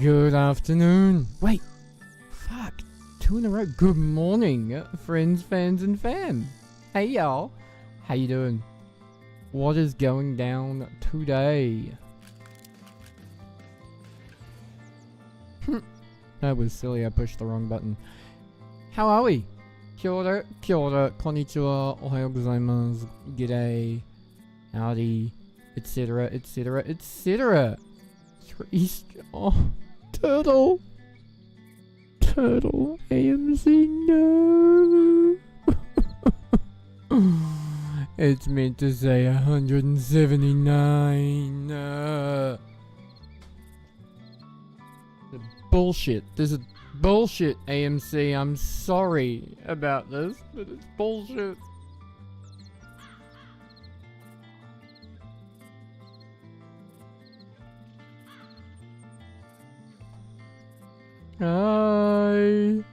Good afternoon. Wait. Fuck. 2 in a row. Good morning, friends, fans, and fam. Hey, y'all. How you doing? What is going down today? That was silly. I pushed the wrong button. How are we? Kia ora, konnichiwa, ohayou gozaimasu, g'day, howdy, etc, etc, etc. Oh, turtle, AMC, no. It's meant to say 179. Bullshit. This is bullshit, AMC. I'm sorry about this, but it's bullshit. Hi.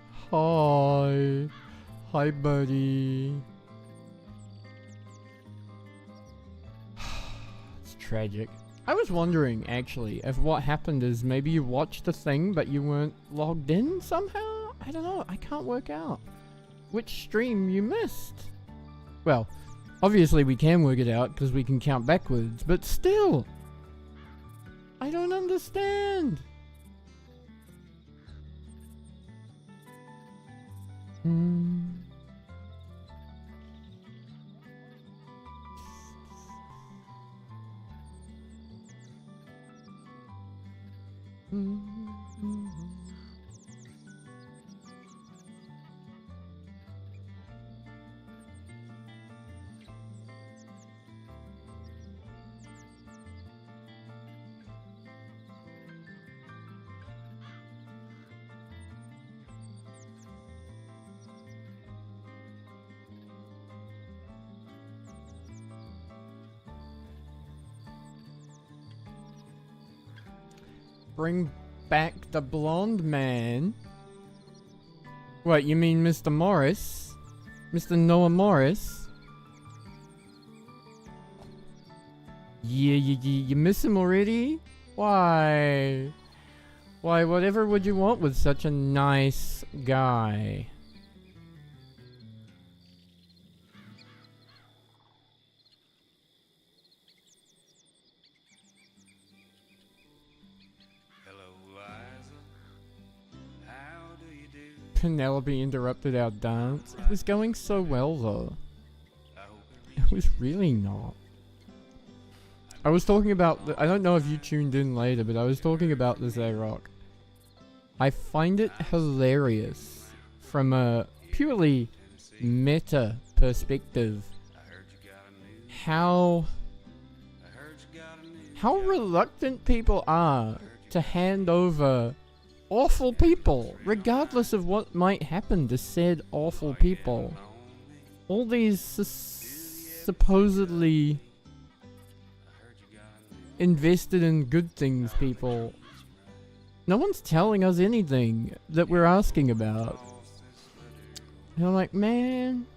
Hi, buddy. It's tragic. I was wondering, actually, if what happened is maybe you watched the thing, but you weren't logged in somehow? I don't know. I can't work out which stream you missed. Well, obviously we can work it out because we can count backwards, but still, I don't understand. Bring back the blonde man. What, you mean Mr. Morris? Mr. Noah Morris? Yeah, you miss him already? Why? Why, whatever would you want with such a nice guy? Penelope interrupted our dance. It was going so well though. It was really not. I was talking about I don't know if you tuned in later, but I was talking about this A-Rock. I find it hilarious from a purely meta perspective how reluctant people are to hand over awful people, regardless of what might happen to said awful people. All these supposedly invested in good things people. No one's telling us anything that we're asking about. And I'm like, man,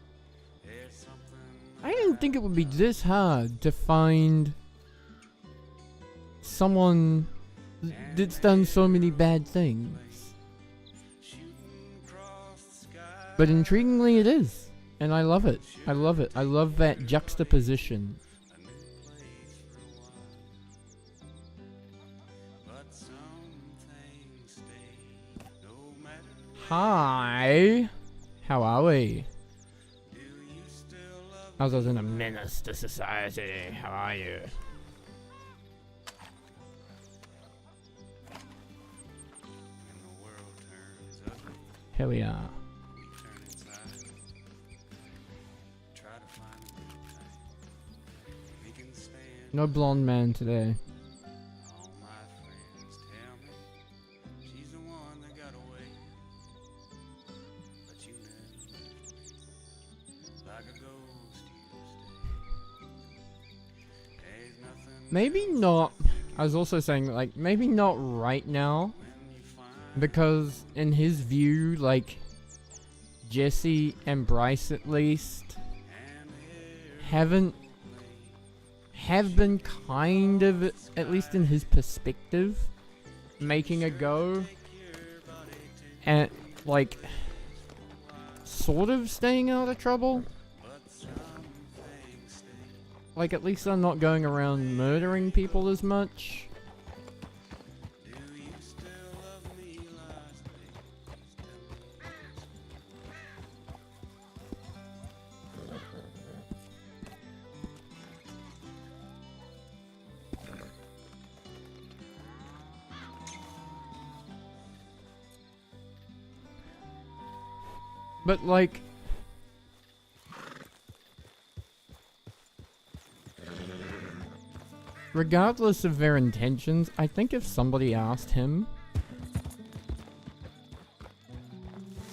I didn't think it would be this hard to find someone that's done so many bad things. But intriguingly it is. And I love it. I love it. I love that juxtaposition. Hi. How are we? Other than a menace to society, how are you? Here we are. No blonde man today. Maybe not. I was also saying, like, maybe not right now. Because in his view, like, Jesse and Bryce at least have been kind of, at least in his perspective, making a go and, like, sort of staying out of trouble. Like, at least I'm not going around murdering people as much. But, like, regardless of their intentions, I think if somebody asked him,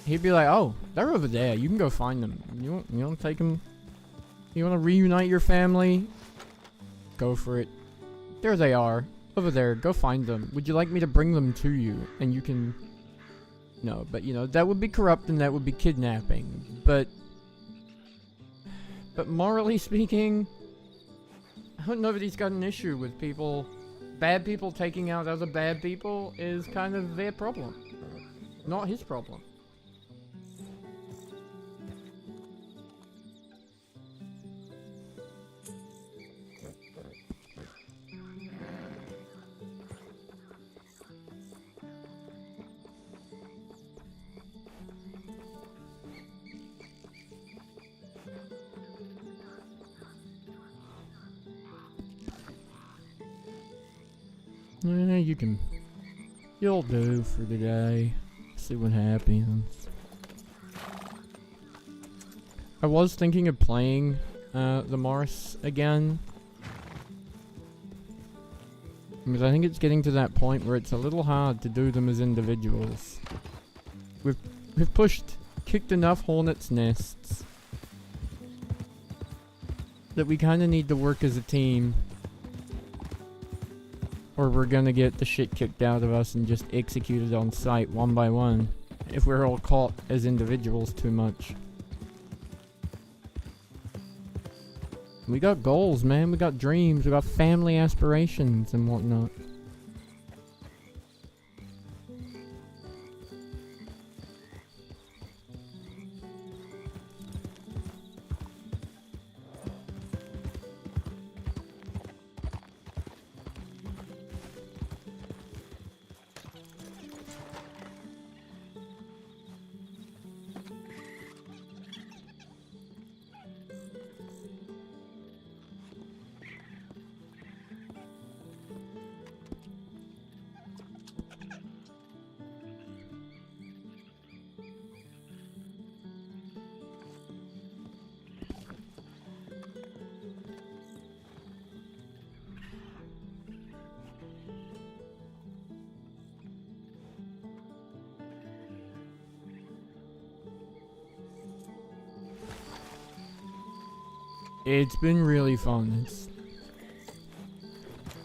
he'd be like, oh, they're over there. You can go find them. You want to take them? You want to reunite your family? Go for it. There they are. Over there. Go find them. Would you like me to bring them to you? And you can... No, but you know, that would be corrupt and that would be kidnapping. But morally speaking, I don't know that he's got an issue with people. Bad people taking out other bad people is kind of their problem, not his problem. You'll do for today. See what happens. I was thinking of playing the Morris again, because I think it's getting to that point where it's a little hard to do them as individuals. We've kicked enough hornets' nests that we kind of need to work as a team, or we're gonna get the shit kicked out of us and just executed on sight one by one if we're all caught as individuals too much. We got goals, man. We got dreams. We got family aspirations and whatnot. It's been really fun.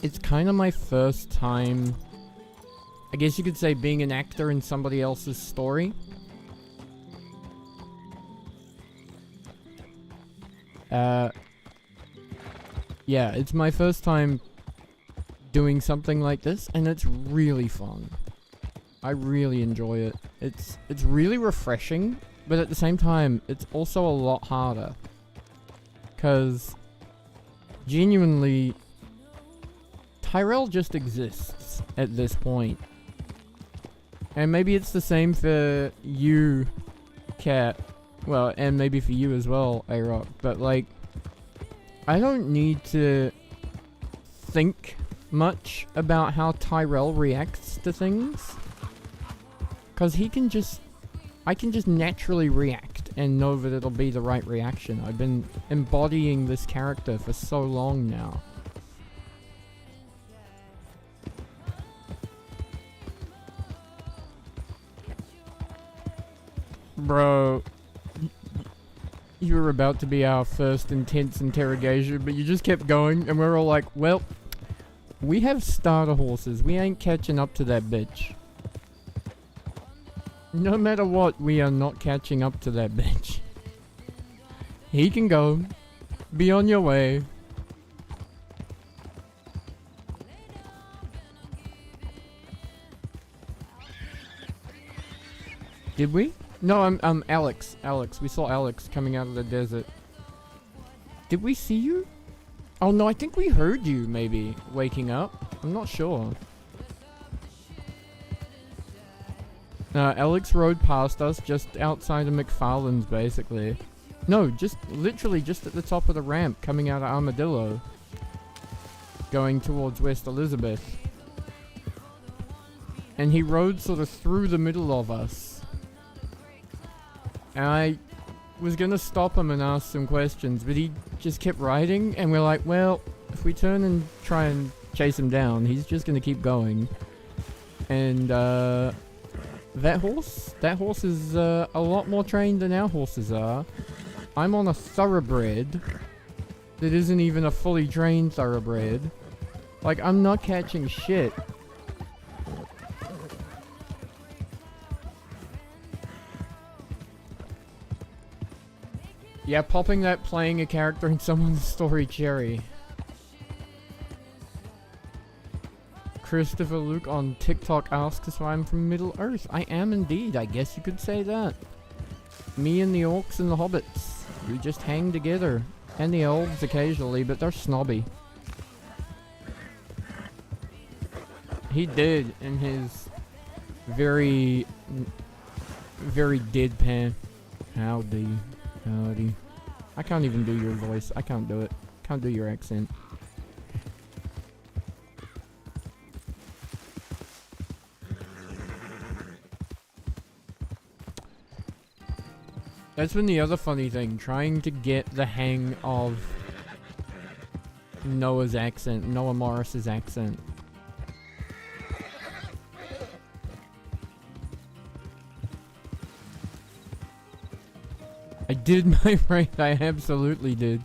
It's kind of my first time, I guess you could say, being an actor in somebody else's story. Yeah, it's my first time doing something like this, and it's really fun. I really enjoy it. It's really refreshing, but at the same time, it's also a lot harder. Because, genuinely, Tyrell just exists at this point. And maybe it's the same for you, Cat. Well, and maybe for you as well, A-Rock. But, like, I don't need to think much about how Tyrell reacts to things. Because I can just naturally react and know that it'll be the right reaction. I've been embodying this character for so long now. Bro, you were about to be our first intense interrogation, but you just kept going, and we're all like, well, we have starter horses. We ain't catching up to that bitch. No matter what, we are not catching up to that bitch. He can go. Be on your way. Did we? No, Alex. Alex. We saw Alex coming out of the desert. Did we see you? Oh no, I think we heard you, maybe, waking up. I'm not sure. Alex rode past us just outside of McFarlane's, basically. No, just literally just at the top of the ramp coming out of Armadillo. Going towards West Elizabeth. And he rode sort of through the middle of us. And I was gonna stop him and ask some questions, but he just kept riding, and we're like, well, if we turn and try and chase him down, he's just gonna keep going. And that horse is a lot more trained than our horses are. I'm on a thoroughbred that isn't even a fully trained thoroughbred. Like, I'm not catching shit. Yeah, popping that playing a character in someone's story cherry. Christopher Luke on TikTok asks if I'm from Middle Earth. I am indeed, I guess you could say that. Me and the orcs and the hobbits. We just hang together. And the elves occasionally, but they're snobby. He did in his very deadpan. Howdy. Howdy. I can't even do your voice. I can't do it. Can't do your accent. That's been the other funny thing, trying to get the hang of Noah's accent, Noah Morris's accent. I did my right, I absolutely did.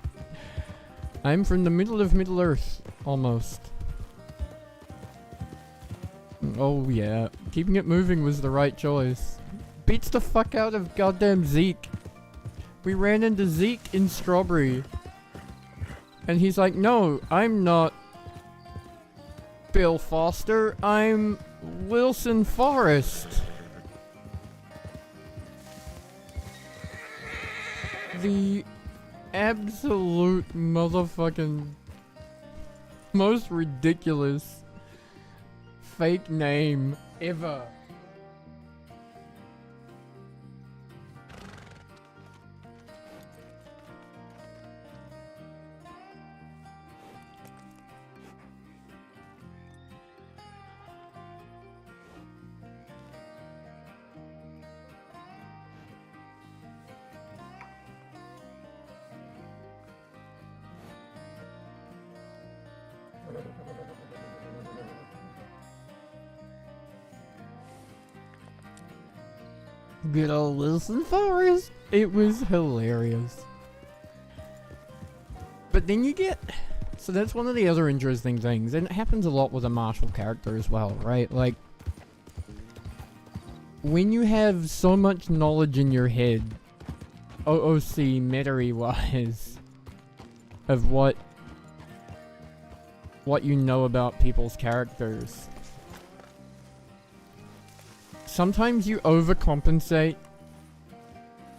I'm from the middle of Middle Earth, almost. Oh yeah, keeping it moving was the right choice. Beats the fuck out of goddamn Zeke. We ran into Zeke in Strawberry. And he's like, no, I'm not Bill Foster, I'm Wilson Forrest. The absolute motherfucking most ridiculous fake name ever. Good old Wilson Forrest. It was hilarious. But then you get... So that's one of the other interesting things. And it happens a lot with a martial character as well, right? Like... When you have so much knowledge in your head, OOC meta-wise, of what you know about people's characters, sometimes you overcompensate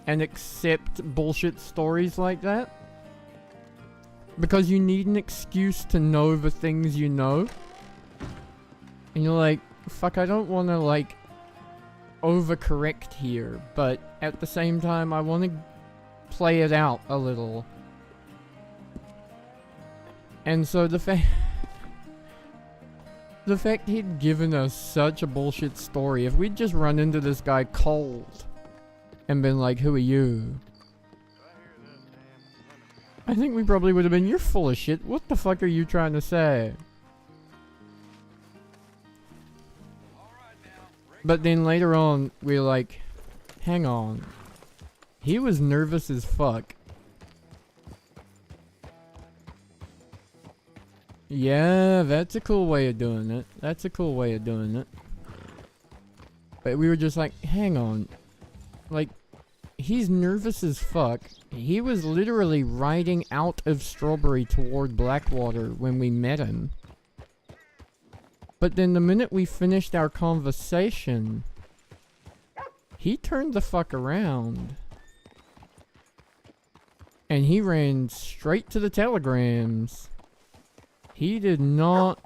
and accept bullshit stories like that because you need an excuse to know the things you know. And you're like, fuck, I don't want to like overcorrect here, but at the same time I want to play it out a little. And so the fact he'd given us such a bullshit story, if we'd just run into this guy cold and been like, who are you? I think we probably would have been, you're full of shit, what the fuck are you trying to say? But then later on, we're like, hang on. He was nervous as fuck. Yeah, that's a cool way of doing it. That's a cool way of doing it. But we were just like, hang on. Like, he's nervous as fuck. He was literally riding out of Strawberry toward Blackwater when we met him. But then the minute we finished our conversation, He turned the fuck around. And he ran straight to the telegrams. He did not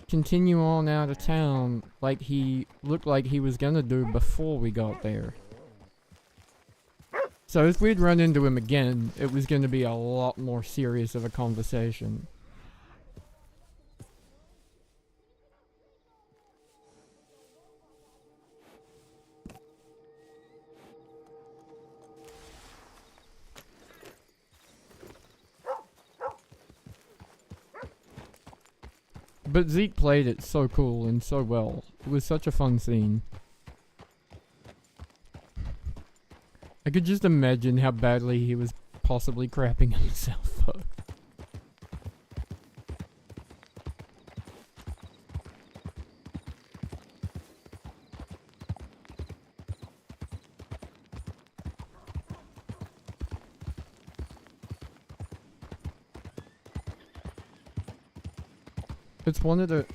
continue on out of town like he looked like he was gonna do before we got there. So if we'd run into him again, it was gonna be a lot more serious of a conversation. But Zeke played it so cool and so well. It was such a fun scene. I could just imagine how badly he was possibly crapping himself up. It's one of the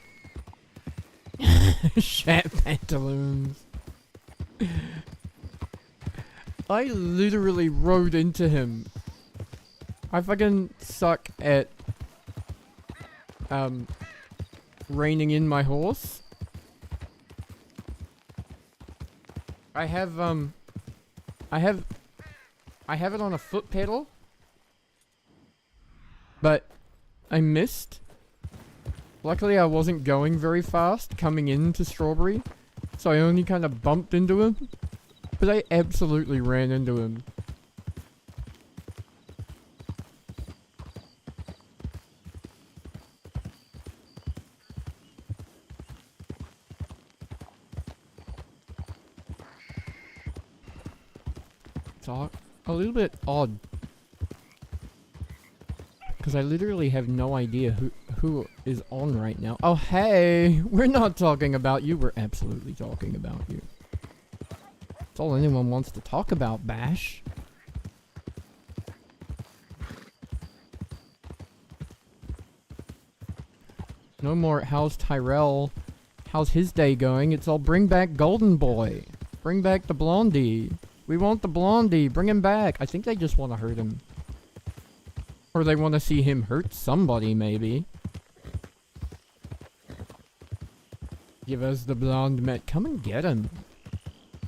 shat pantaloons. I literally rode into him. I fucking suck at reining in my horse. I have it on a foot pedal, but I missed. Luckily, I wasn't going very fast coming into Strawberry, so I only kind of bumped into him. But I absolutely ran into him. It's a little bit odd. Because I literally have no idea who is on right now. Oh, hey! We're not talking about you. We're absolutely talking about you. That's all anyone wants to talk about, Bash. No more, how's Tyrell? How's his day going? It's all bring back Golden Boy. Bring back the Blondie. We want the Blondie. Bring him back. I think they just want to hurt him. Or they want to see him hurt somebody, maybe. Give us the blonde Met. Come and get him.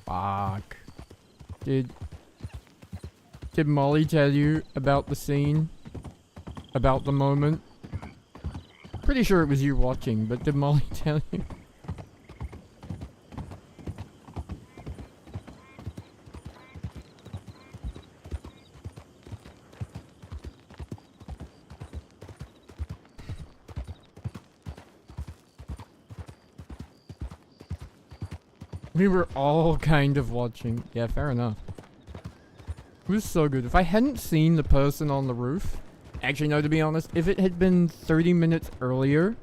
Fuck. Did Molly tell you about the scene? About the moment? Pretty sure it was you watching, but did Molly tell you? We were all kind of watching. Yeah, fair enough. It was so good. If I hadn't seen the person on the roof... Actually, no, to be honest, if it had been 30 minutes earlier...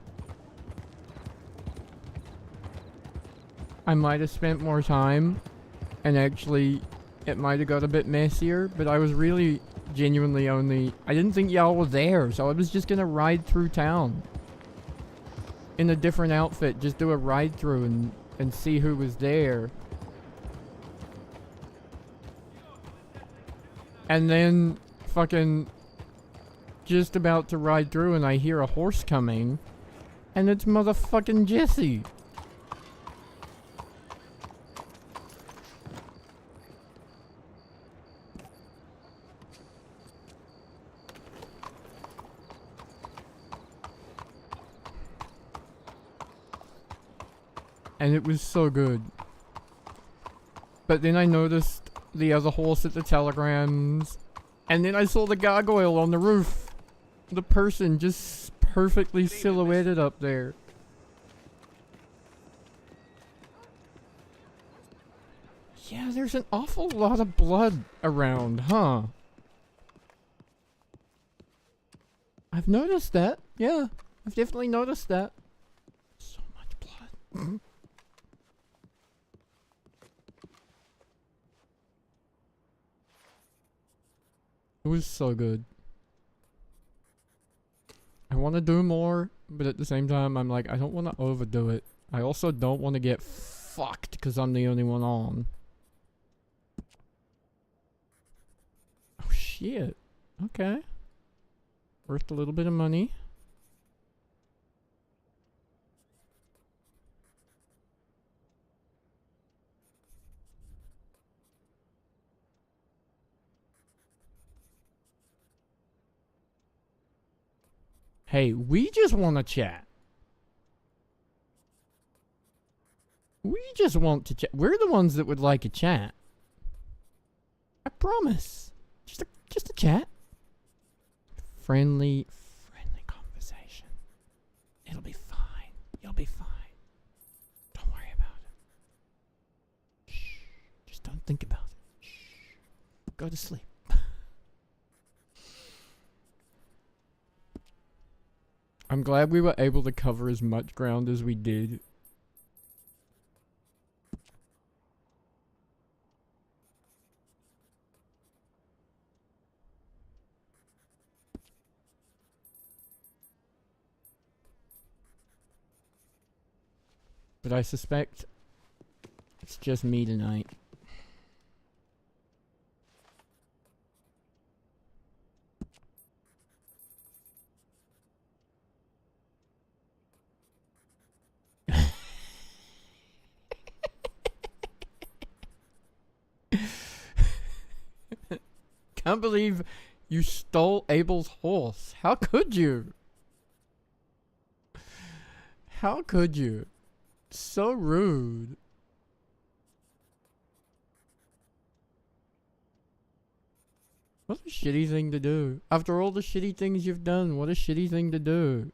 I might have spent more time. And actually, it might have got a bit messier. But I was really genuinely only... I didn't think y'all were there, so I was just gonna ride through town. In a different outfit, just do a ride through and see who was there. And then fucking just about to ride through and I hear a horse coming and it's motherfucking Jesse. And it was so good. But then I noticed the other horse at the telegrams. And then I saw the gargoyle on the roof. The person just perfectly silhouetted up there. Yeah, there's an awful lot of blood around, huh? I've noticed that. Yeah, I've definitely noticed that. So much blood. It was so good. I want to do more, but at the same time, I'm like, I don't want to overdo it. I also don't want to get fucked because I'm the only one on. shit. Okay. Worth a little bit of money. Hey, we just want to chat. We just want to chat. We're the ones that would like a chat. I promise. Just a chat. Friendly conversation. It'll be fine. You'll be fine. Don't worry about it. Shh. Just don't think about it. Shh. Go to sleep. I'm glad we were able to cover as much ground as we did. But I suspect it's just me tonight. Can't believe you stole Abel's horse. How could you? How could you? So rude. What a shitty thing to do. After all the shitty things you've done, what a shitty thing to do.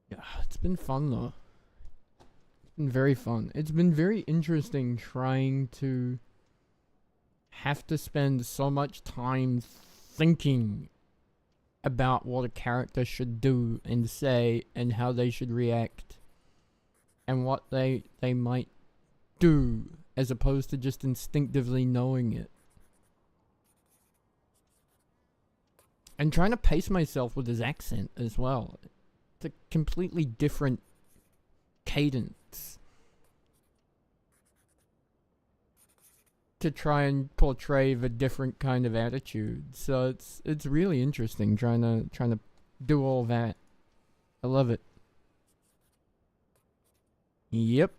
Yeah, it's been fun though. It's been very fun. It's been very interesting trying to have to spend so much time thinking about what a character should do and say and how they should react and what they might do as opposed to just instinctively knowing it. And trying to pace myself with his accent as well. It's a completely different cadence to try and portray the different kind of attitude. So it's really interesting trying to do all that. I love it. Yep.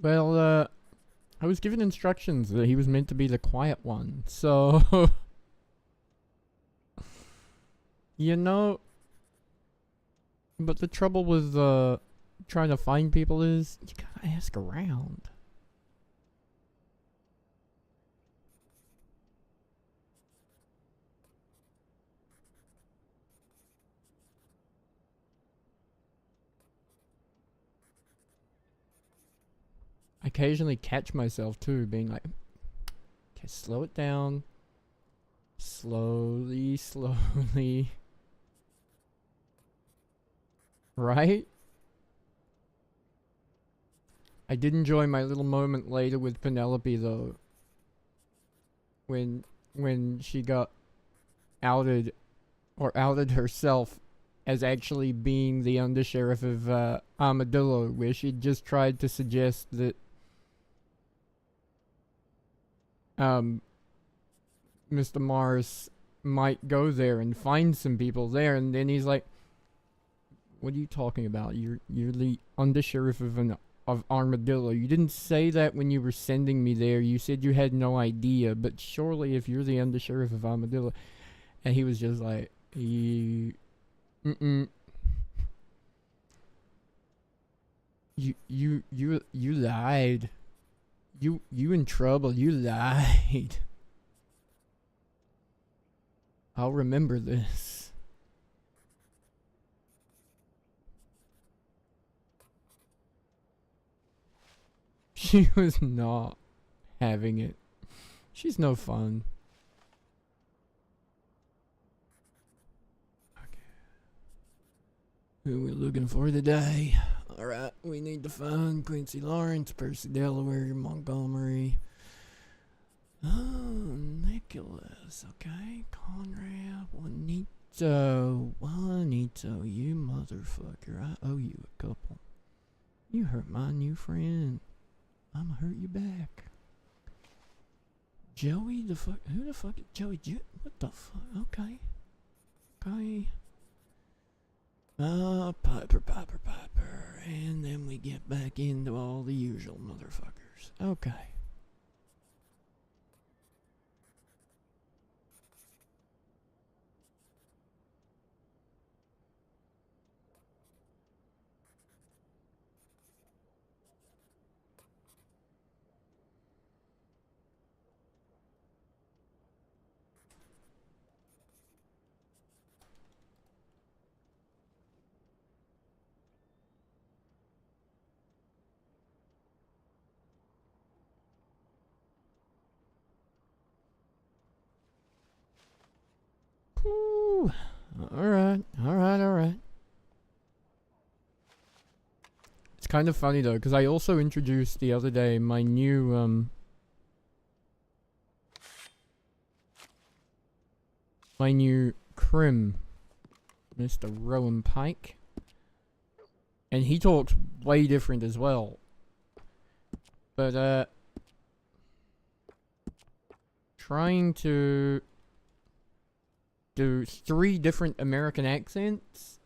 Well, I was given instructions that he was meant to be the quiet one, so you know. But the trouble with trying to find people is you gotta ask around. occasionally catch myself too, being like, okay, slow it down. Slowly, slowly. Right? I did enjoy my little moment later with Penelope though. When she got outed, or outed herself as actually being the undersheriff of Armadillo, where she just tried to suggest that Mr. Morris might go there and find some people there, and then he's like, "What are you talking about? You're the undersheriff of Armadillo. You didn't say that when you were sending me there. You said you had no idea, but surely if you're the undersheriff of Armadillo." And he was just like, you lied. You in trouble. You lied. I'll remember this. She was not having it. She's no fun. Okay. Who we looking for today? Alright, we need to find Quincy Lawrence, Percy Delaware, Montgomery. Oh, Nicholas. Okay, Conrad, Juanito, you motherfucker. I owe you a couple. You hurt my new friend. I'ma hurt you back. Joey the fuck? Who the fuck is Joey? What the fuck? Okay. Okay. Piper. And then we get back into all the usual motherfuckers. Okay. Ooh. Alright. It's kind of funny though, because I also introduced the other day my new crim, Mr. Rowan Pike. And he talks way different as well. But trying to do 3 different American accents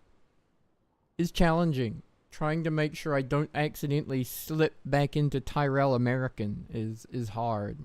is challenging. Trying to make sure I don't accidentally slip back into Tyrell American is hard.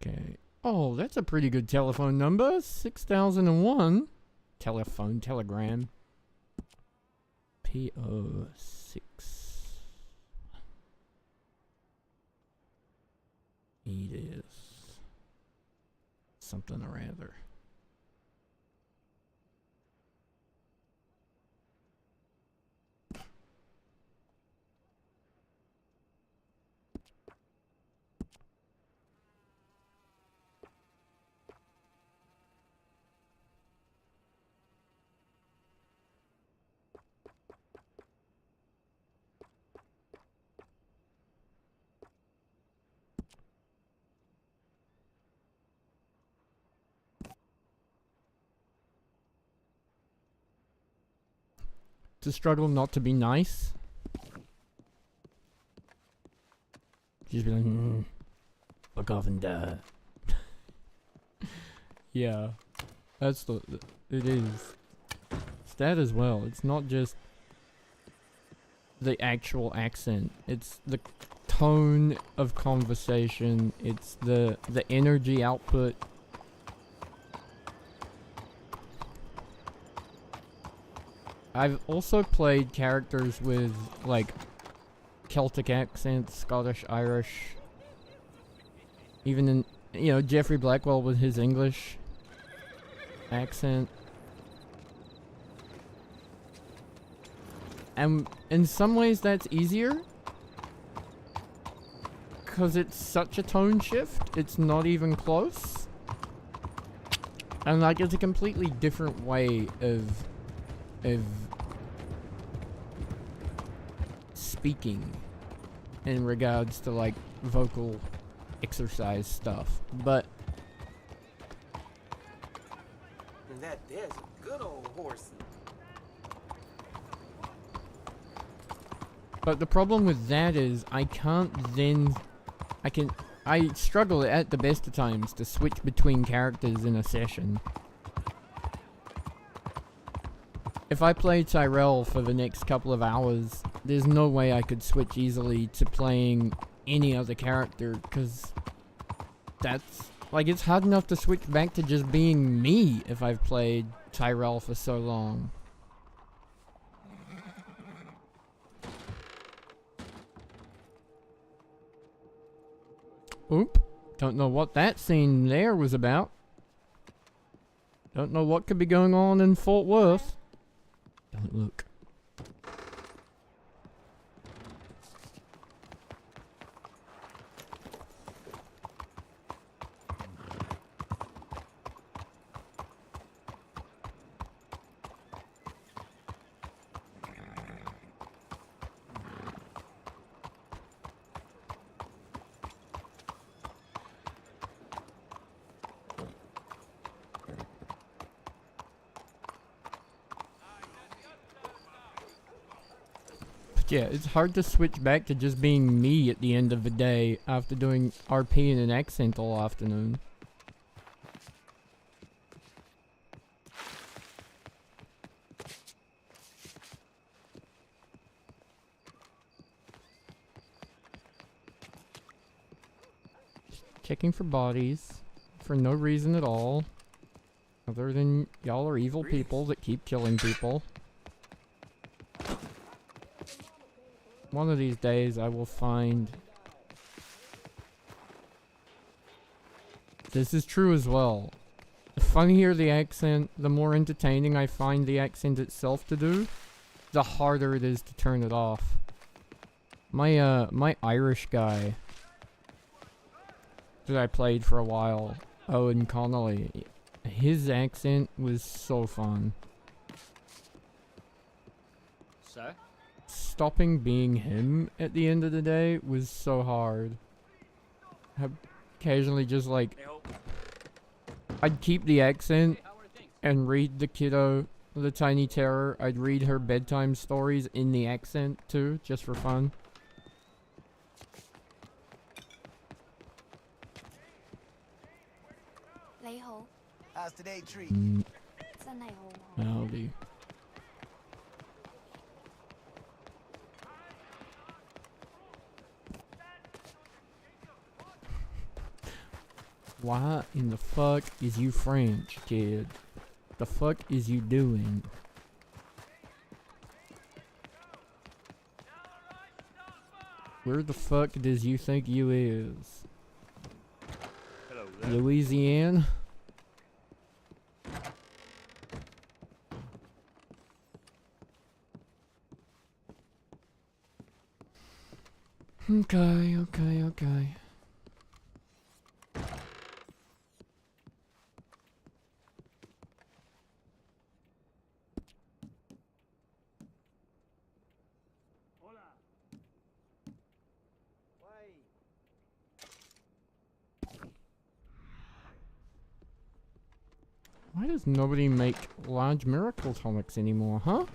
Okay. Oh, that's a pretty good telephone number. 6001. Telegram. P06. It is something or other. to struggle not to be nice. Just be like, fuck off and die. Yeah, that's it is. It's that as well. It's not just the actual accent. It's the tone of conversation. It's the energy output. I've also played characters with like Celtic accents, Scottish, Irish. Even in, you know, Jeffrey Blackwell with his English accent. And in some ways that's easier, because it's such a tone shift, it's not even close. And like, it's a completely different way of speaking in regards to like vocal exercise stuff. But and that there's a good old horse. But the problem with that is I struggle at the best of times to switch between characters in a session. If I play Tyrell for the next couple of hours, there's no way I could switch easily to playing any other character, because that's, like, it's hard enough to switch back to just being me if I've played Tyrell for so long. Oop. Don't know what that scene there was about. Don't know what could be going on in Fort Worth. Don't look. Yeah, it's hard to switch back to just being me at the end of the day after doing RP in an accent all afternoon. Checking for bodies for no reason at all, other than y'all are evil people that keep killing people. One of these days I will find... This is true as well. The funnier the accent, the more entertaining I find the accent itself to do, the harder it is to turn it off. My Irish guy that I played for a while, Owen Connolly, his accent was so fun. So? Stopping being him at the end of the day was so hard. I'd occasionally just like, I'd keep the accent and read the kiddo, the tiny terror. I'd read her bedtime stories in the accent too, just for fun. How's today treat? Howdy. Why in the fuck is you French, kid? The fuck is you doing? Where the fuck does you think you is? Hello there. Louisiana? Okay, okay, okay. Why does nobody make large miracle comics anymore, huh?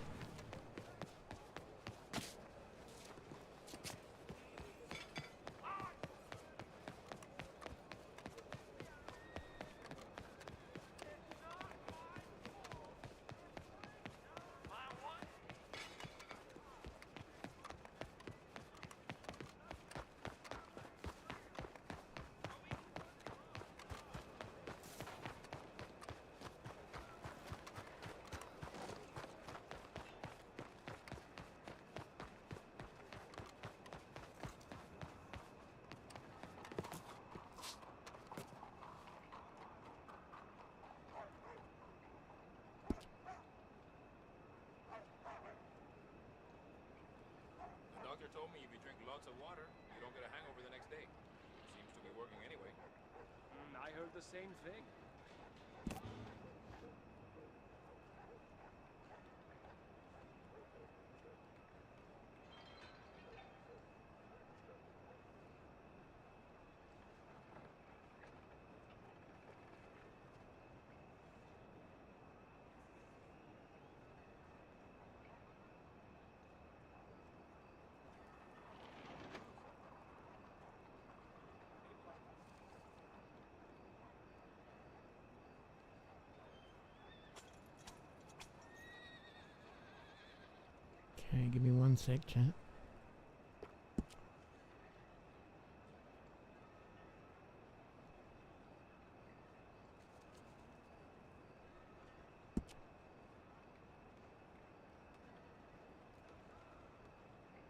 told me if you drink lots of water, you don't get a hangover the next day. Seems to be working anyway. I heard the same thing. Okay, give me 1 sec, chat.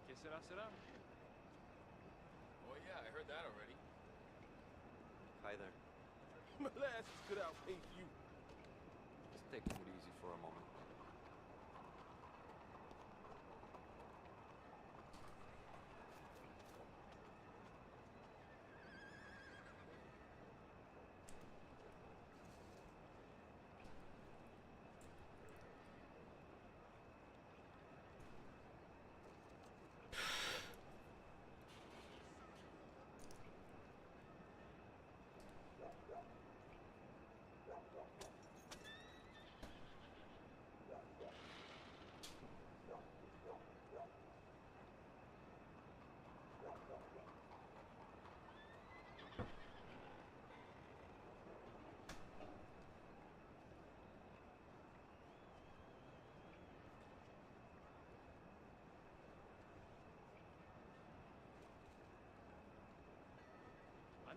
¿Qué será? Oh yeah, I heard that already. Hi there. Molasses could outpace you. Just taking it easy for a moment.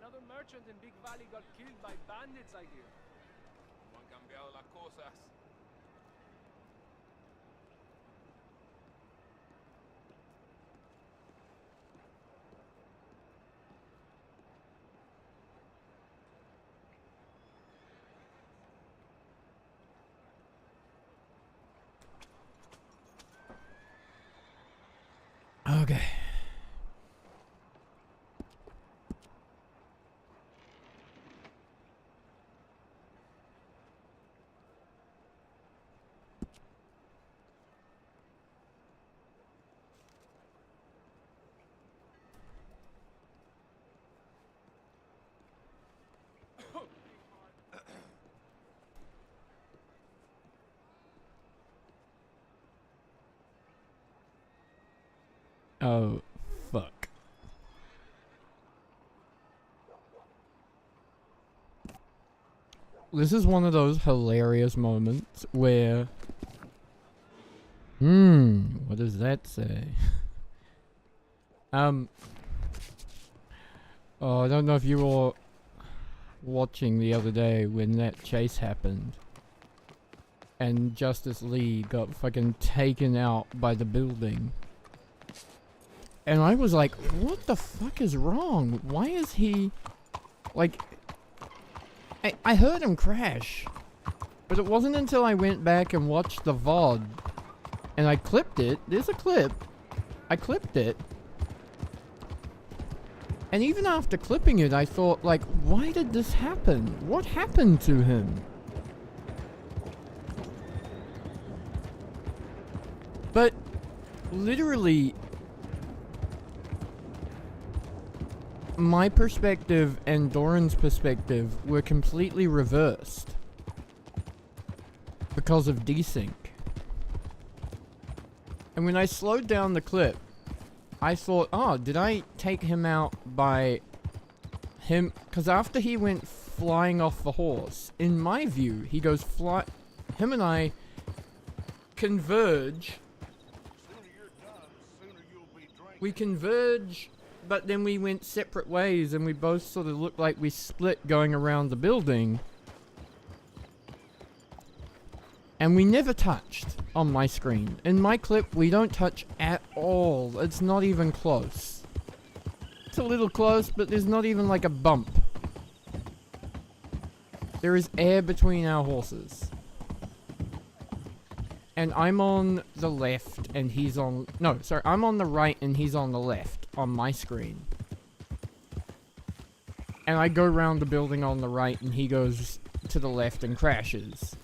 Another merchant in Big Valley got killed by bandits, I hear. No han cambiado las cosas. Okay. Oh, fuck. This is one of those hilarious moments where... what does that say? Oh, I don't know if you were watching the other day when that chase happened. And Justice Lee got fucking taken out by the building. And I was like, what the fuck is wrong? Why is he... Like... I heard him crash. But it wasn't until I went back and watched the VOD. And I clipped it. There's a clip. I clipped it. And even after clipping it, I thought, like, why did this happen? What happened to him? But, literally... my perspective and Doran's perspective were completely reversed because of desync. And when I slowed down the clip, I thought, oh, did I take him out by him? Because after he went flying off the horse, in my view, he goes him and I converge. We converge. But then we went separate ways and we both sort of looked like we split going around the building. And we never touched on my screen. In my clip, we don't touch at all. It's not even close. It's a little close, but there's not even like a bump. There is air between our horses. and I'm on the left and he's on... No, sorry, I'm on the right and he's on the left on my screen. And I go around the building on the right and he goes to the left and crashes.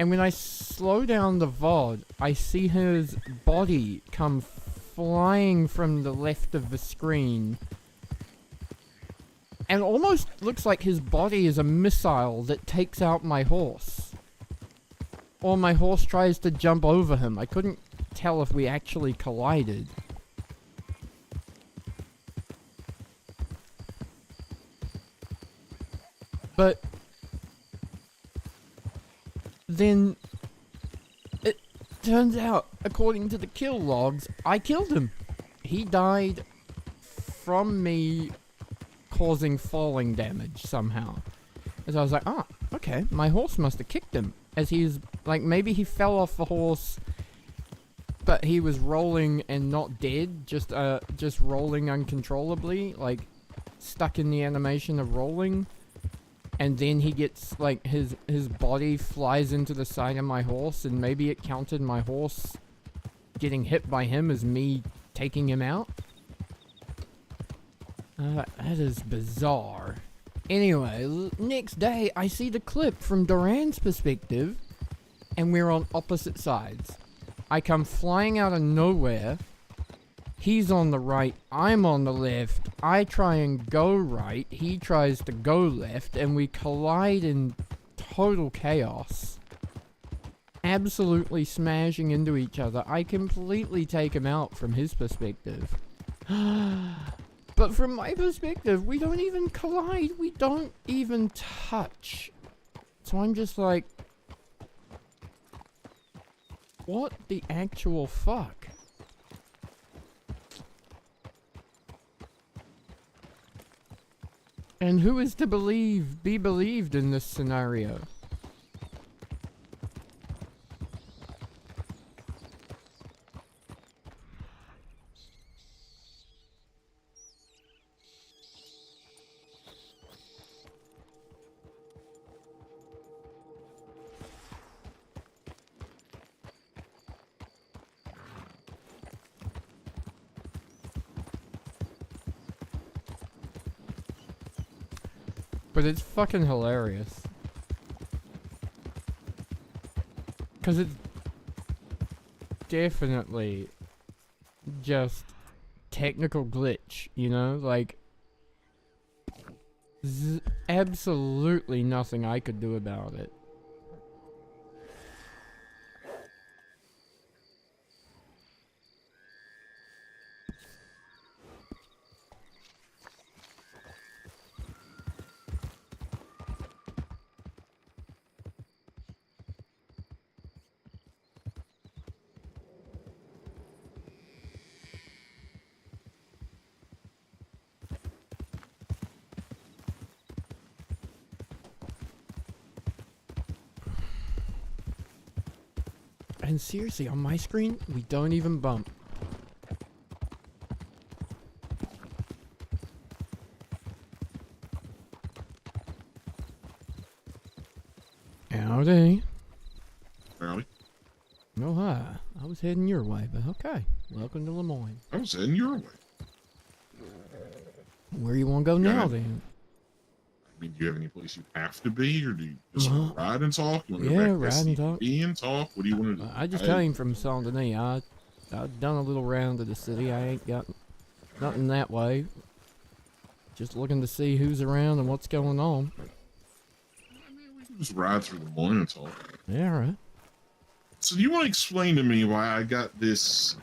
And when I slow down the VOD, I see his body come flying from the left of the screen. And almost looks like his body is a missile that takes out my horse. Or my horse tries to jump over him. I couldn't tell if we actually collided. But then it turns out, according to the kill logs, I killed him. He died from me causing falling damage somehow. As I was like, ah, okay, my horse must have kicked him. As he's, like, maybe he fell off the horse, but he was rolling and not dead, just rolling uncontrollably, like, stuck in the animation of rolling. And then he gets, like, his body flies into the side of my horse, and maybe it counted my horse getting hit by him as me taking him out. That is bizarre. Anyway, next day, I see the clip from Duran's perspective, and we're on opposite sides. I come flying out of nowhere. He's on the right, I'm on the left. I try and go right, he tries to go left, and we collide in total chaos. Absolutely smashing into each other. I completely take him out from his perspective. But from my perspective, we don't even collide. We don't even touch. So I'm just like, what the actual fuck? And who is to be believed in this scenario? But it's fucking hilarious. Cause it's definitely just technical glitch, you know? Like, absolutely nothing I could do about it. And seriously, on my screen, we don't even bump. Howdy. Howdy. Oh, hi. I was heading your way, but okay. Welcome to Lemoyne. I was heading your way. Where you want to go now, then? I mean, do you have any place you have to be, or do you just want to ride and talk? You want to Yeah, go back to ride and talk. SCP and talk? What do you want to do? I just came from Saint Denis. I've done a little round of the city. I ain't got nothing that way. Just looking to see who's around and what's going on. I mean, we can just ride through the morning and talk. Yeah, all right. So do you want to explain to me why I got this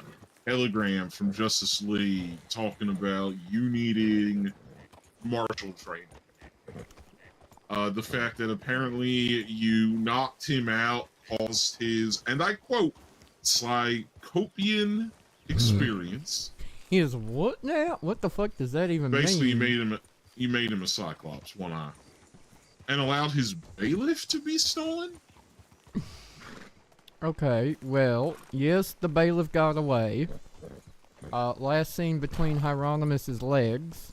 telegram from Justice Lee talking about you needing martial training? The fact that apparently you knocked him out caused his, and I quote, Psychopian experience. He is what now? What the fuck does that even Basically, mean? you made him a Cyclops, one eye, and allowed his bailiff to be stolen. Okay, well, yes, the bailiff got away. Last seen between Hieronymus's legs.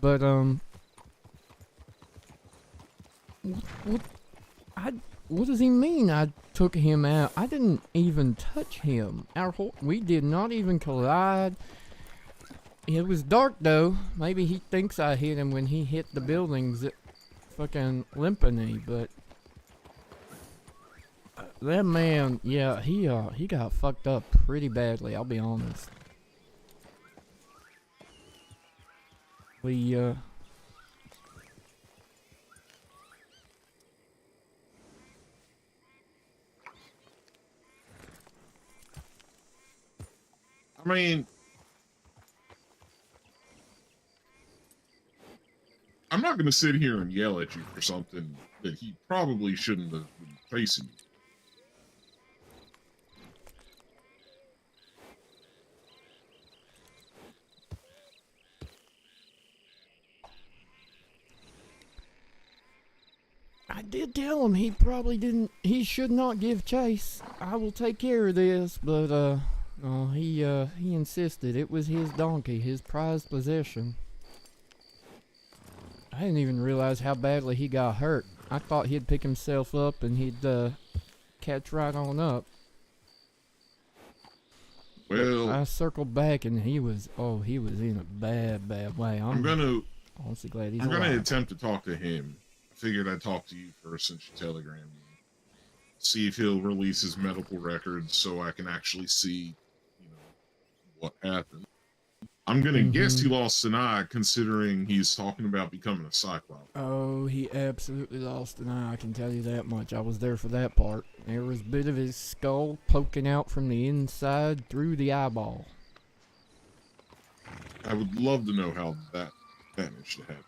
But, what, What does he mean I took him out? I didn't even touch him. We did not even collide. It was dark though. Maybe he thinks I hit him when he hit the buildings at fucking Limpany, but that man, yeah, he got fucked up pretty badly, I'll be honest. I mean, I'm not going to sit here and yell at you for something that he probably shouldn't have been facing you. I did tell him he should not give chase. I will take care of this, but no, he insisted it was his donkey, his prized possession. I didn't even realize how badly he got hurt. I thought he'd pick himself up and he'd catch right on up. Well, I circled back and he was in a bad way. I'm honestly glad he's alive. I'm gonna attempt to talk to him. I figured I'd talk to you first since you telegrammed me. See if he'll release his medical records so I can actually see, what happened. I'm gonna guess he lost an eye, considering he's talking about becoming a Cyclops. Oh, he absolutely lost an eye, I can tell you that much. I was there for that part. There was a bit of his skull poking out from the inside through the eyeball. I would love to know how that managed to happen.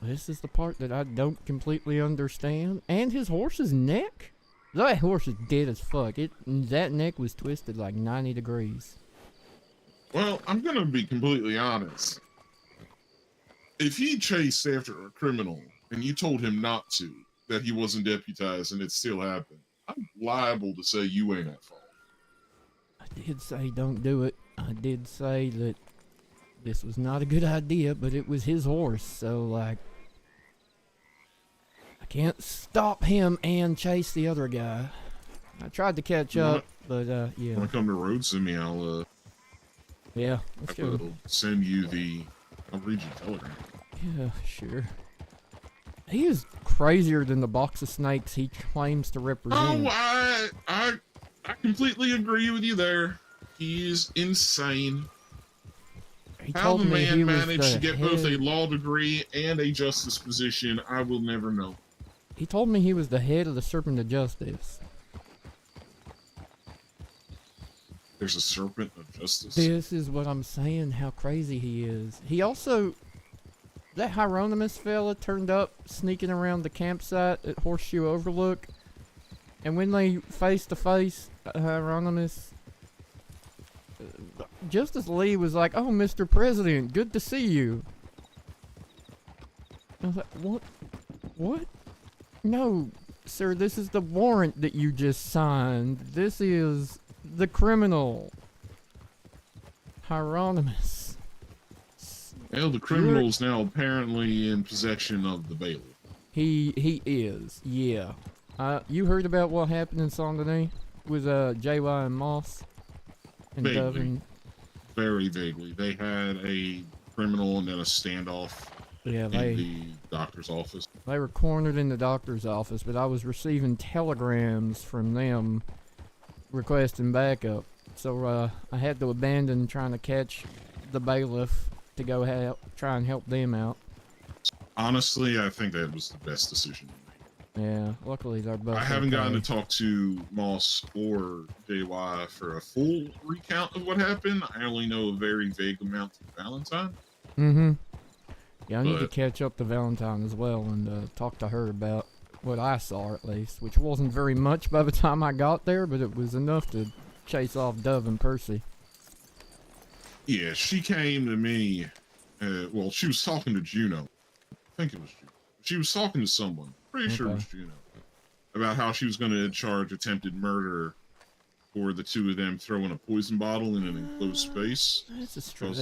This is the part that I don't completely understand. And his horse's neck? That horse is dead as fuck. That neck was twisted like 90 degrees. Well, I'm gonna be completely honest. If he chased after a criminal and you told him not to, that he wasn't deputized and it still happened, I'm liable to say you ain't at fault. I did say don't do it. I did say that this was not a good idea, but it was his horse, so like I can't stop him and chase the other guy. I tried to catch up, but yeah. When I come to road semi, I'll yeah, let's go. will send you I'll read you telegram. Yeah, sure. He is crazier than the box of snakes he claims to represent. Oh, I completely agree with you there. He's insane. How the man managed to get both a law degree and a justice position, I will never know. He told me he was the head of the Serpent of Justice. There's a Serpent of Justice? This is what I'm saying, how crazy he is. He also... That Hieronymus fella turned up sneaking around the campsite at Horseshoe Overlook. And when they face to face, Hieronymus... Justice Lee was like, "Oh, Mr. President, good to see you." I was like, "What? What? No, sir, this is the warrant that you just signed. This is the criminal. Hieronymus." Well, the criminal's now apparently in possession of the bailiff. He is, yeah. You heard about what happened in Saint Denis with JY and Moss? And vaguely. Very vaguely. They had a criminal and then a standoff in the doctor's office. They were cornered in the doctor's office, but I was receiving telegrams from them requesting backup. So I had to abandon trying to catch the bailiff to go try and help them out. Honestly, I think that was the best decision. Yeah, luckily they're both I haven't gotten to talk to Moss or JY for a full recount of what happened. I only know a very vague amount from Valentine. Mm-hmm. Yeah, I need to catch up to Valentine as well and talk to her about what I saw at least, which wasn't very much by the time I got there, but it was enough to chase off Dove and Percy. Yeah, she came to me. Well, she was talking to Juno. I think it was Juno. She was talking to someone. Pretty sure it was Juno. About how she was going to charge attempted murder for the two of them throwing a poison bottle in an enclosed space. That's a stretch.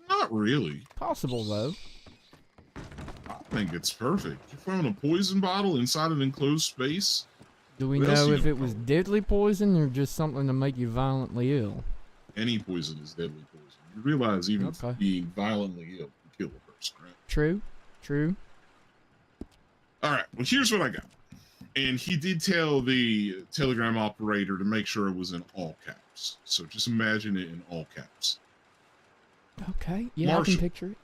Not really. Possible, though. I think it's perfect. You found a poison bottle inside an enclosed space. Do we What else know you if gonna it was call it? deadly poison or just something to make you violently ill? Any poison is deadly poison. You realize even Okay. being violently ill can kill a person, right? True. True. All right. Well, here's what I got. And he did tell the telegram operator to make sure it was in all caps. So just imagine it in all caps. Okay. Yeah, I Marshall. can picture it.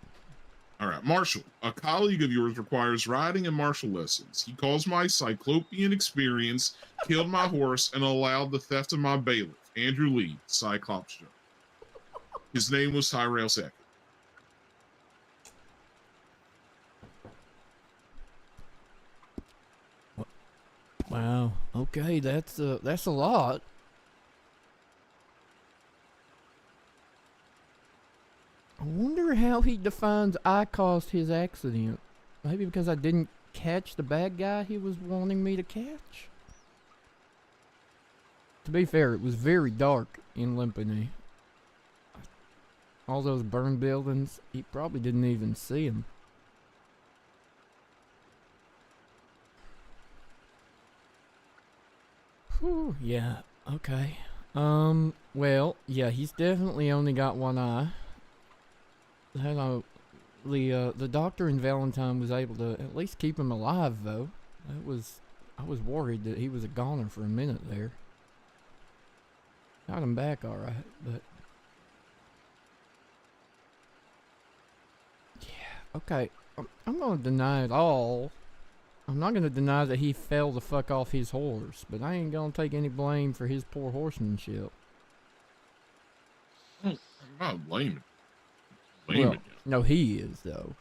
All right, Marshall, a colleague of yours requires riding and martial lessons. He calls my cyclopean experience, killed my horse, and allowed the theft of my bailiff, Andrew Lee, Cyclops Joe. His name was Tyrell Sackett. Wow. Okay, that's a lot. I wonder how he defines I caused his accident. Maybe because I didn't catch the bad guy he was wanting me to catch? To be fair, it was very dark in Limpany. All those burned buildings, he probably didn't even see them. Whew, yeah, okay. Well, yeah, he's definitely only got one eye. Hello, the doctor in Valentine was able to at least keep him alive, though. I was worried that he was a goner for a minute there. Got him back alright, but... Yeah, okay, I'm gonna deny it all. I'm not gonna deny that he fell the fuck off his horse, but I ain't gonna take any blame for his poor horsemanship. I'm not blaming. Well, You. no, he is, though.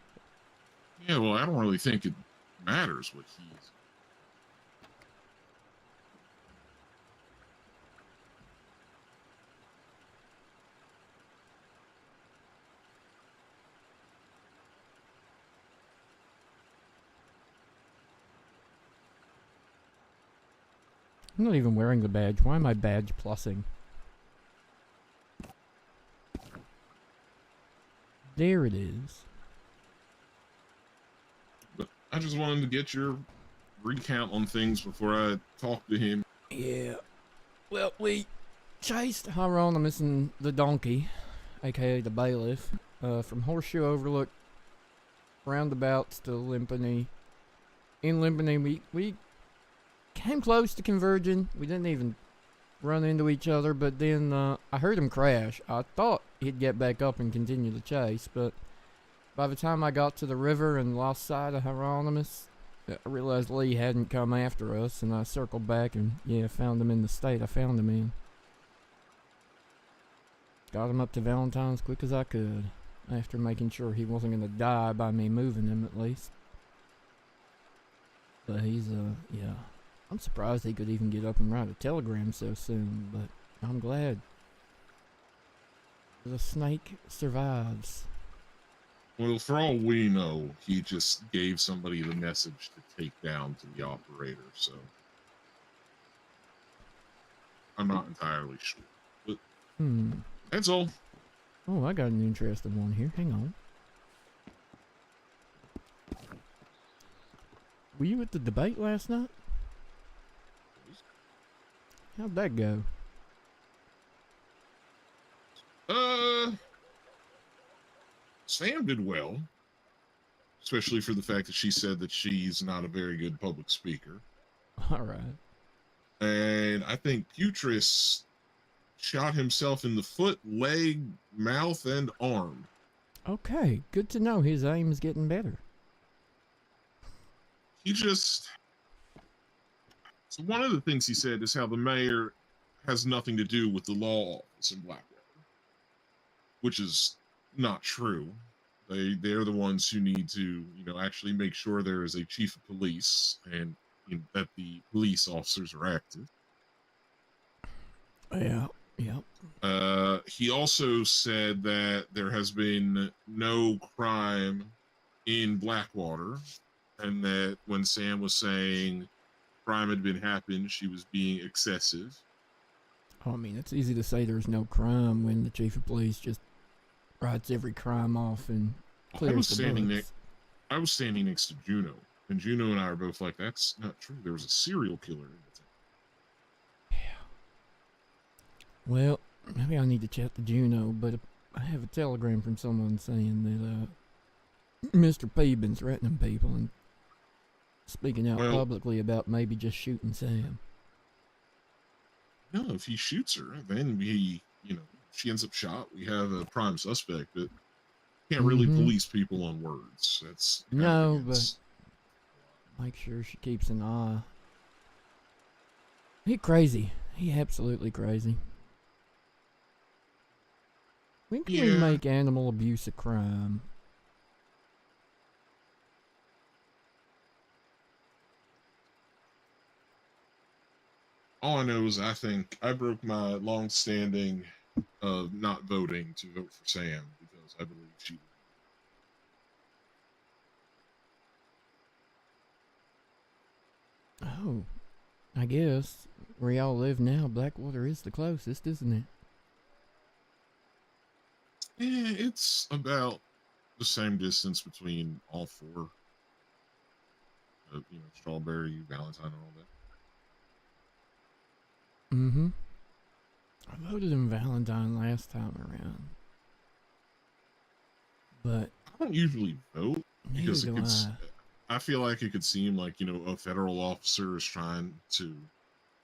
Yeah, well, I don't really think it matters what he's. I'm not even wearing the badge. Why am I badge plussing? There it is. But I just wanted to get your recount on things before I talk to him. Yeah. Well, we chased Hieronymus and the donkey, aka the bailiff, from Horseshoe Overlook roundabouts to Limpany. In Limpany, we came close to converging. We didn't even run into each other, but then I heard him crash. I thought he'd get back up and continue the chase, but by the time I got to the river and lost sight of Hieronymus, I realized Lee hadn't come after us, and I circled back and, yeah, found him in the state I found him in. Got him up to Valentine as quick as I could, after making sure he wasn't going to die by me moving him, at least. But he's, yeah. I'm surprised he could even get up and write a telegram so soon, but I'm glad. The snake survives. Well, for all we know, he just gave somebody the message to take down to the operator, so I'm not entirely sure. But that's all. Oh, I got an interesting one here. Hang on. Were you at the debate last night? How'd that go? Sam did well, especially for the fact that she said that she's not a very good public speaker. Alright. And I think Putris shot himself in the foot, leg, mouth, and arm. Okay, good to know his aim's getting better. He just... So one of the things he said is how the mayor has nothing to do with the law office in Blackwater, which is not true. They're the ones who need to, actually make sure there is a chief of police and that the police officers are active. Yeah. He also said that there has been no crime in Blackwater, and that when Sam was saying crime had been happened, she was being excessive. Oh, I mean, it's easy to say there's no crime when the chief of police just writes every crime off and clears I was the standing books. I was standing next to Juno, and Juno and I are both like, "That's not true. There was a serial killer in the town." Well, maybe I need to chat to Juno, but I have a telegram from someone saying that Mr. Peeben's threatening people and speaking out Well, publicly about maybe just shooting Sam. no, if he shoots her, then we, she ends up shot. We have a prime suspect, but can't really police people on words. That's kind No, of against. but make sure she keeps an eye. He crazy. He absolutely crazy. When can we make animal abuse a crime? All I know is I think I broke my long-standing of not voting to vote for Sam because I believe she. Oh, I guess where y'all live now, Blackwater is the closest, isn't it? Yeah, it's about the same distance between all four. Strawberry, Valentine, and all that. Mm-hmm. I voted in Valentine last time around. But I don't usually vote because neither do I feel like it could seem like, a federal officer is trying to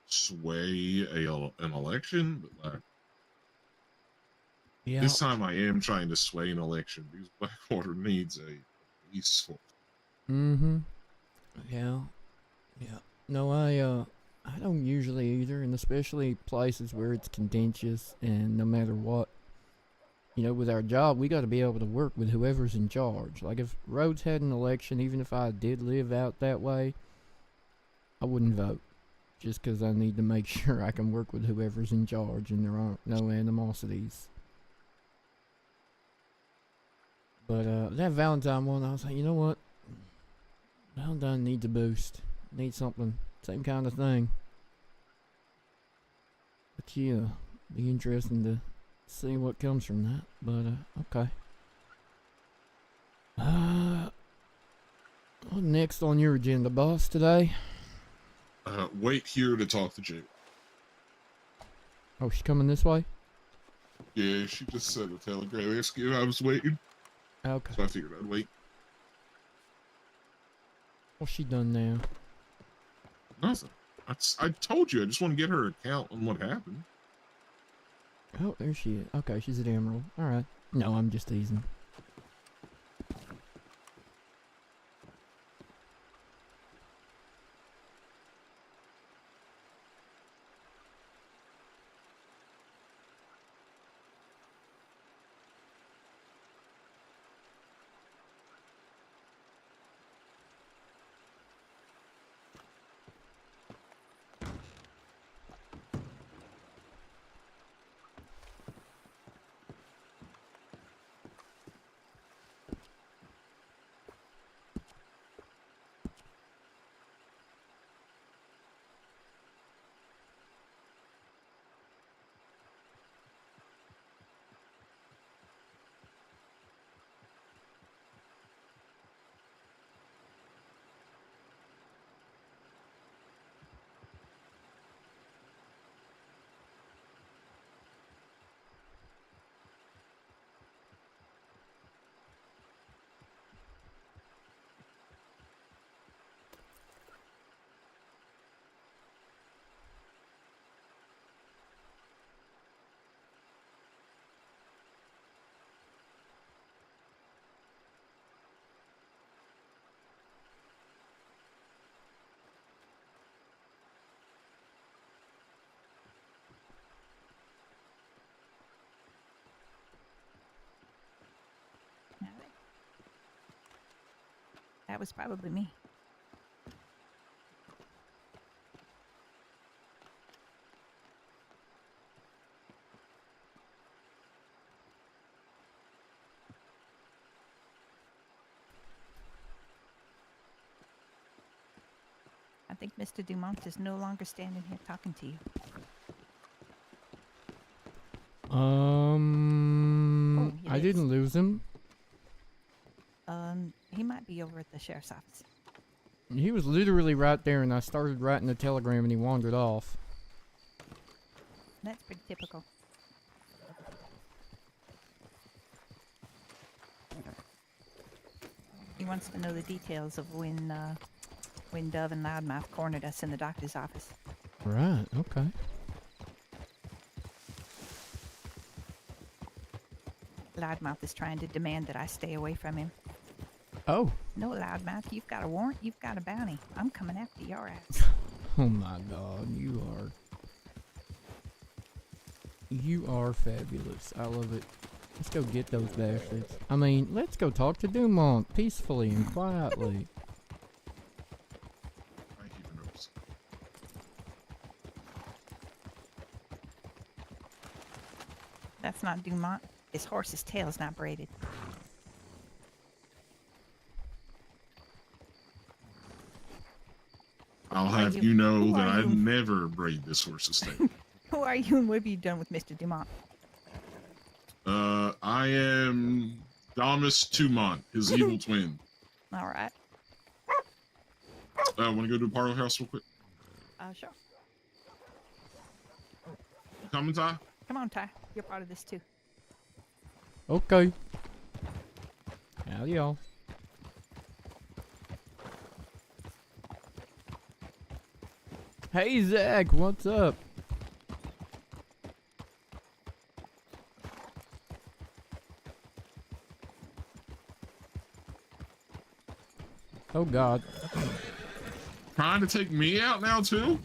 sway an election, but like this time I am trying to sway an election because Blackwater needs a police force. Mm-hmm. Yeah. No, I don't usually either, and especially places where it's contentious and no matter what, with our job, we got to be able to work with whoever's in charge. Like if Rhodes had an election, even if I did live out that way, I wouldn't vote. Just because I need to make sure I can work with whoever's in charge and there aren't no animosities. But that Valentine one, I was like, you know what? Valentine needs a boost. Needs something. Same kind of thing. But yeah, be interesting to see what comes from that. But, okay. What next on your agenda, boss, today? Wait here to talk to Jay. Oh, she's coming this way? Yeah, she just sent a telegram asking if I was waiting. Okay. So I figured I'd wait. What's she done now? Nothing. I told you, I just want to get her account on what happened. Oh, there she is. Okay, she's at Emerald. Alright. No, I'm just teasing. That was probably me. I think Mr. Dumont is no longer standing here talking to you. I didn't lose him. He might be over at the sheriff's office. He was literally right there, and I started writing the telegram, and he wandered off. That's pretty typical. He wants to know the details of when Dove and Loudmouth cornered us in the doctor's office. Right, okay. Loudmouth is trying to demand that I stay away from him. Oh. No, Loudmouth, you've got a warrant, you've got a bounty. I'm coming after your ass. Oh my god, you are fabulous. I love it. Let's go get those bastards. I mean, let's go talk to Dumont peacefully and quietly. Thank you for noticing. That's not Dumont. His horse's tail's not braided. I'll Who are have you? you know Who that are I you? never braid this horse's tail. Who are you and what have you done with Mr. Dumont? I am Damas Tumont, his evil twin. All right. Want to go to the parlor house real quick? Sure. You coming, Ty? Come on, Ty. You're part of this too. Okay. Howdy, y'all. Hey, Zach, what's up? Oh, God. Trying to take me out now, too?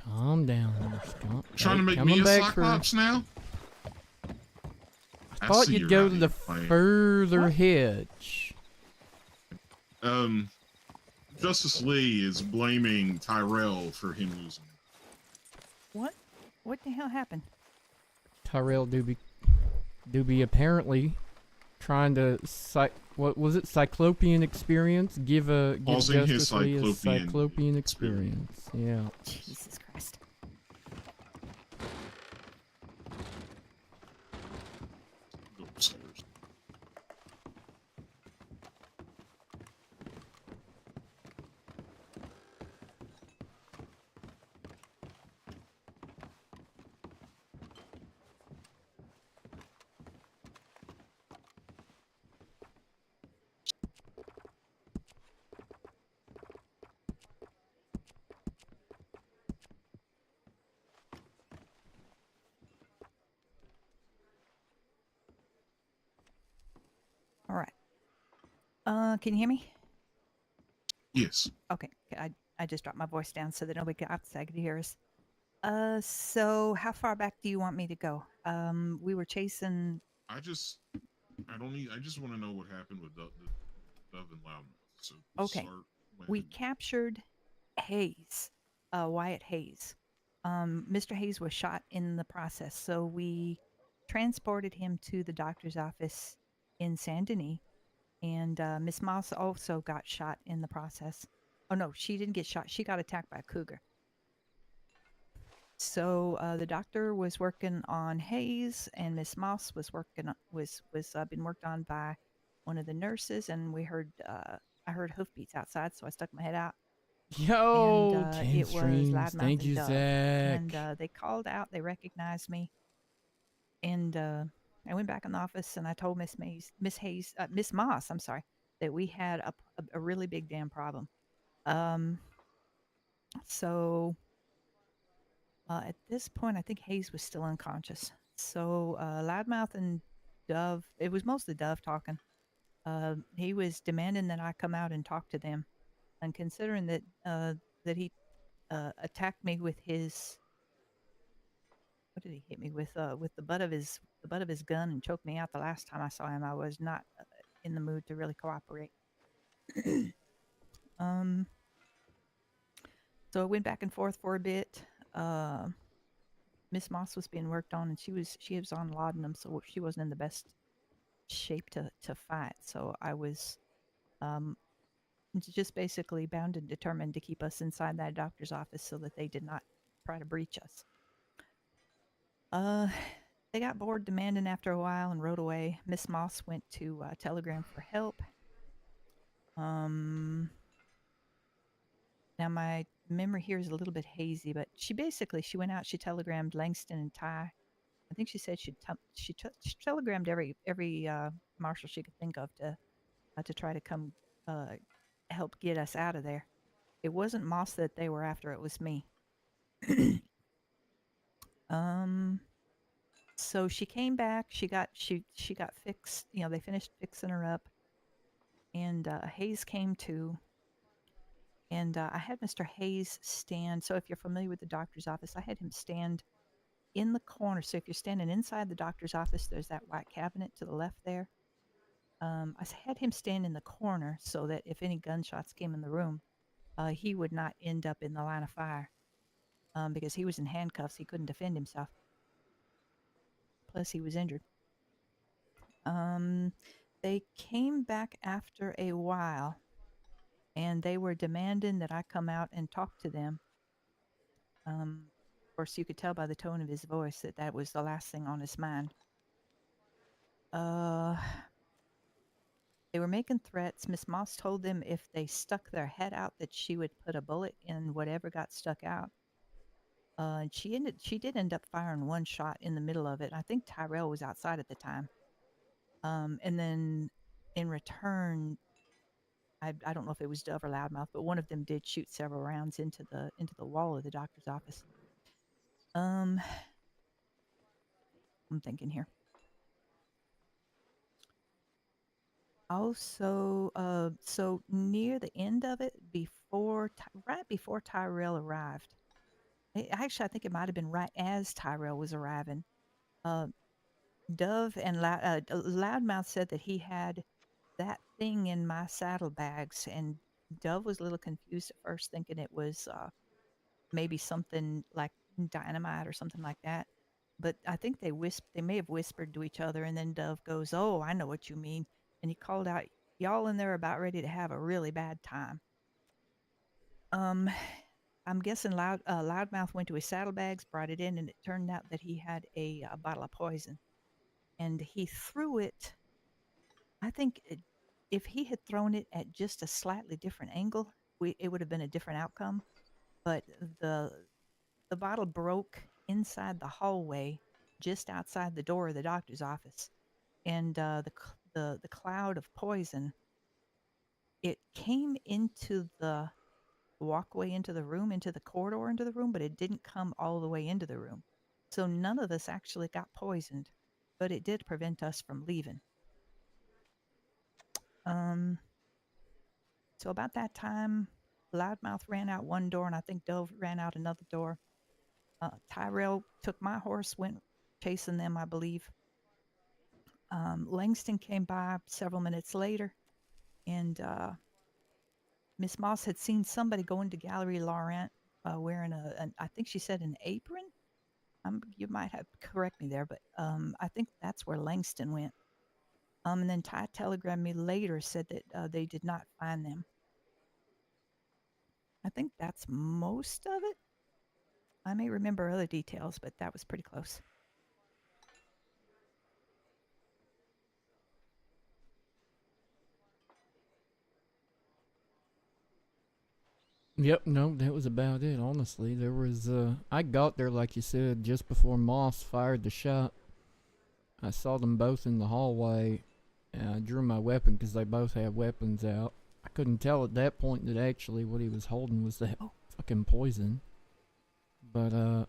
Calm down, Scott. Trying to make Coming me a back for- Cyclops now? I thought see you'd your go to the idea, plan. further What? hedge. Justice Lee is blaming Tyrell for him losing. What? What the hell happened? Tyrell Doobie apparently trying to what was it? Cyclopean experience? Give Causing his Justice Lee a Cyclopean Cyclopean experience. Yeah. Jesus Christ. Go upstairs. All right. Can you hear me? Yes. Okay. I just dropped my voice down so that nobody outside could hear us. So how far back do you want me to go? We were chasing. I just want to know what happened with Dove and Loudmouth. So Okay. start when- We captured Hayes, Wyatt Hayes. Mr. Hayes was shot in the process, so we transported him to the doctor's office in Saint Denis, and Miss Moss also got shot in the process. Oh no, she didn't get shot. She got attacked by a cougar. So the doctor was working on Hayes, and Miss Moss was working been worked on by one of the nurses, and we heard I heard hoofbeats outside, so I stuck my head out. Yo, And 10 it was streams. Loudmouth Thank and you, Dove. Zach. And they called out, they recognized me, and I went back in the office and I told Miss Moss, I'm sorry, that we had a really big damn problem. So at this point, I think Hayes was still unconscious. So Loudmouth and Dove, it was mostly Dove talking. He was demanding that I come out and talk to them, and considering that that he attacked me with his, what did he hit me with the butt of his gun and choked me out the last time I saw him, I was not in the mood to really cooperate. So I went back and forth for a bit. Miss Moss was being worked on, and she was on laudanum, so she wasn't in the best shape to fight. So I was just basically bound and determined to keep us inside that doctor's office so that they did not try to breach us. They got bored demanding after a while and rode away. Miss Moss went to telegram for help. Now my memory here is a little bit hazy, but she went out. She telegrammed Langston and Ty. I think she said she telegrammed every marshal she could think of to try to come help get us out of there. It wasn't Moss that they were after; it was me. So she came back. She got fixed. You know, they finished fixing her up, and Hayes came too. And I had Mr. Hayes stand. So if you're familiar with the doctor's office, I had him stand in the corner. So if you're standing inside the doctor's office, there's that white cabinet to the left there. I had him stand in the corner so that if any gunshots came in the room, he would not end up in the line of fire because he was in handcuffs. He couldn't defend himself. Plus, he was injured. They came back after a while, and they were demanding that I come out and talk to them. Of course, you could tell by the tone of his voice that that was the last thing on his mind. They were making threats. Miss Moss told them if they stuck their head out that she would put a bullet in whatever got stuck out. And she did end up firing one shot in the middle of it. I think Tyrell was outside at the time. And then in return, I don't know if it was Dove or Loudmouth, but one of them did shoot several rounds into the wall of the doctor's office. I'm thinking here. Also, so near the end of it, right before Tyrell arrived, actually, I think it might have been right as Tyrell was arriving. Dove and Loudmouth said that he had that thing in my saddlebags, and Dove was a little confused at first, thinking it was maybe something like dynamite or something like that. But I think they may have whispered to each other, and then Dove goes, "Oh, I know what you mean," and he called out, "Y'all in there about ready to have a really bad time." I'm guessing Loudmouth went to his saddlebags, brought it in, and it turned out that he had a bottle of poison, and he threw it. I think if he had thrown it at just a slightly different angle, it would have been a different outcome. But the bottle broke inside the hallway, just outside the door of the doctor's office, and the cloud of poison, it came into the walkway into the room, into the corridor into the room, but it didn't come all the way into the room. So none of us actually got poisoned, but it did prevent us from leaving. So about that time, Loudmouth ran out one door, and I think Dove ran out another door. Tyrell took my horse, went chasing them, I believe. Langston came by several minutes later, and Miss Moss had seen somebody go into Gallery Laurent wearing I think she said an apron. You might have correct me there, but I think that's where Langston went. And then Ty telegrammed me later, said that they did not find them. I think that's most of it. I may remember other details, but that was pretty close. Yep, no, that was about it, honestly. There was, I got there, like you said, just before Moss fired the shot. I saw them both in the hallway, and I drew my weapon because they both had weapons out. I couldn't tell at that point that actually what he was holding was that fucking poison. But,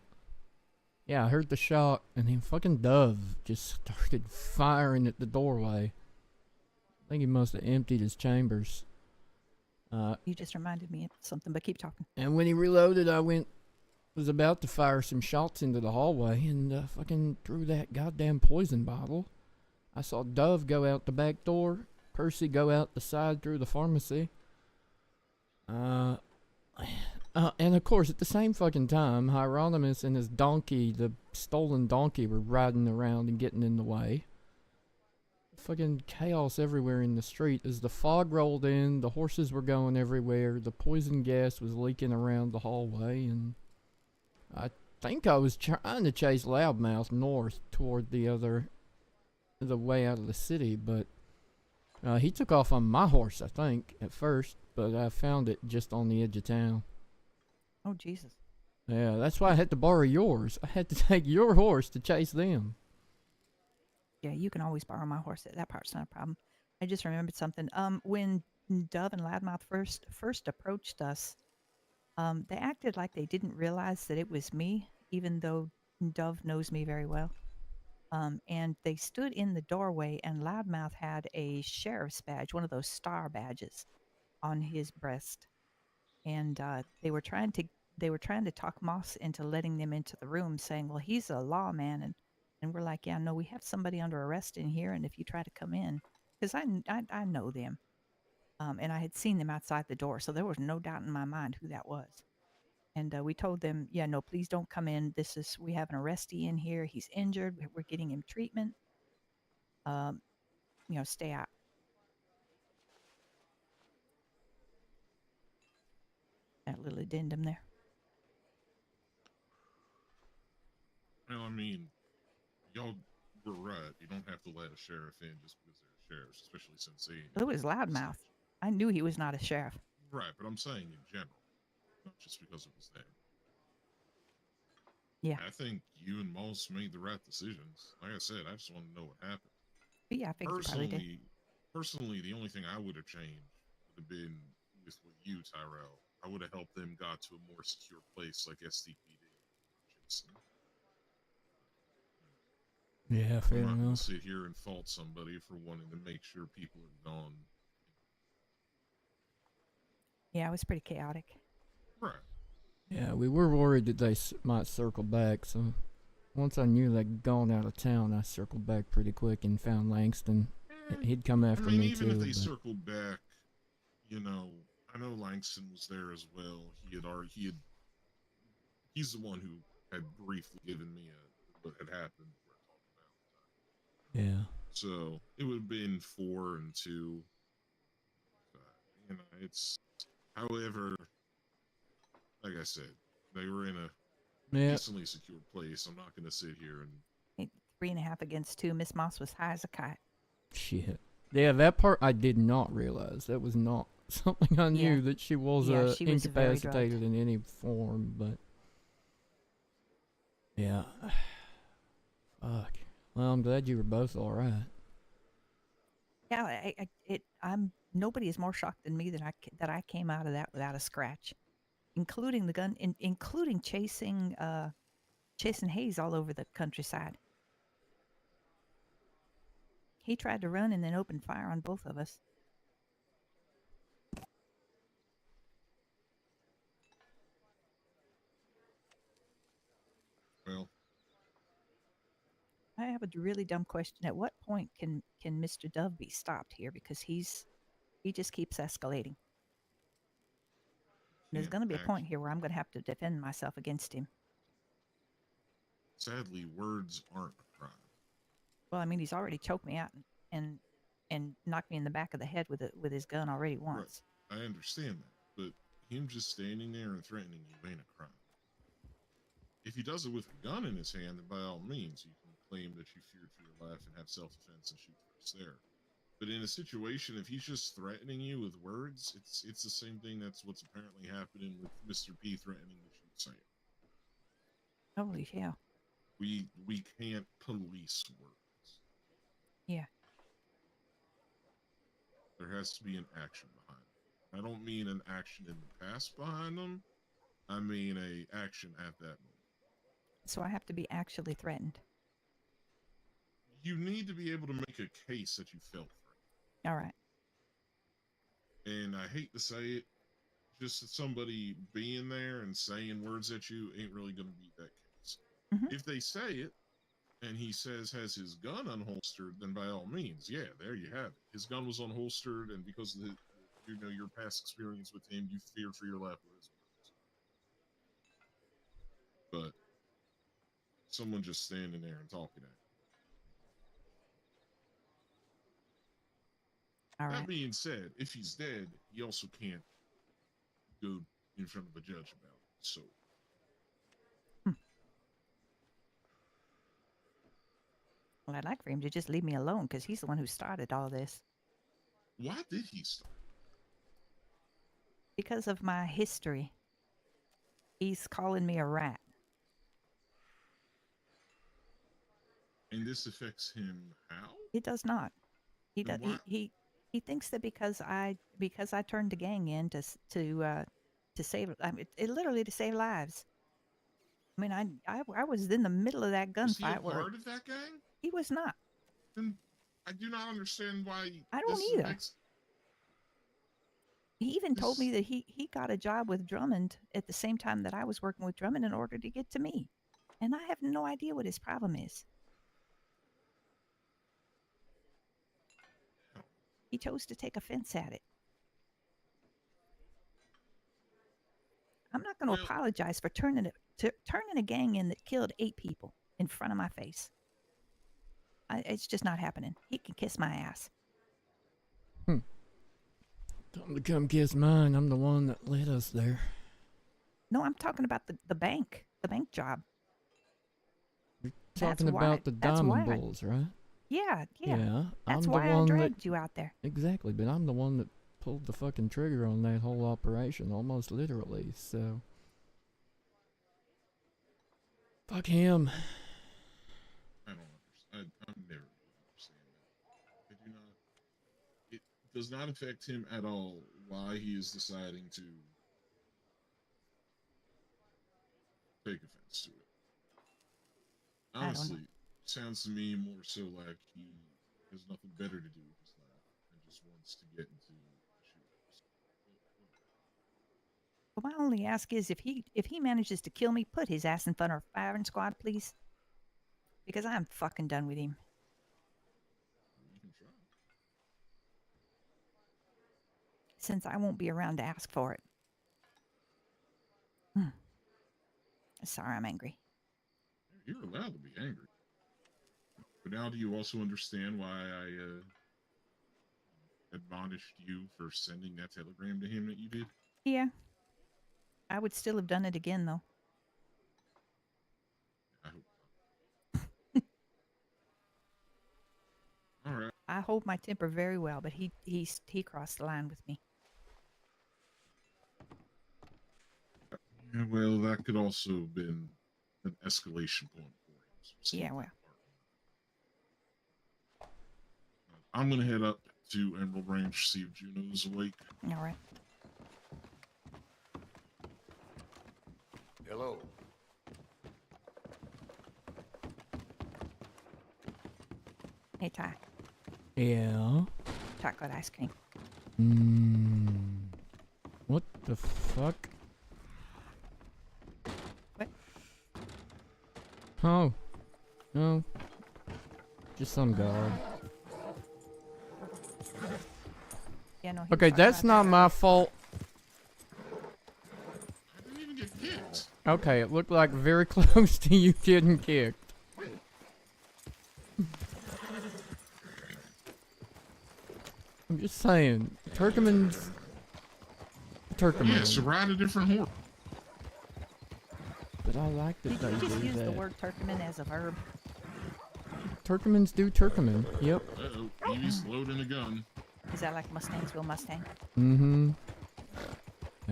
yeah, I heard the shot, and then fucking Dove just started firing at the doorway. I think he must have emptied his chambers. You just reminded me of something, but keep talking. And when he reloaded, I was about to fire some shots into the hallway and fucking threw that goddamn poison bottle. I saw Dove go out the back door, Percy go out the side through the pharmacy. And of course, at the same fucking time, Hieronymus and his donkey, the stolen donkey, were riding around and getting in the way. Fucking chaos everywhere in the street. As the fog rolled in, the horses were going everywhere, the poison gas was leaking around the hallway, and I think I was trying to chase Loudmouth north toward the way out of the city, but he took off on my horse, I think, at first, but I found it just on the edge of town. Oh, Jesus. Yeah, that's why I had to borrow yours. I had to take your horse to chase them. Yeah, you can always borrow my horse. That part's not a problem. I just remembered something. When Dove and Loudmouth first approached us, they acted like they didn't realize that it was me, even though Dove knows me very well. And they stood in the doorway, and Loudmouth had a sheriff's badge, one of those star badges, on his breast. And they were trying to talk Moss into letting them into the room, saying, "Well, he's a lawman," and we're like, "Yeah, no, we have somebody under arrest in here, and if you try to come in, because I know them, and I had seen them outside the door, so there was no doubt in my mind who that was." And we told them, "Yeah, no, please don't come in. We have an arrestee in here. He's injured. We're getting him treatment. Um, stay out." That little addendum there. Well, I mean, y'all were right. You don't have to let a sheriff in just because they're sheriffs, especially since they. It was Loudmouth. I knew he was not a sheriff. Right, but I'm saying in general, not just because it was them. Yeah. I think you and Moss made the right decisions. Like I said, I just want to know what happened. But yeah, I figured you probably did. Personally, the only thing I would have changed would have been with you, Tyrell. I would have helped them got to a more secure place like SDPD. Yeah, fair I'm not going enough. to sit here and fault somebody for wanting to make sure people are gone. Yeah, it was pretty chaotic. Right. Yeah, we were worried that they might circle back, so once I knew they'd gone out of town, I circled back pretty quick and found Langston. He'd come after me even too. Even if they circled back, I know Langston was there as well. He's the one who had briefly given me what had happened. Yeah. So it would have been 4 and 2. It's, however, like I said, they were in a decently secure place. I'm not going to sit here and 3.5 against 2. Miss Moss was high as a kite. Shit. Yeah, that part I did not realize. That was not something I knew, that she was she was incapacitated in any form, but yeah. Fuck. Well, I'm glad you were both all right. Yeah, nobody is more shocked than me that I came out of that without a scratch, including the gun, including chasing Hayes all over the countryside. He tried to run and then opened fire on both of us. Well, I have a really dumb question. At what point can Mr. Dove be stopped here? Because he just keeps escalating. There's going to be a point here where I'm going to have to defend myself against him. Sadly, words aren't a crime. Well, I mean, he's already choked me out and knocked me in the back of the head with his gun already once. Right. I understand that, but him just standing there and threatening you ain't a crime. If he does it with a gun in his hand, then by all means, you can claim that you feared for your life and have self-defense and shoot first there. But in a situation, if he's just threatening you with words, it's the same thing. That's what's apparently happening with Mr. P threatening to shoot Sam. Holy hell. We can't police words. Yeah. There has to be an action behind it. I don't mean an action in the past behind them. I mean a action at that moment. So I have to be actually threatened. You need to be able to make a case that you felt threatened. All right. And I hate to say it, just somebody being there and saying words at you ain't really going to beat that case. Mm-hmm. If they say it, and he has his gun unholstered, then by all means, yeah, there you have it. His gun was unholstered, and because of your past experience with him, you feared for your life with his words. But someone just standing there and talking at you. All right. That being said, if he's dead, he also can't go in front of a judge about it. So Well, I'd like for him to just leave me alone because he's the one who started all this. Why did he start? Because of my history. He's calling me a rat. And this affects him how? It does not. He Then does. He thinks that because I turned the gang in to save. I mean, it literally to save lives. I mean, I was in the middle of that Was he a gunfight where part of that gang? he was not. Then I do not understand why I don't this either. affects. He even told This- me that he got a job with Drummond at the same time that I was working with Drummond in order to get to me, and I have no idea what his problem is. He chose to take offense at it. I'm not going to Well- apologize for turning a gang in that killed 8 people in front of my face. It's just not happening. He can kiss my ass. Time to come kiss mine. I'm the one that led us there. No, I'm talking about the bank job. You're That's talking why- about the that's diamond why I- bulls, right? Yeah. I'm That's the why I one dragged you out there. Exactly, but I'm the one that pulled the fucking trigger on that whole operation, almost literally, so. Fuck him. I don't understand. I'm never going to understand that. I do not. It does not affect him at all why he is deciding to take offense to it. don't know. Honestly, sounds to me more so like he has nothing better to do with his life and just wants to get into the shooters. But my only ask is if he manages to kill me, put his ass in front of a firing squad, please. Because I'm fucking done with him. You can try. Since I won't be around to ask for it. Sorry, I'm angry. You're allowed to be angry. But now do you also understand why I admonished you for sending that telegram to him that you did? Yeah. I would still have done it again, though. I hope not. All right. I hold my temper very well, but he crossed the line with me. Yeah, well, that could also have been an escalation point for him. So Yeah, well. I'm going to head up to Emerald Ranch, see if Juno's awake. All right. Hello. Hey, Ty. Yeah. Chocolate ice cream. What the fuck? What? Oh. No. Just some guard. Yeah, no. he was Okay, talking that's about not that. my fault. I didn't even get kicked. Okay, it looked like very close to you getting kicked. I'm just saying, Turkmen's Turkmen. Yes, to ride a different horse. But I like that Did they you just do use the that. word Turkmen as a verb? Turkmens do Turkmen. Yep. Uh-oh, Evie's loading a gun. Is that like Mustangsville Mustang? Mm-hmm.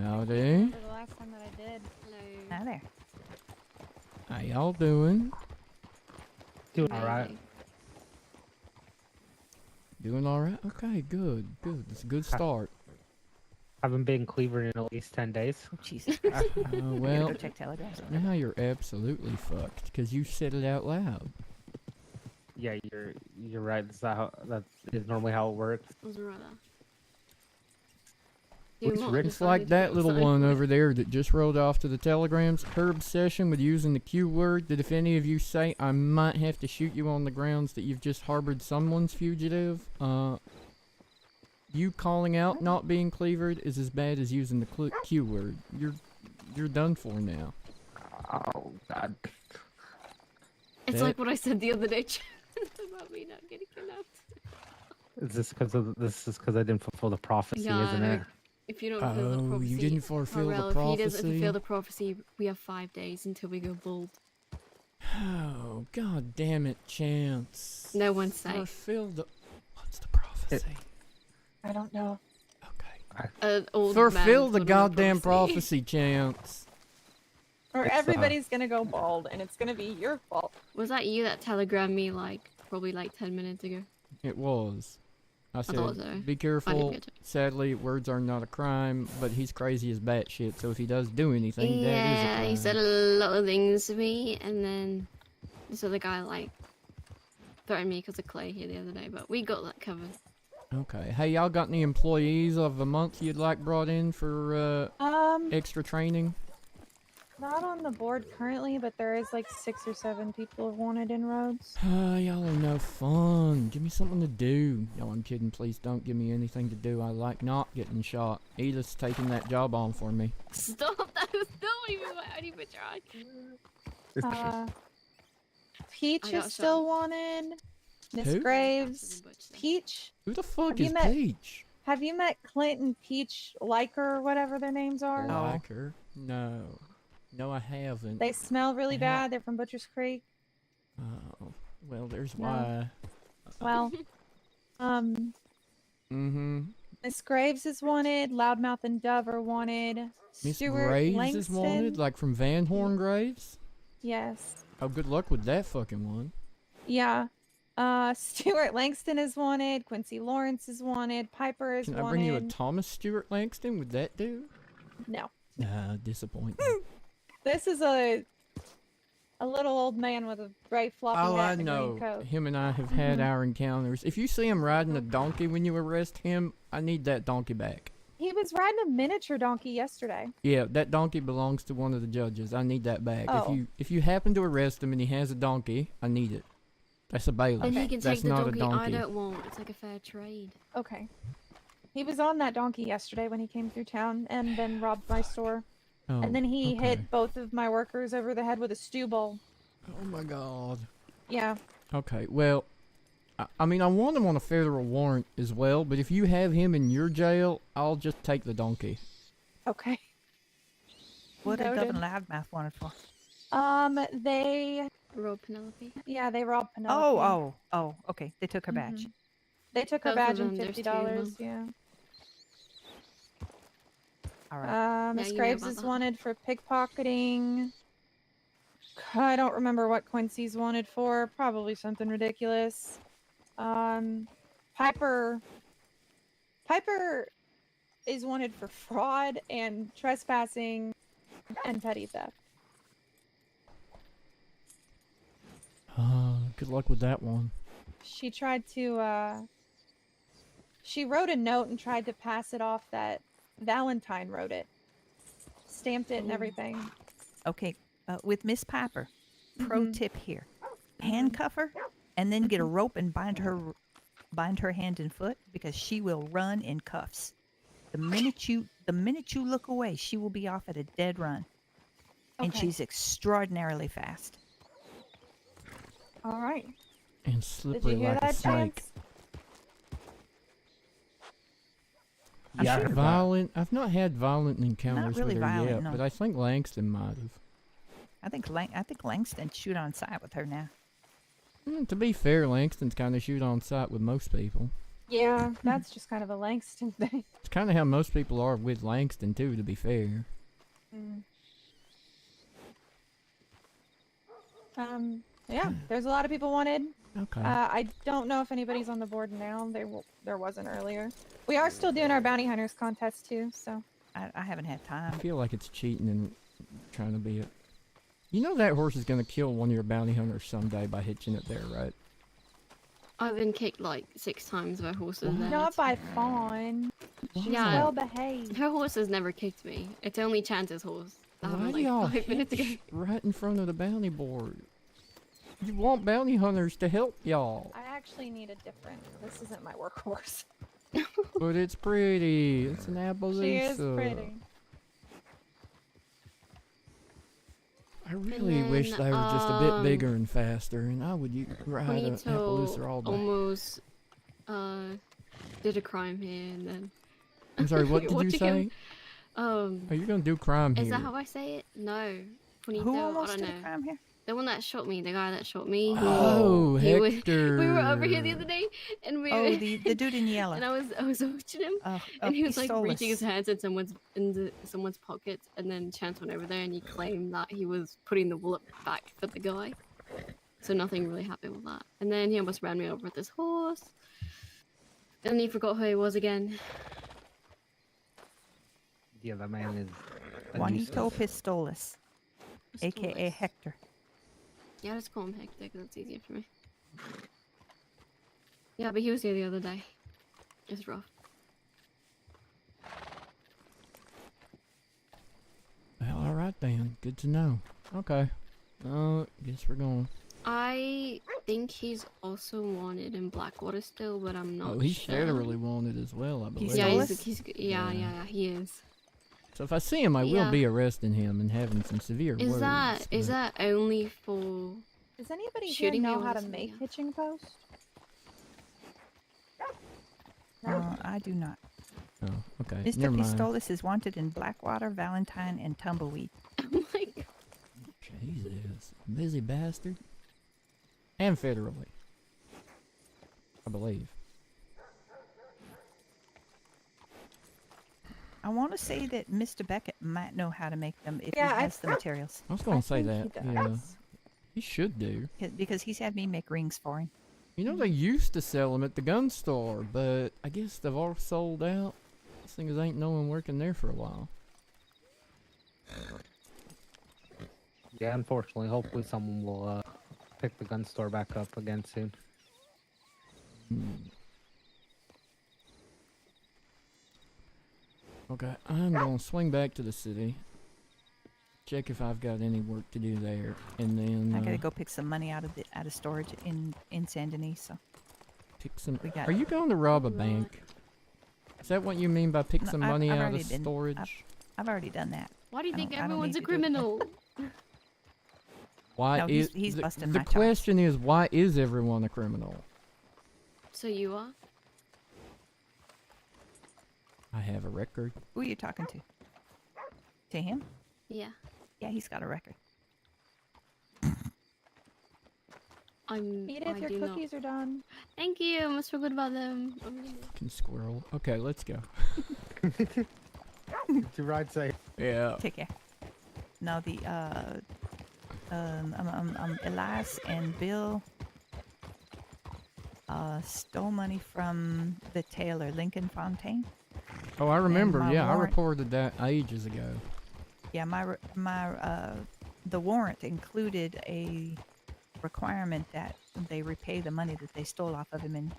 Howdy. For the last time that I did. Hello. Hi there. How y'all doing? Doing all right. Doing alright? Okay, good. Good. It's a good start. Haven't been in Cleveland in at least 10 days. Oh, Jesus Christ. You gotta Well, go check telegrams. now you're absolutely fucked because you said it out loud. Yeah, you're right. That is normally how it works. Wasn't right there. Which You want Rick- me It's to like find that it? little Sorry. one over there that just rolled off to the telegrams. Her obsession with using the Q word that if any of you say, I might have to shoot you on the grounds that you've just harbored someone's fugitive. You calling out not being cleavered is as bad as using the Q word. You're done for now. Oh God. It's That- like what I said the other day about me not getting kidnapped. Is this because I didn't fulfill the prophecy, Yeah, isn't it? If you don't fulfill the Oh, prophecy, you didn't fulfill Harrell, the if he doesn't prophecy? fulfill the prophecy, we have 5 days until we go bald. Oh, god damn it, Chance. No one's safe. Fulfill the... What's the prophecy? I don't know. Okay. Old Fulfill man the put on a goddamn prophecy, Chance. Or It's, everybody's gonna go bald, and it's gonna be your fault. Was that you that telegrammed me probably 10 minutes ago? It was. I said, thought so. be careful. get it. Sadly, words are not a crime, but he's crazy as batshit, so if he does do anything, that is a Yeah, crime. he said a lot of things to me, and then this other guy threatened me because of Clay here the other day, but we got that covered. Okay. Hey, y'all got any employees of the month you'd like brought in for extra training? Not on the board currently, but there is 6 or 7 people wanted in roads. Y'all are no fun. Give me something to do. No, I'm kidding. Please don't give me anything to do. I like not getting shot. Edith's taking that job on for me. Stop! That was not even what I even tried. Peach I got is still shot. wanted. Miss Who? Graves. Peach. Who the fuck Have you is met- Peach? Have you met Clint and Peach Liker or whatever their names are? Like her? No. No, I haven't. They smell really Yeah. bad. They're from Butcher's Creek. Oh, well, there's No. why. Well, Mm-hmm. Miss Graves is wanted. Loudmouth and Dove are wanted. Miss Stuart Graves Langston. is wanted, like from Van Horn Graves? Yes. Oh, good luck with that fucking one. Yeah. Stuart Langston is wanted. Quincy Lawrence is wanted. Piper is Can wanted. I bring you a Thomas Stewart Langston? Would that do? No. Nah, disappointing. This is a little old man with a gray floppy Oh, hat I and a know. green coat. Him and I have had our encounters. If you see him riding a donkey when you arrest him, I need that donkey back. He was riding a miniature donkey yesterday. Yeah, that donkey belongs to one of the judges. I need that back. Oh. If you happen to arrest him and he has a donkey, I need it. That's a bailiff. And he can That's take the not donkey, a donkey. I don't want. It's like a fair trade. Okay. He was on that donkey yesterday when he came through town and then robbed my store. Oh, And then he okay. hit both of my workers over the head with a stew bowl. Oh my god. Yeah. Okay, well, I mean, I want him on a federal warrant as well, but if you have him in your jail, I'll just take the donkey. Okay. What did Dove Noted. and Loudmouth wanted for? They Rob Penelope. yeah, they robbed Penelope. Oh, okay. They took her badge. Mhm. They took her Both of badge and them, there's two of $50. them. Yeah. All right. Miss you know Graves about is that. wanted for pickpocketing. I don't remember what Quincy's wanted for. Probably something ridiculous. Piper is wanted for fraud and trespassing and petty theft. Good luck with that one. She tried to she wrote a note and tried to pass it off that Valentine wrote it. Stamped it and everything. Okay. With Miss Piper, pro Mhm. tip here: handcuff her, and then get a rope and bind her hand and foot, because she will run in cuffs. The minute you look away, she will be off at a dead run, and Okay. she's extraordinarily fast. All right. And Did slippery you hear like a that, snake. Chance? Yeah, I heard that. Violent. I've not had violent encounters really with her violent, yet, no. but I think Langston might have. I think Langston shoot on sight with her now. To be fair, Langston's kind of shoot on sight with most people. Yeah, that's just kind of a Langston thing. It's kind of how most people are with Langston too, to be fair. Yeah, there's a lot of people wanted. Okay. I don't know if anybody's on the board now. There wasn't earlier. We are still doing our bounty hunters contest too, so. I haven't had I time. feel like it's cheating and trying to be it. You know that horse is gonna kill one of your bounty hunters someday by hitching it there, right? I've been kicked 6 times by horses there. Not by Fawn. She's Yeah. well behaved. Her horse has never kicked me. It's only Chance's horse. That Why happened do y'all 5 minutes ago. hitch right in front of the bounty board? You want bounty hunters to help y'all, I actually need a different. This isn't my workhorse. but it's pretty. It's an She Appaloosa. is pretty. I really wish then, they were just a bit bigger and faster, and I would ride an Juanito Appaloosa all day. almost did a crime here, and then I'm sorry, what did you watching say? him, Are you gonna do crime here? is that how I say it? No, Juanito. Who I almost don't did a know. crime here? The one that shot me, the guy that shot me. Oh, he Hector. we were over here the other day, and we Oh, the dude in yellow. and I was watching him, Oh, and he was like Pistolus. reaching his hands in someone's pockets, and then Chance went over there and he claimed that he was putting the bullet back for the guy. So nothing really happened with that. And then he almost ran me over with his horse. And then he forgot who he was again. Yeah, that man is. a Juanito nuisance. Pistolus, aka Hector. Yeah, just call him Hector because it's easier for me. Yeah, but he was here the other day. It's rough. Well, alright then. Good to know. Okay. Guess we're going. I think he's also wanted in Blackwater still, but I'm not Oh, he's sure. federally wanted as well, I believe. Yeah, Pistolus? yeah, he is. So if I see him, I will Yeah. be arresting him and having some severe Is words. that but- that only for? Does anybody here Shooting me know how to was- make yeah. hitching posts? I do not. Oh, okay. Mr. Never mind. Pistolus is wanted in Blackwater, Valentine, and Tumbleweed. Oh my god. Jesus. Busy bastard. And federally. I believe. I want to say that Mr. Beckett might know how to make them if Yeah, he has the materials. I was going I to say think that. he Yeah. does. He should do. Because he's had me make rings for him. You know, they used to sell them at the gun store, but I guess they've all sold out. These things ain't no one working there for a while. Yeah, unfortunately, hopefully someone will pick the gun store back up again soon. Okay, I'm gonna swing back to the city. Check if I've got any work to do there, and then I gotta go pick some money out of storage in Saint Denis. So pick some. we got- Are you going to rob a bank? Is that what you mean by pick No, some I've- money I've out already of been- storage? I've already done that. Why do you I think don't- I don't everyone's need a to do it again. criminal? Why No, is he's the, busting the my chops. question is why is everyone a criminal? So you are? I have a record. Who are you talking to? To him? Yeah. Yeah, he's got a record. Edith, I your do not. cookies are done. Thank you. I must feel good about them. Fucking squirrel. Okay, let's go. To ride safe. Yeah. Take care. No, the Elias and Bill stole money from the tailor Lincoln Fontaine. Oh, I remember. my Yeah, I warrant- reported that ages ago. Yeah, the warrant included a requirement that they repay the money that they stole off of him, and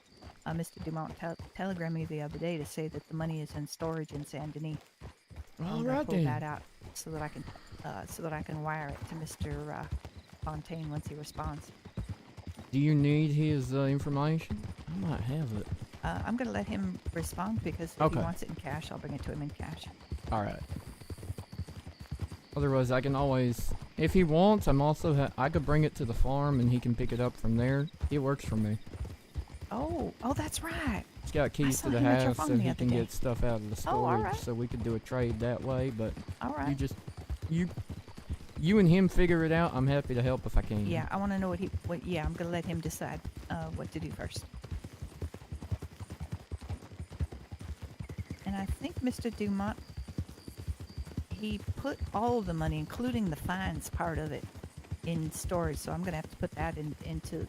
Mr. Dumont telegrammed me the other day to say that the money is in storage in Saint Denis. All I'm gonna right pull then. that out so that I can wire it to Mr. Fontaine once he responds. Do you need his information? I might have it. I'm gonna let him respond because if Okay. he wants it in cash, I'll bring it to him in cash. All right. Otherwise, I can always, if he wants, I could bring it to the farm and he can pick it up from there. It works for me. Oh, that's right. He's got keys saw to the him at your house, farm so the he other can day. get stuff out of the Oh, all storage. right. So we could do a trade that way. But All right. you and him figure it out. I'm happy to help if I can. Yeah, I want to know yeah, I'm gonna let him decide what to do first. And I think Mr. Dumont, he put all of the money, including the fines part of it, in storage. So I'm gonna have to put that into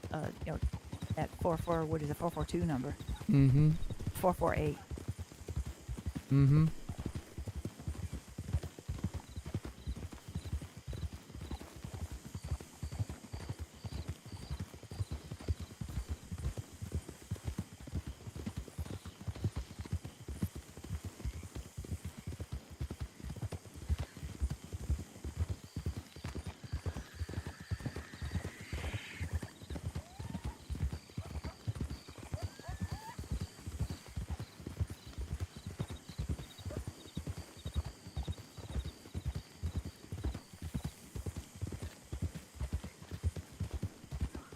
that 442 number. Mm-hmm. 448. Mm-hmm.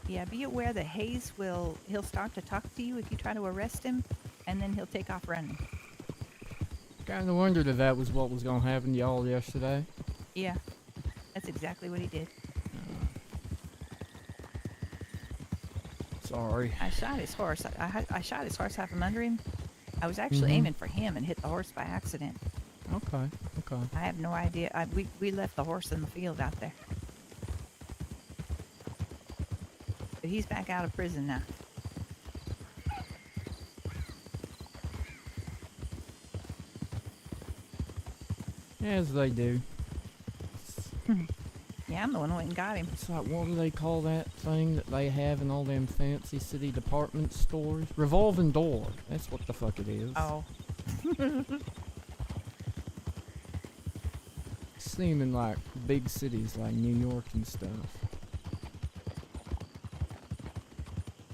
Yeah, be aware that Hayes he'll start to talk to you if you try to arrest him, and then he'll take off running. Kind of wondered if that was what was gonna happen to y'all yesterday. Yeah, that's exactly what he did. Sorry. I shot his horse. I shot his horse out from under him. I was actually aiming for him and hit the horse by accident. Okay. Okay. I have no idea. We left the horse in the field out there. But he's back out of prison now. As they do. Yeah, I'm the one who went and got him. It's like, what do they call that thing that they have in all them fancy city department stores? Revolving door. That's what the fuck it is. Oh. Seen in like big cities like New York and stuff.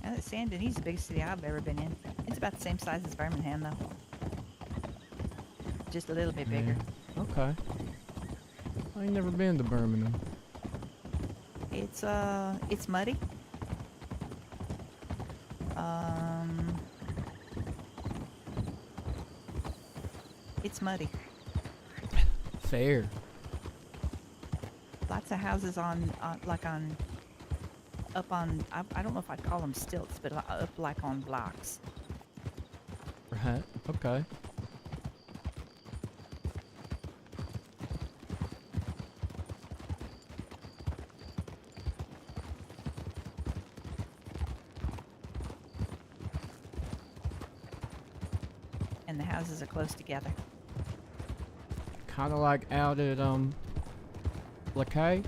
Now that San Denis is the biggest city I've ever been in. It's about the same size as Birmingham, though. Just a little bit bigger. Yeah. Okay. I ain't never been to Birmingham. It's muddy. It's muddy. Fair. Lots of houses up on, I don't know if I'd call them stilts, but up like on blocks. Right. Okay. And the houses are close together. Kind of like out at Lakay,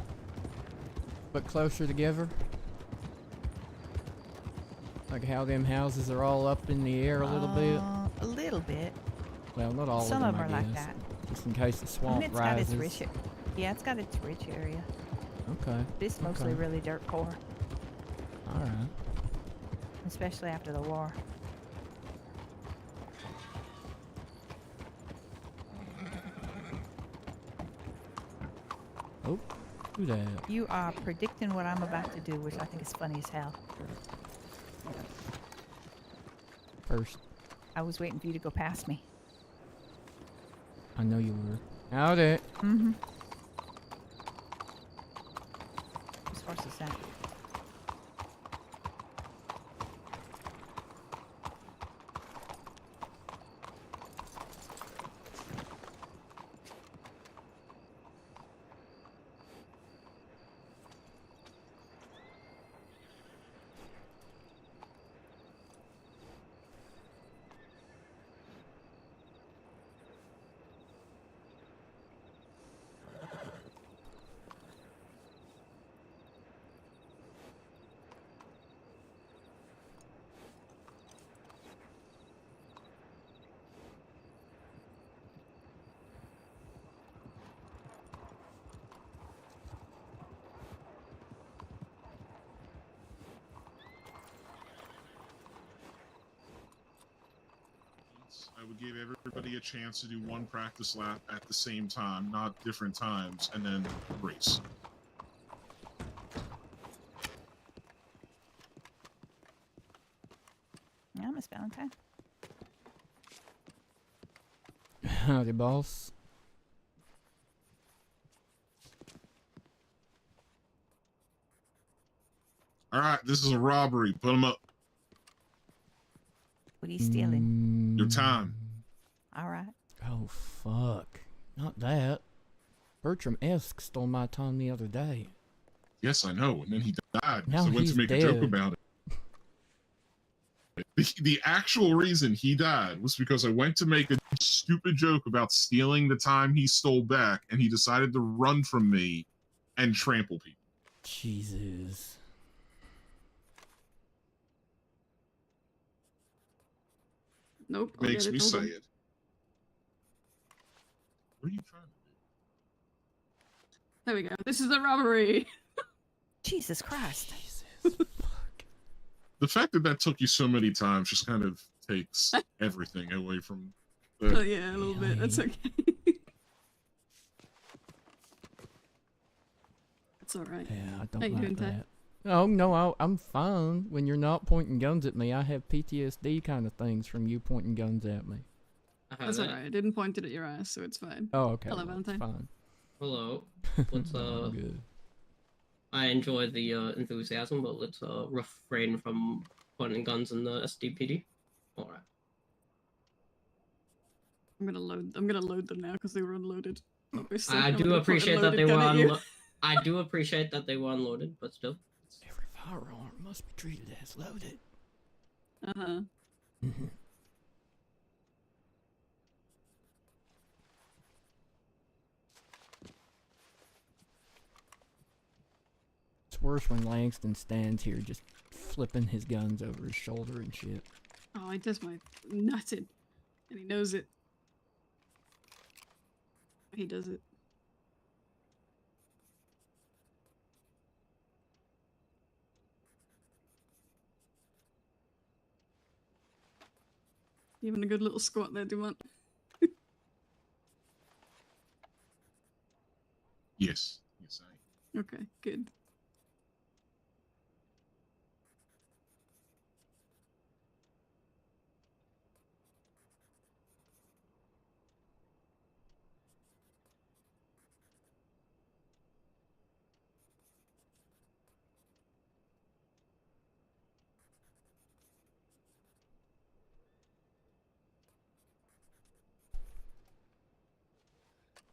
but closer together. Like how them houses are all up in the air a little bit. A little bit. Well, not all Some of them, of them I are like guess. that. Just in case the I swamp mean, it's rises. got its rich. Yeah, it's got its rich area. Okay. It's mostly okay. really dirt poor, All right. especially after the war. Oh, who that? You are predicting what I'm about to do, which I think is funny as hell. First, I was waiting for you to go past me. I know you were. Out it. Mm-hmm. Whose horse is that? I would give everybody a chance to do one practice lap at the same time, not different times, and then race. Yeah, Miss Valentine. Howdy, boss. All right, this is a robbery. Put them up. What are you stealing? Your time. All right. Oh, fuck. Not that. Bertram Esk stole my time the other day. Yes, I know. And then he died. Now So I went he's to make a joke dead. about it. The actual reason he died was because I went to make a stupid joke about stealing the time he stole back, and he decided to run from me and trample people. Jesus. Nope. Makes me say it. it. What are you trying to There we go. This is a robbery. Jesus Christ. Jesus. The fact that took you so many times just kind of takes everything away from Oh the... yeah, a little bit. That's okay. It's alright. Yeah, I How don't you like doing, Ty? that. Oh, no, I'm fine. When you're not pointing guns at me, I have PTSD kind of things from you pointing guns at me. That's alright. I didn't point it at your ass, so it's fine. Oh, okay. Hello, well, it's Valentine. fine. Hello. What's I'm good. I enjoy the enthusiasm, but let's refrain from pointing guns in the SDPD. All right. I'm gonna load them now because they were unloaded. Obviously, I I'm do gonna put a appreciate that loaded they were gun at you. I do appreciate that they were unloaded, but still. Every firearm must be treated as loaded. Uh-huh. It's worse when Langston stands here just flipping his guns over his shoulder and shit. Oh, I just my nutted, and he knows it. He does it. You having a good little squat there, Dumont? Yes. Yes, I. Okay, good.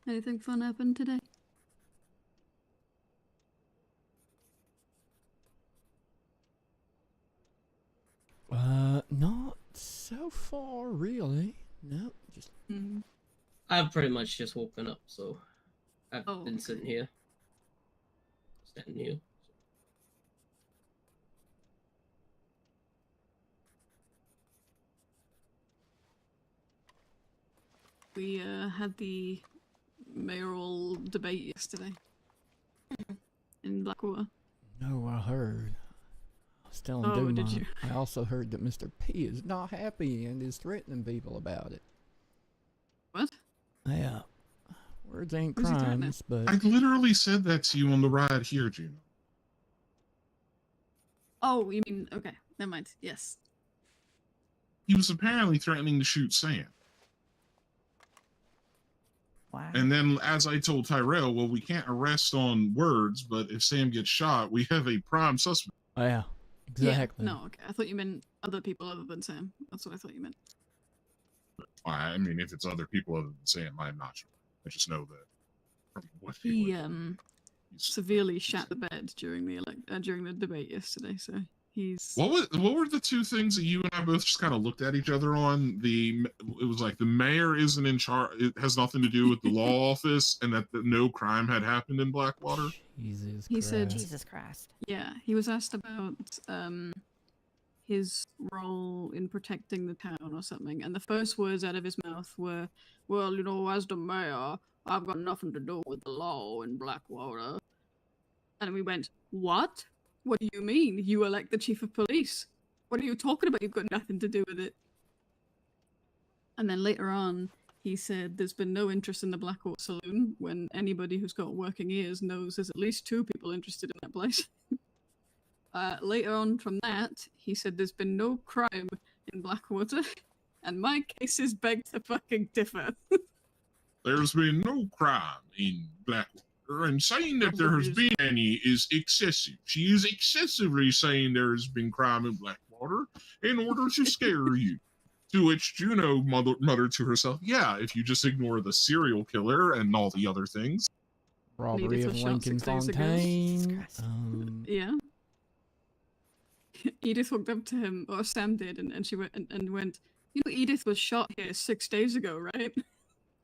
Anything fun happened today? Not so far, really. No, just. I've pretty much just woken up, so I've Oh, been sitting here, standing here. We had the mayoral debate yesterday in Blackwater. No, I heard. I was telling Oh, Duma, did you? I also heard that Mr. P is not happy and is threatening people about it. What? Yeah. Words ain't Who's he threatening? crimes, but... I literally said that to you on the ride here, Juno. Oh, you mean, okay, never mind, yes. He was apparently threatening to shoot Sam. Wow. And then, as I told Tyrell, well, we can't arrest on words, but if Sam gets shot, we have a prime suspect. Oh, yeah, exactly. Yeah. No, okay, I thought you meant other people other than Sam. That's what I thought you meant. I mean, if it's other people other than Sam, I'm not sure. I just know that. From what He severely shat the bed during the debate yesterday, so he's. What were the two things that you and I both just kind of looked at each other on? It was like the mayor isn't in charge. It has nothing to do with the law office, and that no crime had happened in Blackwater. Jesus He said, Jesus Christ. Yeah, he was asked about his role in protecting the town or something, and the first words out of his mouth were, "Well, you know, as the mayor, I've got nothing to do with the law in Blackwater." And we went, "What? What do you mean? You elect the chief of police? What are you talking about? You've got nothing to do with it." And then later on, he said there's been no interest in the Blackwater Saloon, when anybody who's got working ears knows there's at least 2 people interested in that place. Later on from that, he said there's been no crime in Blackwater, and my cases beg to fucking differ. There's been no crime in Blackwater, and saying that there has been any is excessive. She is excessively saying there has been crime in Blackwater in order to scare you. To which Juno muttered to herself, "Yeah, if you just ignore the serial killer and all the other things." Robbery of Lincoln Fontaine. Yeah. Edith walked up to him, or Sam did, and she went and went, "You know, Edith was shot here 6 days ago, right?"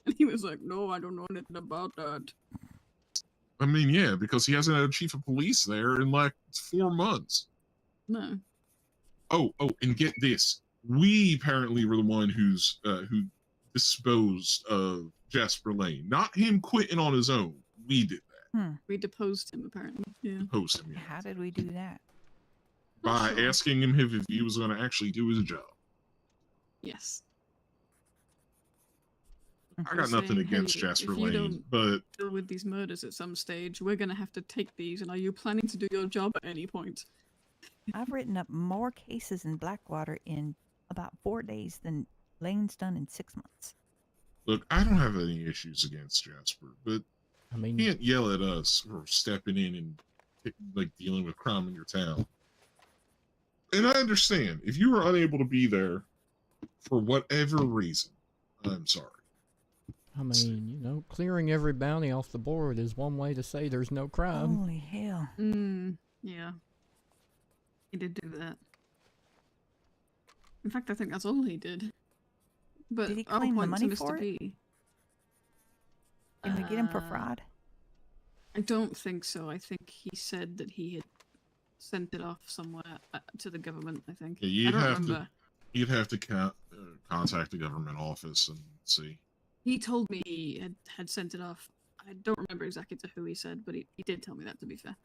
And he was like, "No, I don't know anything about that." I mean, yeah, because he hasn't had a chief of police there in like 4 months. No. Oh, and get this. We apparently were the one who disposed of Jasper Lane. Not him quitting on his own. We did that. We deposed him, apparently. Yeah. Deposed him, yeah. How did we do that? By asking him if he was going to actually do his job. Yes. I got nothing against "Hey, Jasper if you Lane, don't but deal with these murders at some stage, we're gonna have to take these, and are you planning to do your job at any point?" I've written up more cases in Blackwater in about 4 days than Lane's done in 6 months. look, I don't have any issues against Jasper, but I mean, you can't yell at us for stepping in and like dealing with crime in your town. And I understand if you were unable to be there for whatever reason. I'm sorry. I mean, you know, clearing every bounty off the board is one way to say there's no crime. Holy hell. Yeah. He did do that. In fact, I think that's all he did. But Did he I'll claim the point money to for Mr. it? P. Can we get him for fraud? I don't think so. I think he said that he had sent it off somewhere to the government, I think. Yeah, I don't remember. You'd have to contact the government office and see. He told me he had sent it off. I don't remember exactly to who he said, but he did tell me that, to be fair.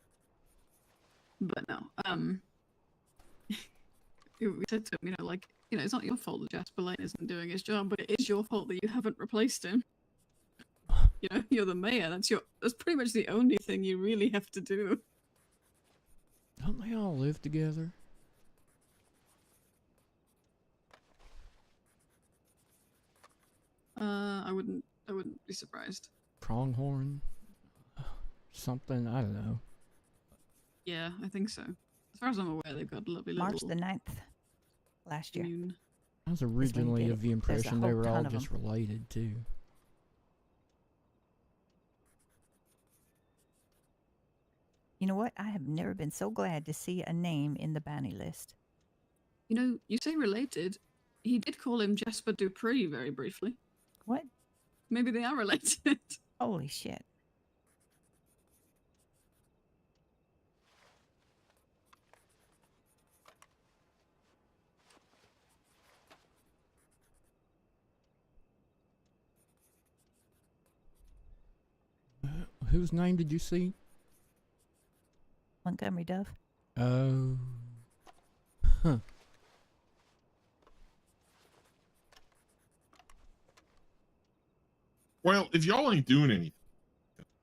But no, we said to him, you know, like, you know, it's not your fault that Jasper Lane isn't doing his job, but it is your fault that you haven't replaced him. You know, you're the mayor. That's pretty much the only thing you really have to do. Don't they all live together? I wouldn't be surprised. Pronghorn? Something, I don't know. Yeah, I think so. As far as I'm aware, they've got a lovely little... March the 9th last year. I was originally did of it. the There's a impression they whole were all ton of just related, too. You know what? I have never been so glad to see a name in the bounty list. You know, you say related. He did call him Jasper Dupree very briefly. What? Maybe they are related. Holy shit. Whose name did you see? Montgomery Dove. Oh. Huh. Well, if y'all ain't doing anything,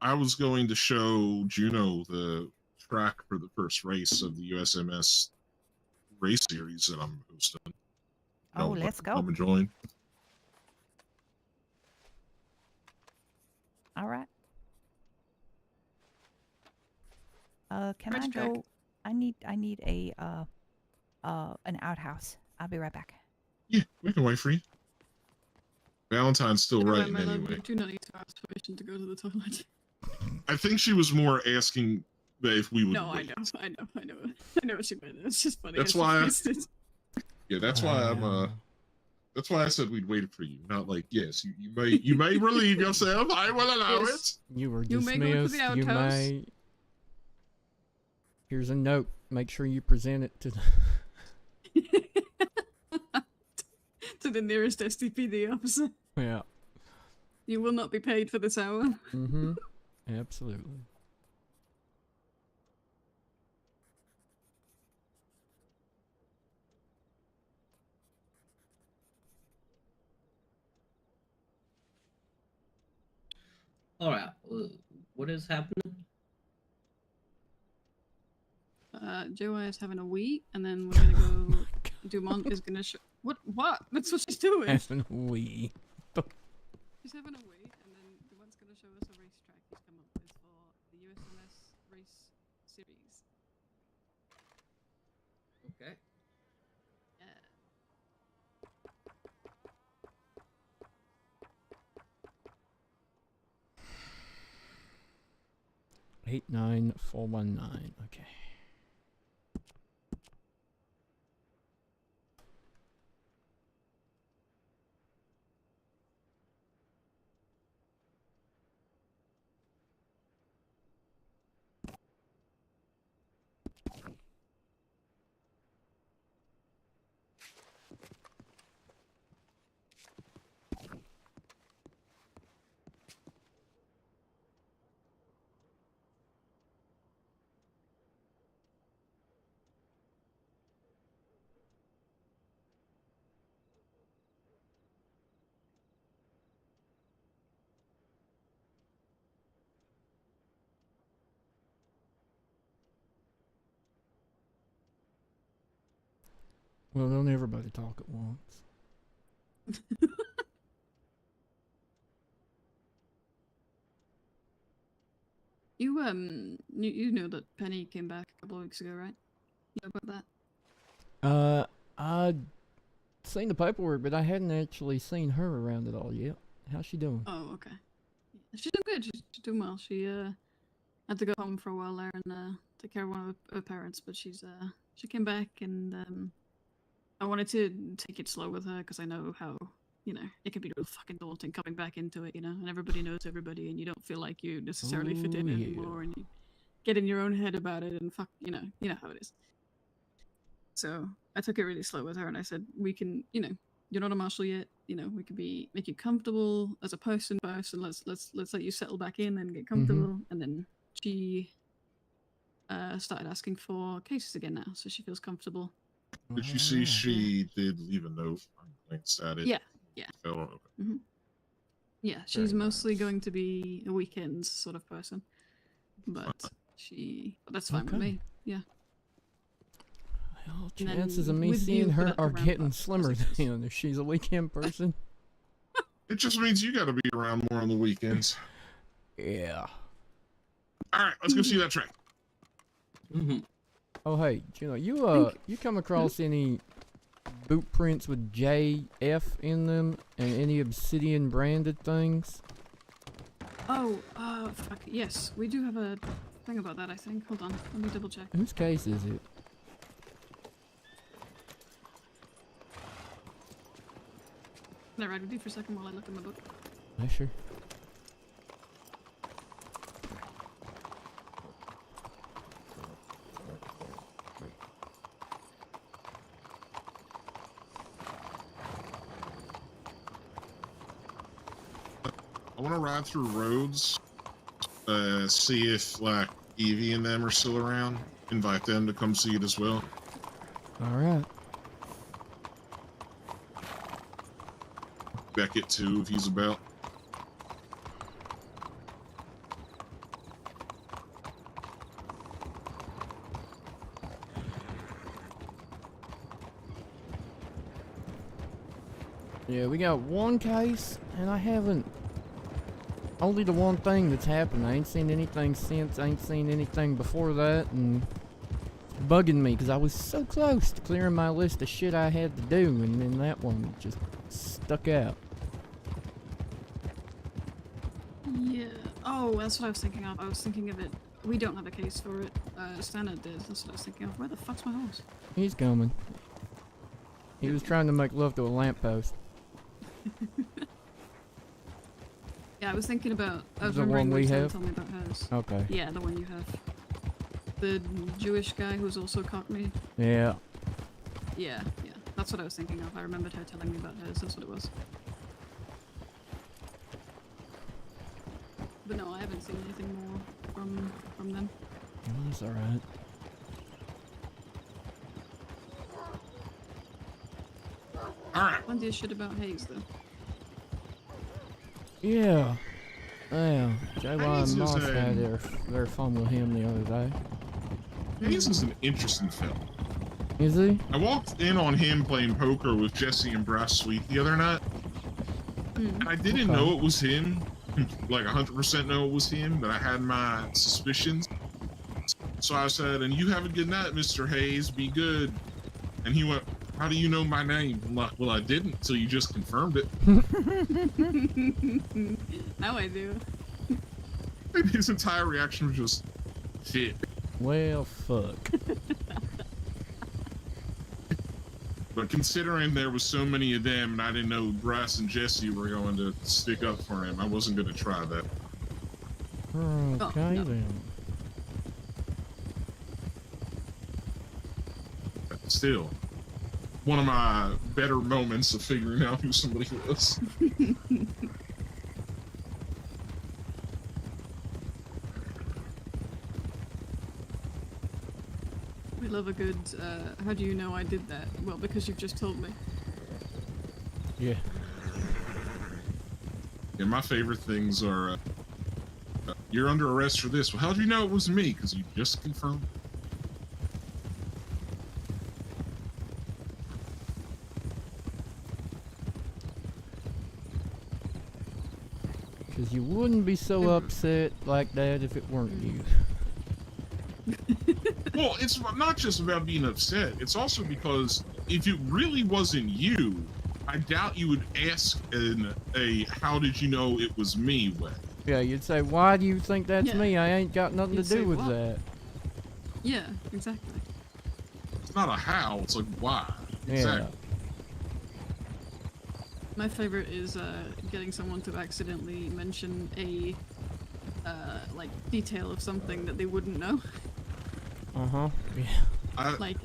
I was going to show Juno the track for the first race of the USMS race series that I'm hosting. Oh, let's go. Come and join. All right. Can Race I track. go? I need a an outhouse. I'll be right back. Yeah, we can wait for you. Valentine's still Anyway, writing my love, anyway. you do not need to ask permission to go to the toilet. I think she was more asking that if we would. No, wait. I know what she meant. It's just funny. That's how she why phrased it. Yeah, that's why I'm. That's why I said we'd wait for you. Not like yes, you may relieve yourself. I will allow Yes. You were You may go to dismissed. the You outhouse. may. Here's a note. Make sure you present it to the. To the nearest STPD officer. Yeah. You will not be paid for this hour. Mm-hmm. Absolutely. All right. What is happening? JY is having a wee, and then we're gonna go. Dumont is gonna show. What? That's what she's doing. Having a wee. She's having a wee, and then Dumont's gonna show us a racetrack he's come up with for the USMS race series. Okay. Yeah. 89419. Okay. Well, don't everybody talk at once. You know that Penny came back a couple of weeks ago, right? You know about that? I'd seen the paperwork, but I hadn't actually seen her around at all yet. How's she doing? Oh, okay. She's doing good. She's doing well. She had to go home for a while there and take care of one of her parents, but she came back, and I wanted to take it slow with her because I know how, you know, it can be real fucking daunting coming back into it, you know, and everybody knows everybody, and you don't feel like you necessarily fit in anymore, and you get in your own head about it, and fuck, you know how it is. So I took it really slow with her, and I said, we can, you know, you're not a marshal yet, you know, we could make you comfortable as a person first, and let's let you settle back in and get comfortable, and then she started asking for cases again now, so she feels comfortable. Did you see she did leave a note? I glanced at it. Yeah. Fell over. Yeah, she's mostly going to be a weekends sort of person, but that's fine with me. Yeah. Well, chances of me seeing her are getting slimmer then if she's a weekend person. It just means you got to be around more on the weekends. Yeah. All right, let's go see that track. Oh hey, you know, you come across any boot prints with JF in them and any obsidian branded things? Oh, fuck, yes, we do have a thing about that, I think. Hold on, let me double check. Whose case is it? Can I ride with you for a second while I look in the book? Yeah, sure. I want to ride through roads, see if like Evie and them are still around. Invite them to come see it as well. All right. Beckett too, if he's about. Yeah, we got one case, and I haven't. Only the one thing that's happened. I ain't seen anything since. I ain't seen anything before that, and it's bugging me because I was so close to clearing my list of shit I had to do, and then that one just stuck out. Yeah. Oh, that's what I was thinking of. I was thinking of it. We don't have a case for it. Standard does. That's what I was thinking of. Where the fuck's my horse? He's coming. He was trying to make love to a lamppost. Yeah, I was thinking about. I was The remembering one we when Sam have? told me about hers. Okay. Yeah, the one you have. The Jewish guy who's also Cockney. Yeah. Yeah. That's what I was thinking of. I remembered her telling me about hers. That's what it was. But no, I haven't seen anything more from them. Oh, that's alright. Alright. Plenty of shit about Hayes, though. Yeah. Yeah. JY Hayes and is Moss a- had their fun with him the other day. Hayes is an interesting film. Is he? I walked in on him playing poker with Jesse and Brass Sweet the other night, and I didn't know it was him, like 100% know it was him, but I had my suspicions. So I said, "And you have a good night, Mr. Hayes, be good." And he went, "How do you know my name?" I'm like, "Well, I didn't until you just confirmed it." Now I do. And his entire reaction was just, shit. Well, fuck. But considering there was so many of them and I didn't know Brass and Jesse were going to stick up for him, I wasn't going to try that. Okay, then. But still, one of my better moments of figuring out who somebody was. We love a good, how do you know I did that? Well, because you've just told me. Yeah. Yeah, my favorite things are, you're under arrest for this. Well, how do you know it was me? Because you just confirmed. Because you wouldn't be so upset like that if it weren't you. Well, it's not just about being upset. It's also because if it really wasn't you, I doubt you would ask in a "How did you know it was me?" way. Yeah, you'd say, why do you think that's Yeah. me? I ain't got nothing You'd to say, do with "What?" that. Yeah, exactly. It's not a how, it's like why. Yeah. Exactly. My favorite is getting someone to accidentally mention a like detail of something that they wouldn't know. Uh-huh. Yeah. Like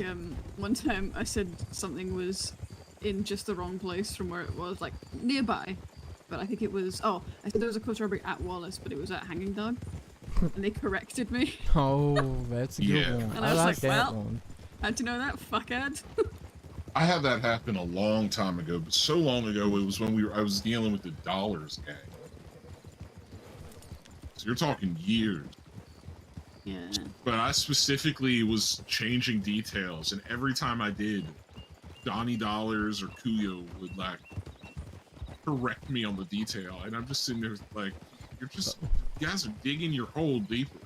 one time I said something was in just the wrong place from where it was, like nearby, but I think it was, I said there was a club strawberry at Wallace, but it was at Hanging Dog, and they corrected me. Oh, that's a good one. And I I was like like, that well, one. how'd you know that, fuckhead? I had that happen a long time ago, but so long ago it was when I was dealing with the Dollars gang. So you're talking years. Yeah. But I specifically was changing details, and every time I did, Donnie Dollars or Kuyo would like correct me on the detail, and I'm just sitting there like, you guys are digging your hole deeper.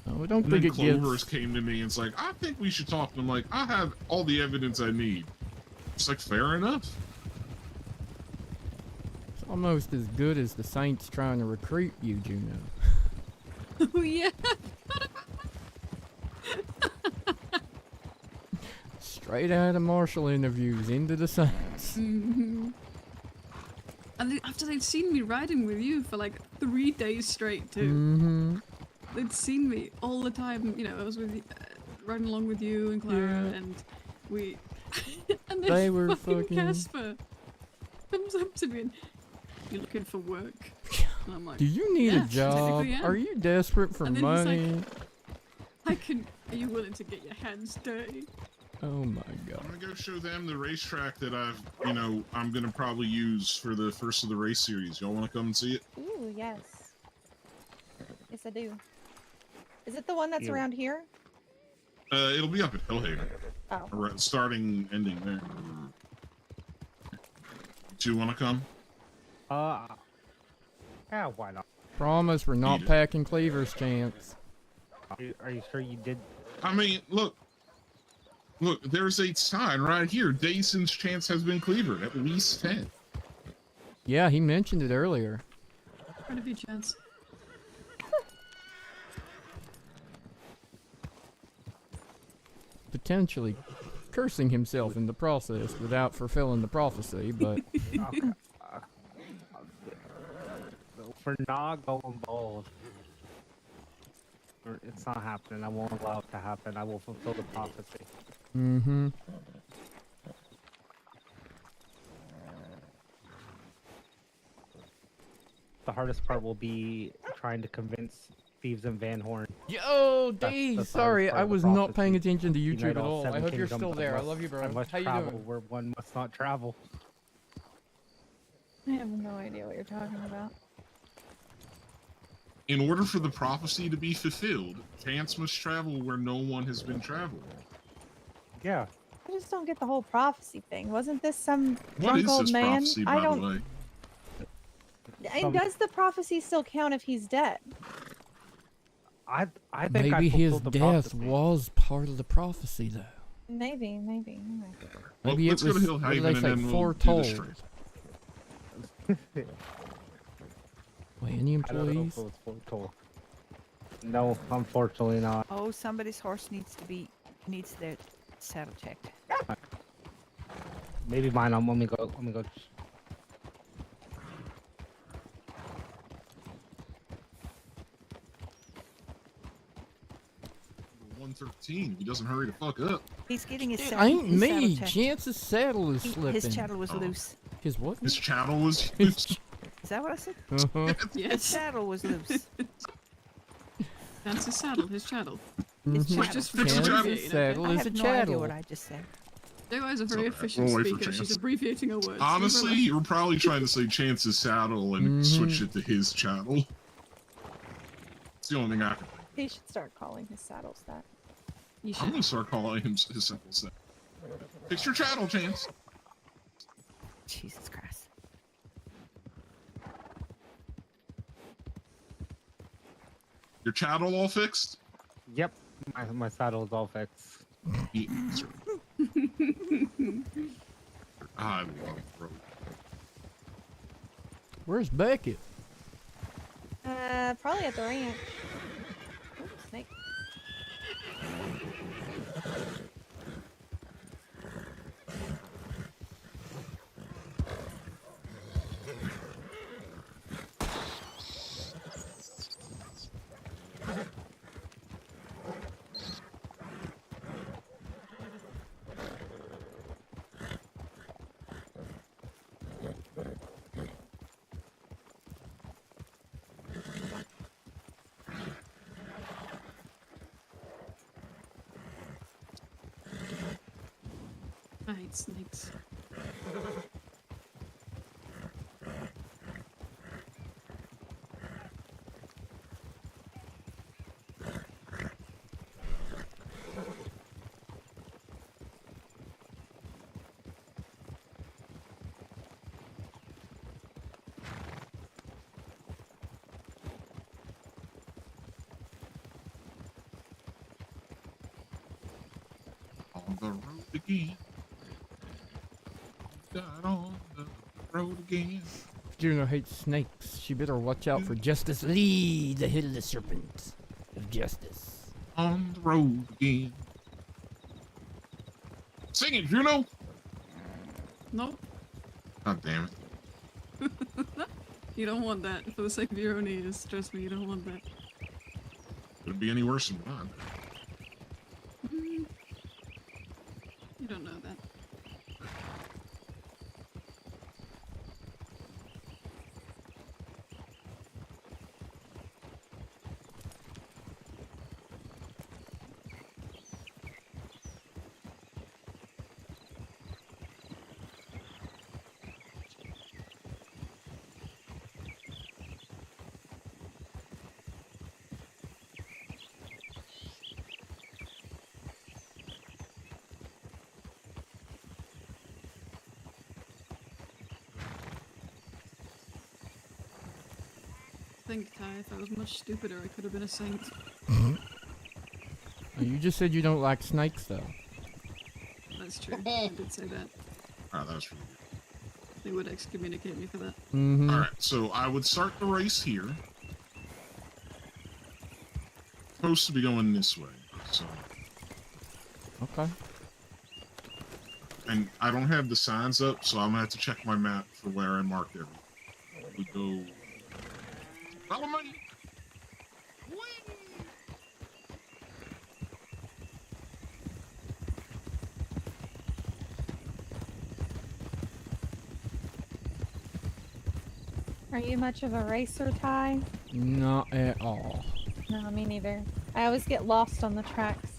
Oh, I don't And think then it gets... Clovers came to me and it's like, I think we should talk. And I'm like, I have all the evidence I need. It's like, fair enough. It's almost as good as the Saints trying to recruit you, Juno. Oh yeah. Straight out of Marshall interviews into the Saints. Mm-hmm. And after they'd seen me riding with you for like 3 days straight too. Mm-hmm. They'd seen me all the time. You know, I was with riding along with you and Clara, Yeah. and we. And They were fucking fucking- Casper comes up to me and, "You looking for work?" And I'm like, Do you need "Yeah, a job? technically am." Are you desperate for And then he's like, money? Are you willing to get your hands dirty? Oh my god. I'm gonna go show them the racetrack that I'm gonna probably use for the first of the race series. Y'all wanna come and see it? Ooh, yes. Yes, I do. Is it the one that's Yeah. around here? It'll be up at Hillhaven. Oh. Right, starting, ending there. Do you wanna come? Yeah, why not? Promise we're not Eat it. packing Cleaver's chance. Are you sure you did? I mean, look, there's a sign right here. Dayson's chance has been cleavered, at least 10. Yeah, he mentioned it earlier. Quite a few chance. Potentially cursing himself in the process without fulfilling the prophecy, but... Okay. For not going bold. It's not happening. I won't allow it to happen. I will fulfill the prophecy. Mm-hmm. The hardest part will be trying to convince Thieves and Van Horn. Yo, That's Dave! the Sorry, hardest part I of the was not prophecy. paying attention to Unite YouTube at all all. I 7 hope you're kingdoms still and there. I must- love you, bro. and must How you travel doing? where one must not travel. I have no idea what you're talking about. In order for the prophecy to be fulfilled, Chance must travel where no one has been traveled. Yeah. I just don't get the whole prophecy thing. Wasn't this some What drunk is old this man? prophecy, by I don't. the way? And does the prophecy still count if he's dead? I think Maybe his fulfilled the death prophecy. was part of the prophecy, though. Maybe. Well, Maybe let's it go was, to what did Hillhaven they and say, then we'll do foretold? the straight. Wait, any I don't know employees? if it was foretold. No, unfortunately not. Oh, somebody's horse needs their saddle checked. Maybe mine. Let me go. 113. If he doesn't hurry the fuck up. He's getting his Dude, saddle. ain't his me. saddle checked. Chance's saddle is slipping. His saddle was loose. His what? His chattel was loose. Is that what I said? Uh-huh. His Yes. saddle was loose. That's his saddle. His chattel. His Mhm. chattel. Just for Chance's abbreviating, saddle I is have a no idea chattel. what I just said. Joe is a very It's okay. efficient We'll wait for speaker. She's Chance. abbreviating her words. Honestly, you're probably trying to say Chance's saddle and Mhm. switch it to his chattel. It's the only thing I can think. He should start calling his saddles that. You I'm should. gonna start calling him his simple set. Fix your chattel, Chance. Jesus Christ. Your chattel all fixed? Yep, my saddle is all fixed. Yeah, sir. I love road. Where's Beckett? Probably at the ranch. Ooh, snake. I hate snakes. On the road again. Got on the road again. Juno hates snakes. She better watch out for Justice Lee, the head of the serpent of justice. On the road again. Sing it, Juno! Nope. God damn it. You don't want that. For the sake of your own ears, trust me, you don't want that. Could it be any worse than mine? You don't know that. Think, Ty, if I was much stupider, I could have been a saint. Oh, you just said you don't like snakes, though. That's true. I did say that. Alright, that was really good. They would excommunicate me for that. Mm-hmm. Alright, so I would start the race here. Supposed to be going this way, so. Okay. And I don't have the signs up, so I'm gonna have to check my map for where I marked everything. We go. Follow me! Are you much of a racer, Ty? Not at all. No, me neither. I always get lost on the tracks.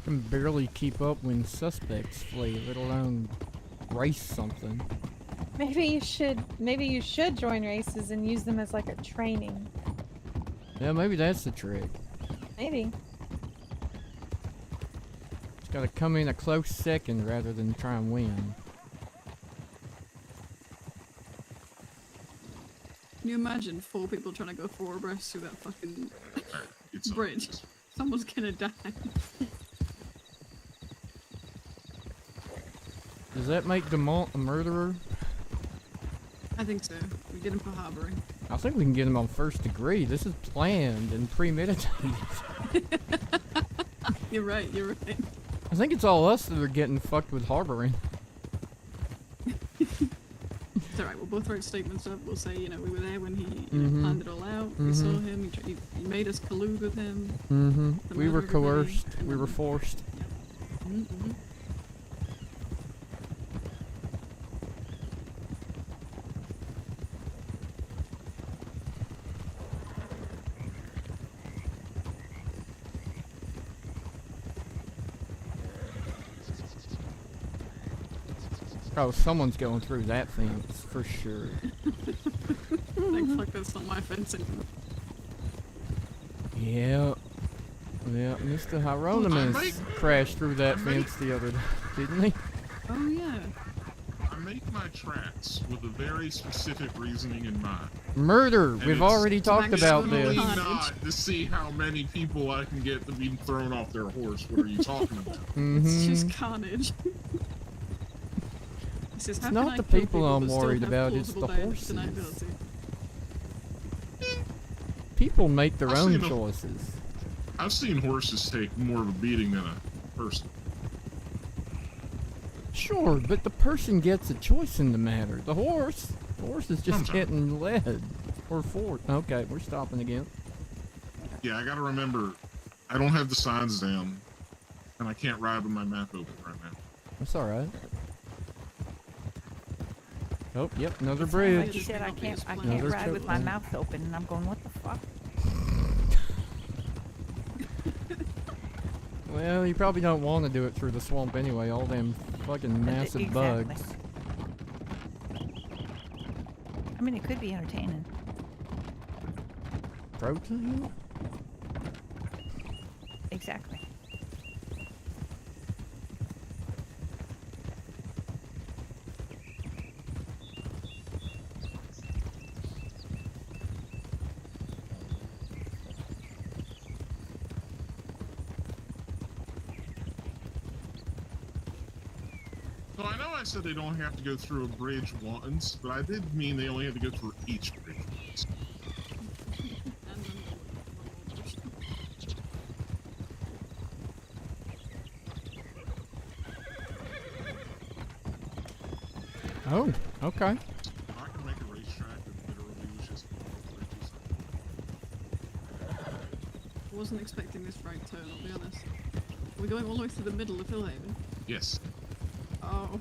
Can barely keep up when suspects flee, let alone race something. Maybe you should join races and use them as like a training. Yeah, maybe that's the trick. Maybe. Just gotta come in a close second rather than try and win. Can you imagine 4 people trying to go 4 abreast through that fucking bridge? Someone's gonna die. Does that make Demont a murderer? I think so. We get him for harboring. I think we can get him on first degree. This is planned and premeditated. You're right, you're right. I think it's all us that are getting fucked with harboring. It's alright, we'll both write statements up. We'll say, you know, we were there when he planned it all out. We saw him, he made us collude with him. We were coerced. We were forced. Oh, someone's going through that fence, for sure. Like, fuck, that's not my fencing. Yeah. Yeah, Mr. Hieronymus crashed through that fence the other day, didn't he? Oh yeah. I make my tracks with a very specific reasoning in mind. Murder! And We've it's already talked about definitely this. not to see how many people I can get to be thrown off their horse. What are you talking about? It's just carnage. It's not the people I'm worried about, it's the horses. People make their own choices. I've seen horses take more of a beating than a person. Sure, but the person gets a choice in the matter. The horse is just getting led. Or forward. Okay, we're stopping again. Yeah, I gotta remember, I don't have the signs down, and I can't ride with my map open right now. That's alright. Oh, yep, another Like bridge. you said, I can't Another ride with my truck. mouth open, and I'm going, what the fuck? Well, you probably don't want to do it through the swamp anyway. All them fucking massive Exactly. bugs. I mean, it could be entertaining. Protein? Exactly. So I know I said they don't have to go through a bridge once, but I did mean they only have to go through each bridge once. Oh, okay. I can make a racetrack that literally was just bridges. I wasn't expecting this right turn, I'll be honest. We're going all the way to the middle of Hillhaven. Yes. Oh.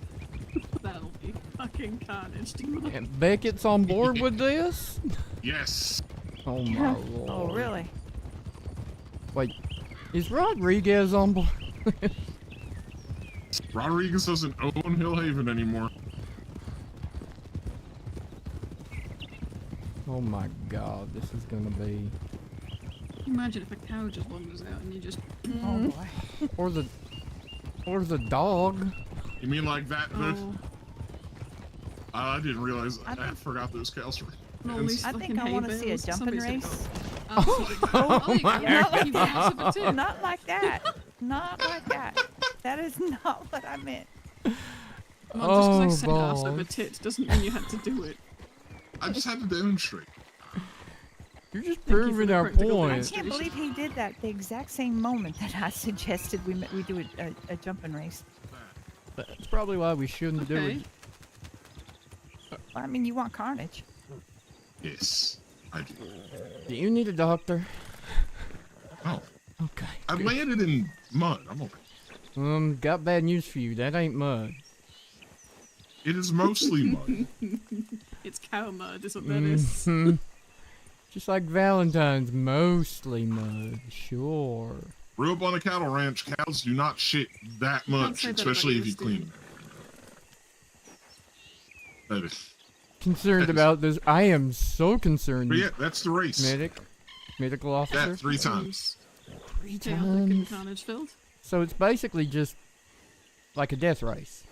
That'll be fucking carnage. And Beckett's on board with this? Yes. Oh my lord. Oh, really? Wait, is Rodriguez on board? Rodriguez doesn't own Hillhaven anymore. Oh my god, this is gonna be... Imagine if a cow just wanders out and you just... Oh boy. Or the dog. You mean like that? Oh. I didn't realize. I forgot those cows were. I think I want to see a jumping race. Oh my God. Not like that. Not like that. That is not what I meant. Well, just because I said ass over tit doesn't mean you had to do it. I just had to demonstrate. You're just proving our point. I can't believe he did that the exact same moment that I suggested we do a jumping race. That's probably why we shouldn't do it. Well, I mean, you want carnage. Yes, I do. Do you need a doctor? Oh. Okay. I landed in mud. I'm okay. Got bad news for you. That ain't mud. It is mostly mud. It's cow mud, is what that is. Just like Valentine's, mostly mud. Sure. Grew up on a cattle ranch. Cows do not shit that much, especially if you clean them. Concerned about this. I am so concerned. But yeah, that's the race. Medical officer. Yeah, 3 times. 3 Chaotic and times. carnage filled. So it's basically just like a death race,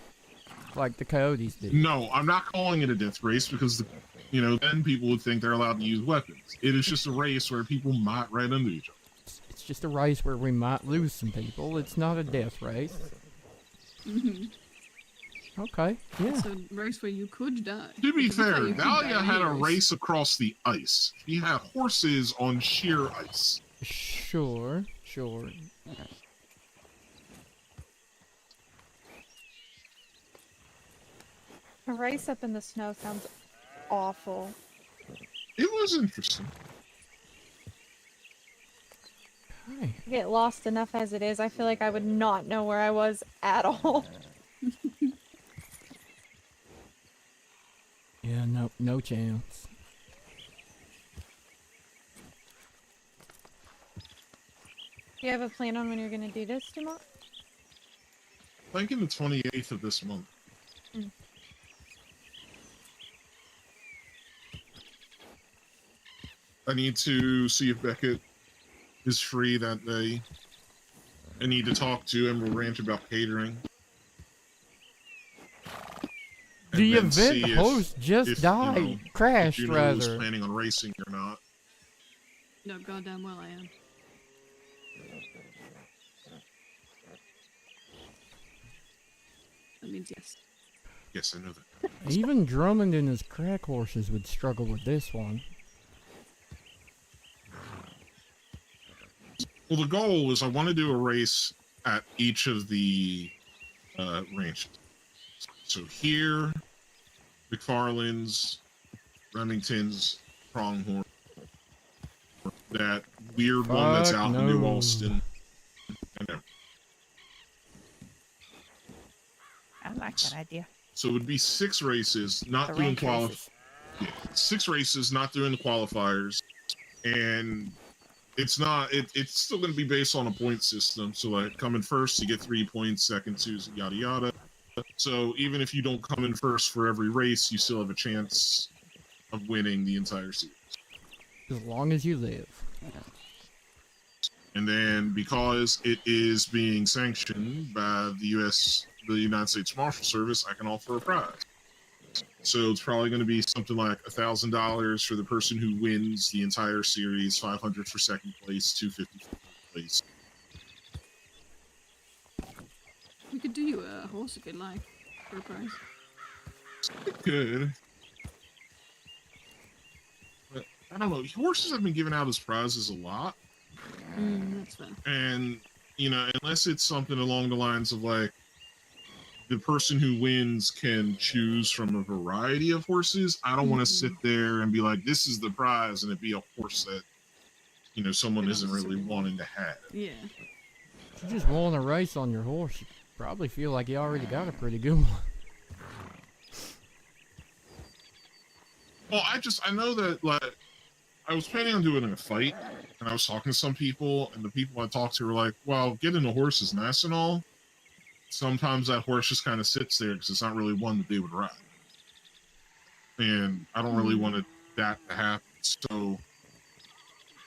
like the coyotes did. No, I'm not calling it a death race because, then people would think they're allowed to use weapons. It is just a race where people might run into each other. It's just a race where we might lose some people. It's not a death race. Okay, yeah. It's a race where you could die. To be fair, You could Dahlia die had a anyways. race across the ice. He had horses on sheer ice. Sure. A race up in the snow sounds awful. It was interesting. Okay. I get lost enough as it is. I feel like I would not know where I was at all. Yeah, no chance. Do you have a plan on when you're gonna do this, Dumont? Thinking the 28th of this month. I need to see if Beckett is free that day. I need to talk to Emerald Ranch about catering. And The then event see if- host just if, died. you know, Crashed, if Juno was rather. planning on racing or not. No, goddamn well I am. That means yes. Yes, I know that. Even Drummond and his crack horses would struggle with this one. Well, the goal is I want to do a race at each of the ranches. So here, McFarland's, Remington's, Pronghorn, that weird one that's out in New Alston. And everything. I like that idea. So it would be 6 races, not The doing rank races. Yeah, 6 races, not doing the qualifiers, and it's not. It's still going to be based on a point system. So like, come in first, you get 3 points. Second, 2, yada yada. So even if you don't come in first for every race, you still have a chance of winning the entire series. As long as you live. And then because it is being sanctioned by the United States Marshal Service, I can offer a prize. So it's probably going to be something like $1,000 for the person who wins the entire series, $500 for second place, $250 for third place. We could do you a horse if you'd like, for a prize. Good. But I don't know. Horses have been given out as prizes a lot. That's fair. And, you know, unless it's something along the lines of like, the person who wins can choose from a variety of horses. I don't want to sit there and be like, this is the prize, and it be a horse that, you know, someone isn't really wanting to have. Yeah. If you just won a race on your horse, you probably feel like you already got a pretty good one. Well, I know that, like, I was planning on doing a fight, and I was talking to some people, and the people I talked to were like, well, getting a horse is nice and all. Sometimes that horse just kind of sits there because it's not really one that they would ride. And I don't really want that to happen. So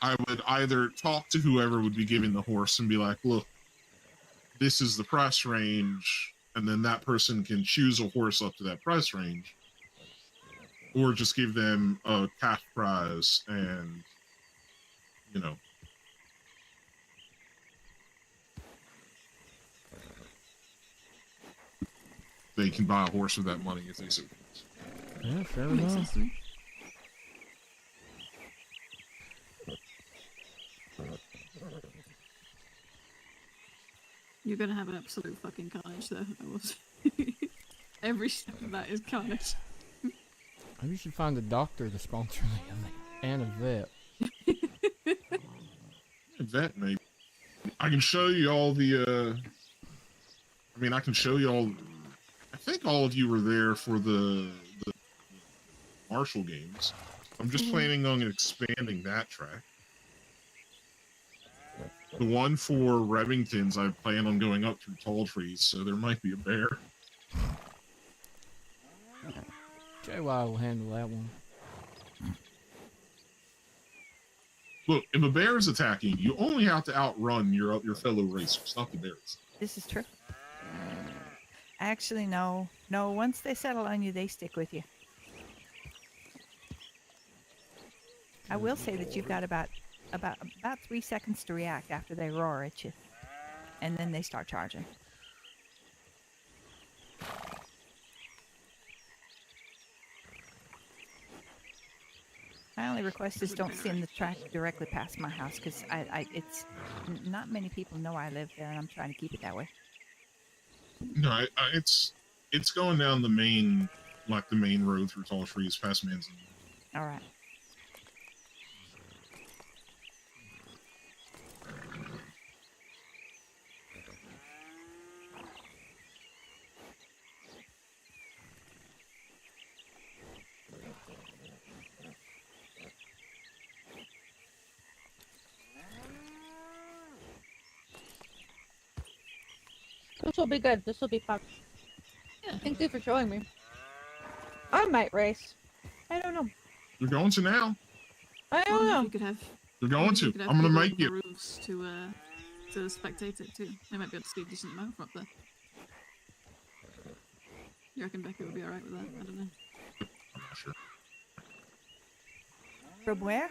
I would either talk to whoever would be giving the horse and be like, look, this is the price range, and then that person can choose a horse up to that price range. Or just give them a cash prize and, you know. They can buy a horse with that money if they so choose. Yeah, fair Makes enough. sense to me. You're gonna have an absolute fucking carnage though. I was. Every step of that is carnage. Maybe you should find a doctor to sponsor the event. And a vet. A vet, maybe. I can show you all the, I mean, I can show you all. I think all of you were there for the Marshall games. I'm just planning on expanding that track. The one for Remington's, I plan on going up through tall trees, so there might be a bear. JY will handle that one. Look, if a bear is attacking, you only have to outrun your fellow racers, not the bears. This is true. Actually, no. No, once they settle on you, they stick with you. I will say that you've got about 3 seconds to react after they roar at you. And then they start charging. My only request is don't send the track directly past my house, because it's not many people know I live there, and I'm trying to keep it that way. No, it's going down the main road through tall trees past Manzanita. All right. This will be good. This will be fun. Yeah. Thank you for showing me. I might race. I don't know. You're going to now. I don't know. You could have You're going You to. could have I'm gonna people make on the you. roofs to spectate it too. They might be able to see a decent amount from up there. You reckon Becky would be alright with that? I don't know. I'm not sure. From where?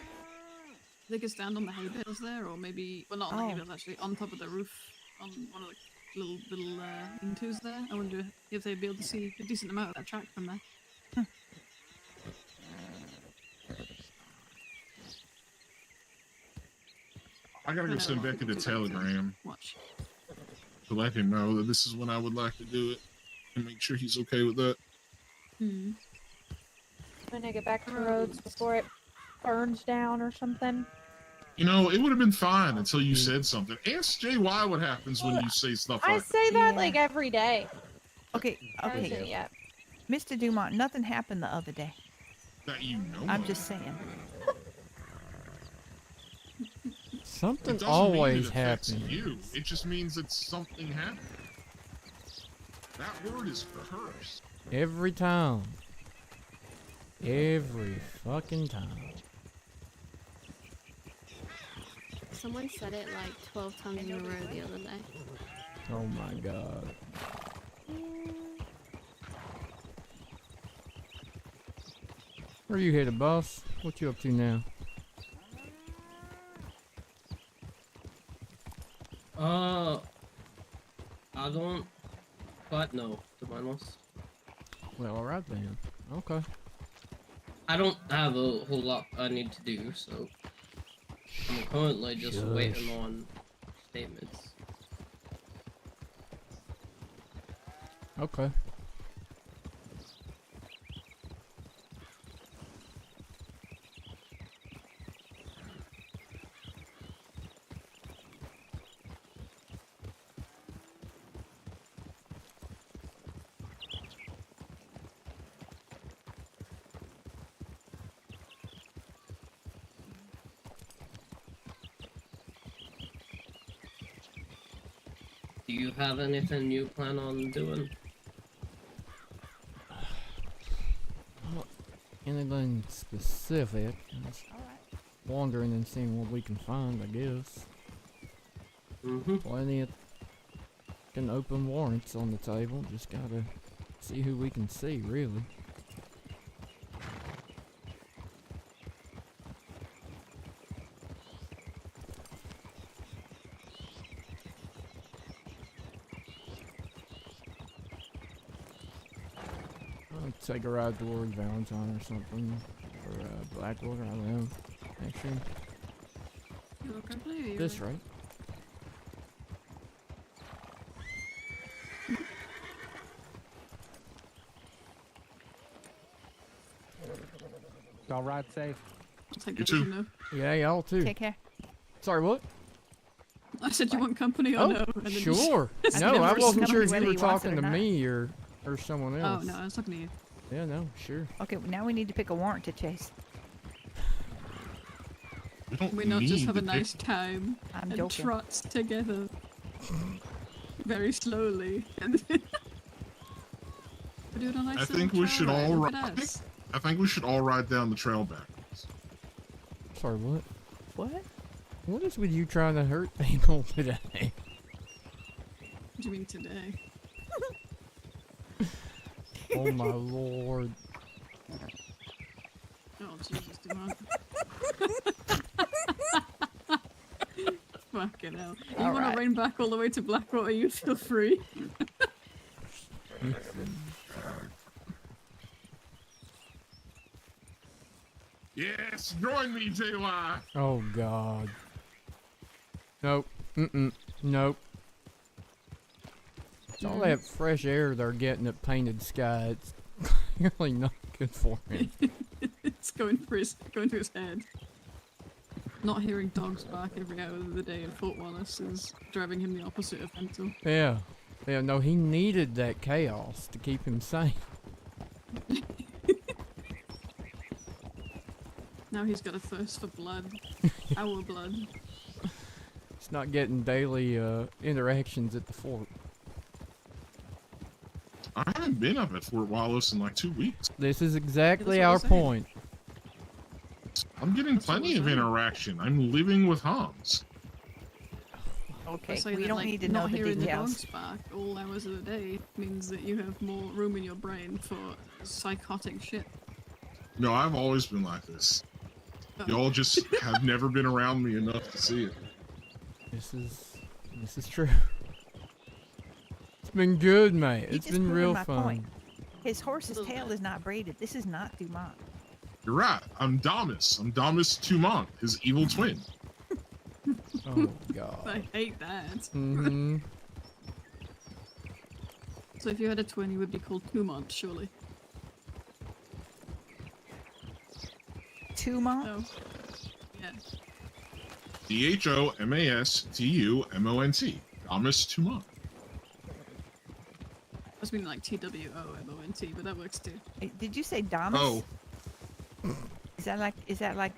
They could stand on the hay bales there, or maybe, well, not on the hay Oh. bales actually, on top of the roof, on one of the little lean-tos there. I wonder if they'd be able to see a decent amount of that track from there. I gotta go send Becky the telegram Watch. to let him know that this is when I would like to do it, and make sure he's okay with that. Hmm. I'm gonna get back to the roads before it burns down or something. You know, it would have been fine until you said something. Ask JY what happens when you say stuff I like say that Yeah. like every day. Okay, Hasn't okay. yet. Mr. Dumont, nothing happened the other day. that. You know. I'm just saying. Something It doesn't always mean it affects happens. you. It just means that something happened. That word is cursed. Every time. Every fucking time. Someone said it like 12 times in a row the other day. Oh my god. Where you headed, boss? What you up to now? I don't quite know, to be honest. Well, alright then. Okay. I don't have a whole lot I need to do, so I'm currently just Shush. waiting on statements. Okay. Do you have anything you plan on doing? Not anything specific. Just wandering and seeing what we can find, I guess. Mm-hmm. Plenty of fucking open warrants on the table. Just gotta see who we can see, really. I'll take a ride toward Valentine or something. Or Blackwater, I don't know. Actually, You look company or you this like- right? Y'all ride safe. I'll take You that as a too. no. Yeah, y'all too. Take care. Sorry, what? I said you want company or Oh, no? And then you sure. I've No, never I seen wasn't sure somebody if whether you were he wants it talking or to not. me or someone Oh else. no, I was talking to you. Yeah, no, sure. Okay, now we need to pick a warrant to chase. We don't We not need just have a to nice time I'm and joking. trot together very slowly. And we do it on a nice I little think we trail should ride. all Look ride. at us. I think we should all ride down the trail backwards. Sorry, what? What? What is with you trying to hurt people today? What do you mean today? Oh my lord. Oh Jesus, Dumont. Fucking hell. You want Alright. to rain back all the way to Blackwater, you feel free. Yes, join me, JY. Oh god. Nope. Mm-mm. Nope. It's all that fresh air they're getting at Painted Sky. It's really not good for him. It's going to his head. Not hearing dogs bark every hour of the day in Fort Wallace is driving him the opposite of mental. Yeah. Yeah, no, he needed that chaos to keep him sane. Now he's got a thirst for blood. Our blood. It's not getting daily interactions at the fort. I haven't been up at Fort Wallace in like 2 weeks. This is exactly what I our was saying. point. I'm getting That's what plenty we're of saying. interaction. I'm living with Hans. Okay, Say we that, don't like, need to know not the hearing the details. dogs bark all hours of the day means that you have more room in your brain for psychotic shit. No, I've always been like this. Oh. Y'all just have never been around me enough to see it. This is true. It's been good, mate. You It's just been proven real my fun. point. His horse's tail is not braided. This is not Dumont. You're right. I'm Damas. I'm Damas Tumont, his evil twin. Oh god. I hate that. Mm-hmm. So if you had a twin, you would be called Tumont, surely. Tumont? No. Yeah. Thomastumont. Damas Tumont. I was meaning like TWOMONT, but that works too. Did you say Damas? Oh. Is that like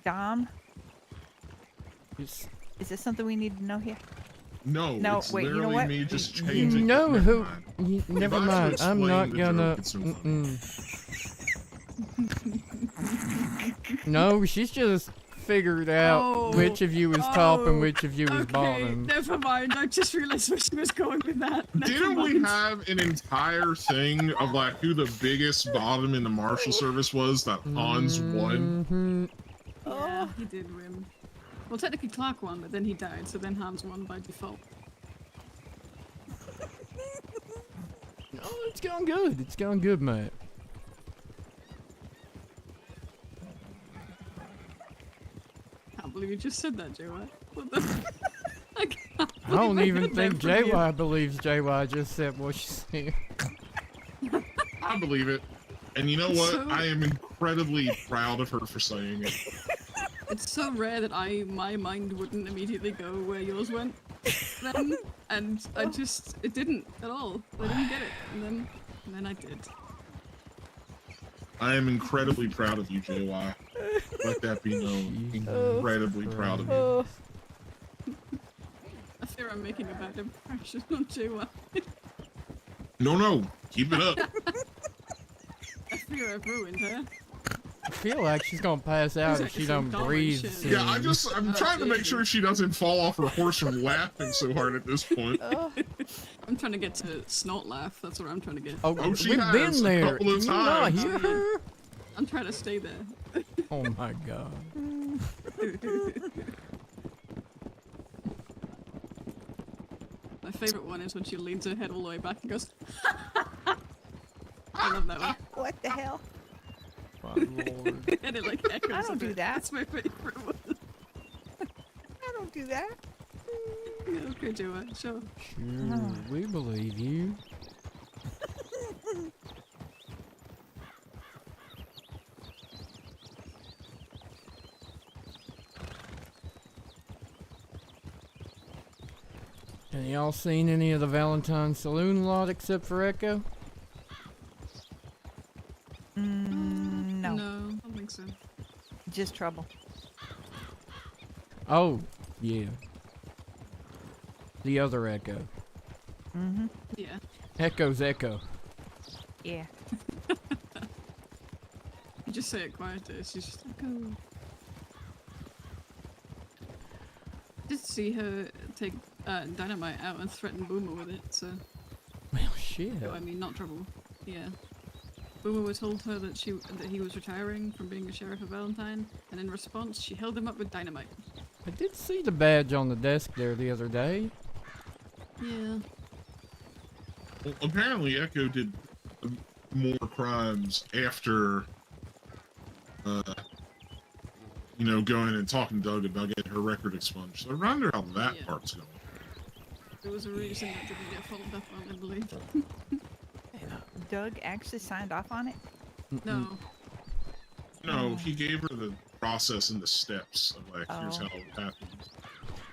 Dom? It's, Is this something we need to know here? No, No, it's wait, you know literally what? me just you changing. know Never who? mind. Never If I have to mind. I'm explain not the gonna. joke, it's so funny. No, she's just figured out which of you is top and which of you is bottom. Never mind. I just realized where she was going with that. Never Didn't we mind. have an entire thing of like who the biggest bottom in the Marshal Service was that Hans won? Mm-hmm. Yeah, he did win. Well, technically Clark won, but then he died, so then Hans won by default. No, it's going good. It's going good, mate. I can't believe you just said that, JY. What the? I can't I don't believe even heard think that from you. JY believes JY just said what she said. I believe it. And you know what? So- I am incredibly proud of her for saying it. It's so rare that my mind wouldn't immediately go where yours went then, and it didn't at all. I didn't get it, and then I did. I am incredibly proud of you, JY. Let that be known. Incredibly proud of you. I fear I'm making a bad impression on JY. No, keep it up. I fear I've ruined her. I feel like she's gonna pass out if she don't breathe soon. Yeah, I'm trying to make sure she doesn't fall off her horse from laughing so hard at this point. I'm trying to get to snort laugh. That's what I'm trying to get. Oh, she we've has been a there. couple of Can you not times. hear her? I'm trying to stay there. Oh my god. My favorite one is when she leans her head all the way back and goes. I love that one. What the hell? My lord. And it like echoes. I don't a do bit. that. That's my favorite one. I don't do that. Yeah, okay, do it. Sure. Sure, we believe you. And y'all seen any of the Valentine Saloon lot except for Echo? No. No, I don't think so. Just trouble. Oh, yeah. The other Echo. Mm-hmm. Yeah. Echo's Echo. Yeah. You just say it quieter. She's just like, oh. Just see her take dynamite out and threaten Boomer with it. So. Well, shit. No, I mean not trouble. Yeah. Boomer told her that he was retiring from being a sheriff of Valentine, and in response, she held him up with dynamite. I did see the badge on the desk there the other day. Yeah. Well, apparently Echo did more crimes after, going and talking to Doug about getting her record expunged. So I wonder how that part's going. There was a reason that didn't get followed up on, I believe. Doug actually signed off on it? No. No, he gave her the process and the steps of like, here's how it happens.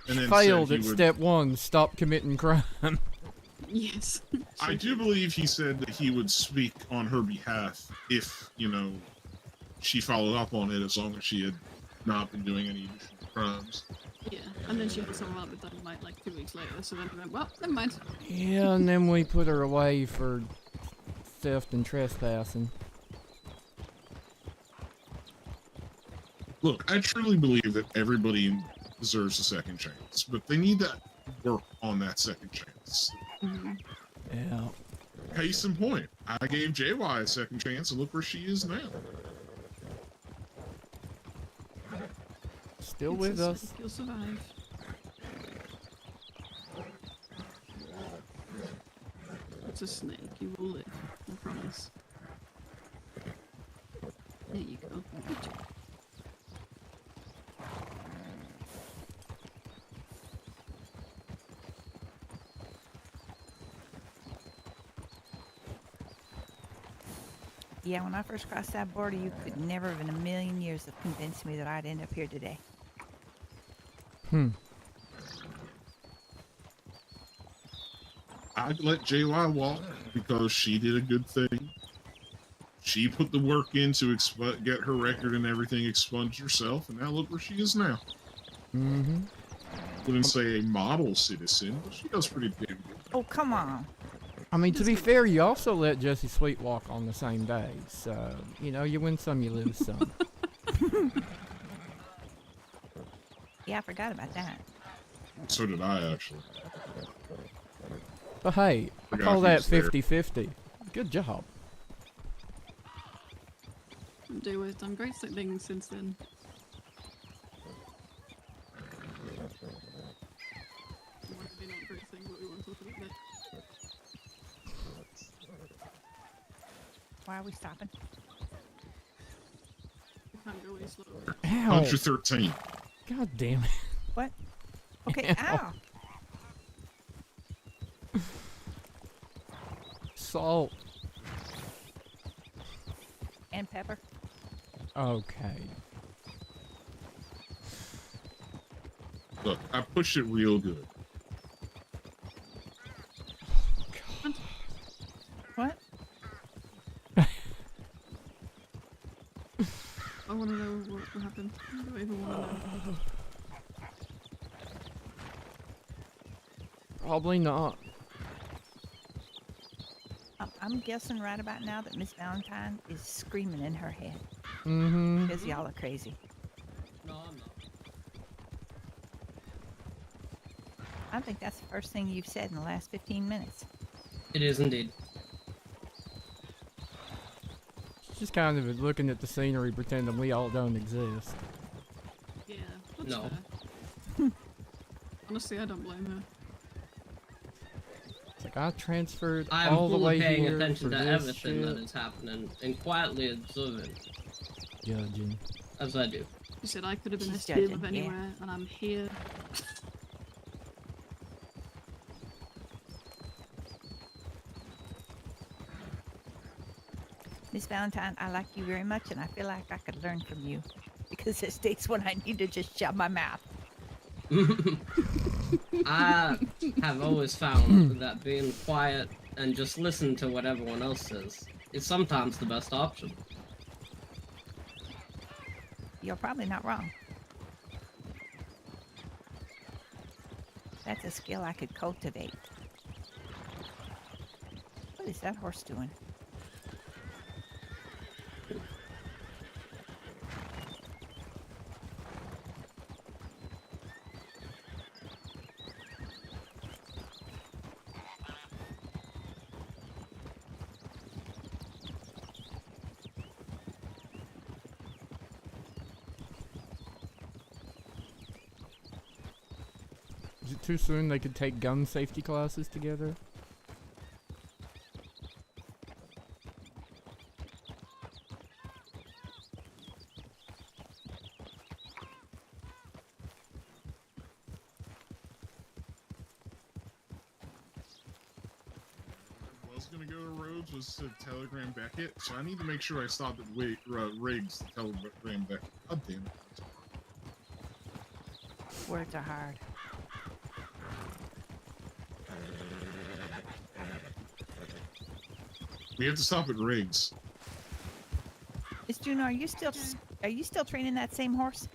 And then Failed said at he would, step 1, stop committing crime. Yes. I do believe he said that he would speak on her behalf if, she followed up on it, as long as she had not been doing any additional crimes. Yeah, and then she had someone up with dynamite like 2 weeks later, so then we went, well, never mind. Yeah, and then we put her away for theft and trespassing. Look, I truly believe that everybody deserves a second chance, but they need to work on that second chance. Yeah. Case in point, I gave JY a second chance, and look where she is now. Still It's with a us. snake, you'll survive. It's a snake, you will live, I promise. There you go. Good job. Yeah, when I first crossed that border, you could never in a million years have convinced me that I'd end up here today. I'd let JY walk because she did a good thing. She put the work in to get her record and everything expunged herself, and now look where she is now. Mm-hmm. Wouldn't say a model citizen, but she does pretty damn good. Oh, come on. I mean, to be fair, you also let Jesse Sweet walk on the same day, so, you know, you win some, you lose some. Yeah, I forgot about that. So did I, actually. But hey, I Forgot call he that was there. 50-50. Good job. JY's done great things since then. Maybe not a great thing, but we won't talk about that. Why are we stopping? We can't go any slower. Ow. Puncture 13. God damn it. What? Okay, ow. Salt. And pepper. Okay. Look, I pushed it real good. What? I want to know what happened. Do I even want to know? Probably not. I'm guessing right about now that Miss Valentine is screaming in her head. Mm-hmm. Because y'all are crazy. No, I'm not. I think that's the first thing you've said in the last 15 minutes. It is indeed. Just kind of looking at the scenery, pretending we all don't exist. Yeah, that's No. fair. Honestly, I don't blame her. It's like I transferred I am all the way fully paying here attention for to this everything shit. that is happening and quietly observing, Judging. as I do. You said I could have been She's SDM of judging, yeah. anywhere, and I'm here. Miss Valentine, I like you very much, and I feel like I could learn from you. Because there's days when I need to just shut my mouth. I have always found that being quiet and just listen to what everyone else says is sometimes the best option. You're probably not wrong. That's a skill I could cultivate. What is that horse doing? Is it too soon they could take gun safety classes together? I was gonna go to Rhodes was to telegram Beckett, so I need to make sure I stop at Riggs to telegram Beckett. God damn it. Words are hard. We have to stop at Riggs. Miss Juno, are you still training that same horse?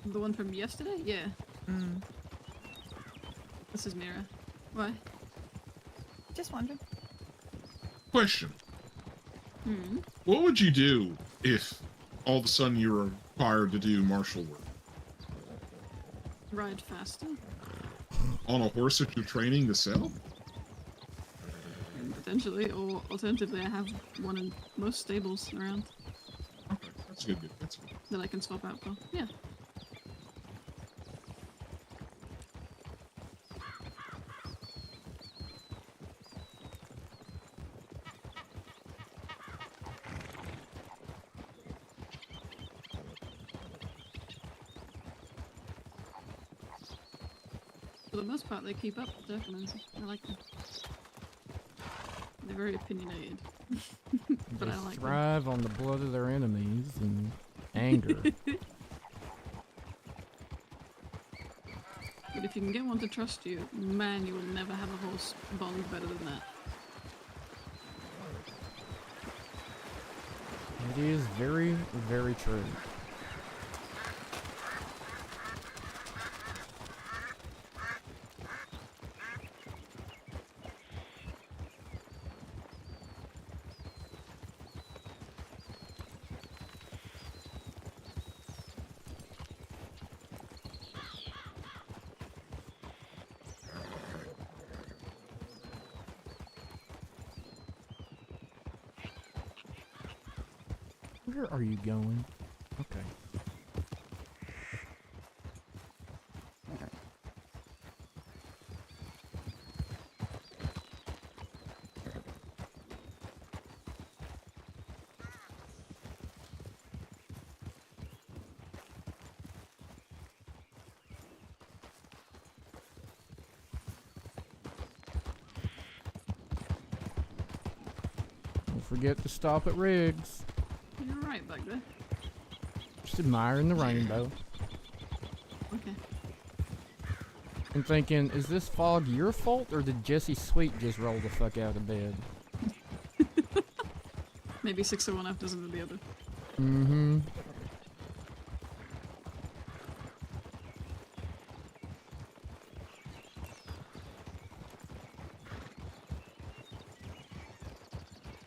The one from yesterday? Yeah. Mm. This is Mira. Why? Just wondering. Question. Hmm. What would you do if all of a sudden you're required to do martial work? Ride faster. On a horse that you're training to sell? And potentially, or alternatively, I have one in most stables around. Okay, that's good. That's good. That I can swap out for. Yeah. For the most part, they keep up with Durkamans. I like them. They're very opinionated. But They I like them. thrive on the blood of their enemies and anger. But if you can get one to trust you, man, you will never have a horse bond better than that. It is very, very true. Where are you going? Okay. Don't forget to stop at Riggs. You're right back there. Just admiring the rainbow. Okay. I'm thinking, is this fog your fault, or did Jesse Sweet just roll the fuck out of bed? Maybe 601F doesn't do the other. Mm-hmm.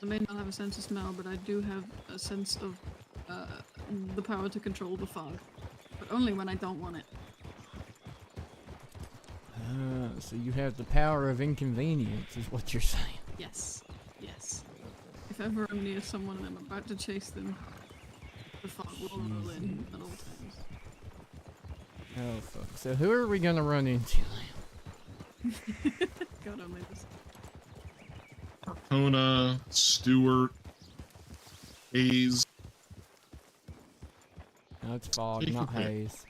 I may not have a sense of smell, but I do have a sense of the power to control the fog. But only when I don't want it. So you have the power of inconvenience, is what you're saying. Yes. Yes. If ever I'm near someone and I'm about to chase them, the fog will roll in at all times. Oh fuck. So who are we gonna run into now? God only knows. Arcona, Stewart, Hayes. No, it's fog, not haze.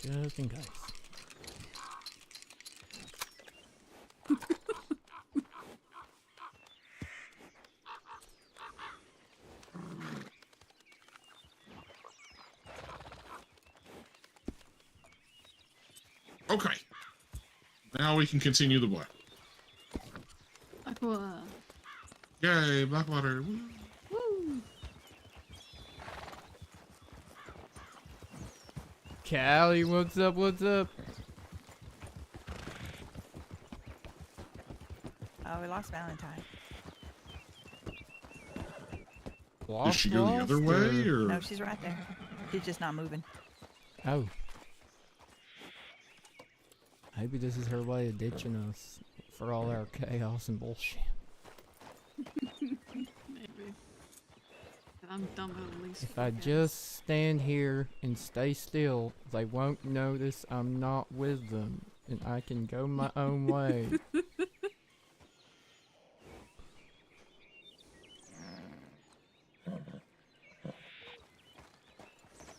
Just in case. Okay. Now we can continue the way. Aqua. Yay, Blackwater. Woo. Woo! Callie, what's up, what's up? Oh, we lost Valentine. Did she go the other way, or? No, she's right there. She's just not moving. Oh. Maybe this is her way of ditching us for all our chaos and bullshit. Maybe. I'm done with at least. If I just stand here and stay still, they won't notice I'm not with them, and I can go my own way.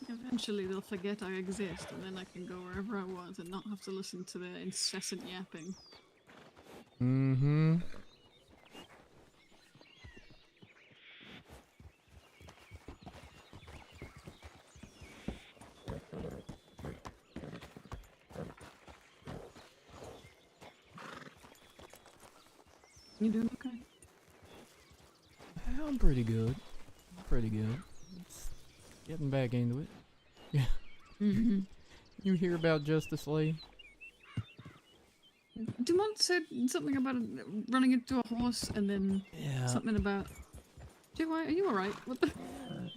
Eventually they'll forget I exist, and then I can go wherever I want and not have to listen to their incessant yapping. Mm-hmm. You doing I'm pretty good. Pretty good. It's getting back into it. Yeah. Mm-hmm. You hear about Justice Lee? Dumont said something about running into a horse and then something about... JY, are you alright? What the...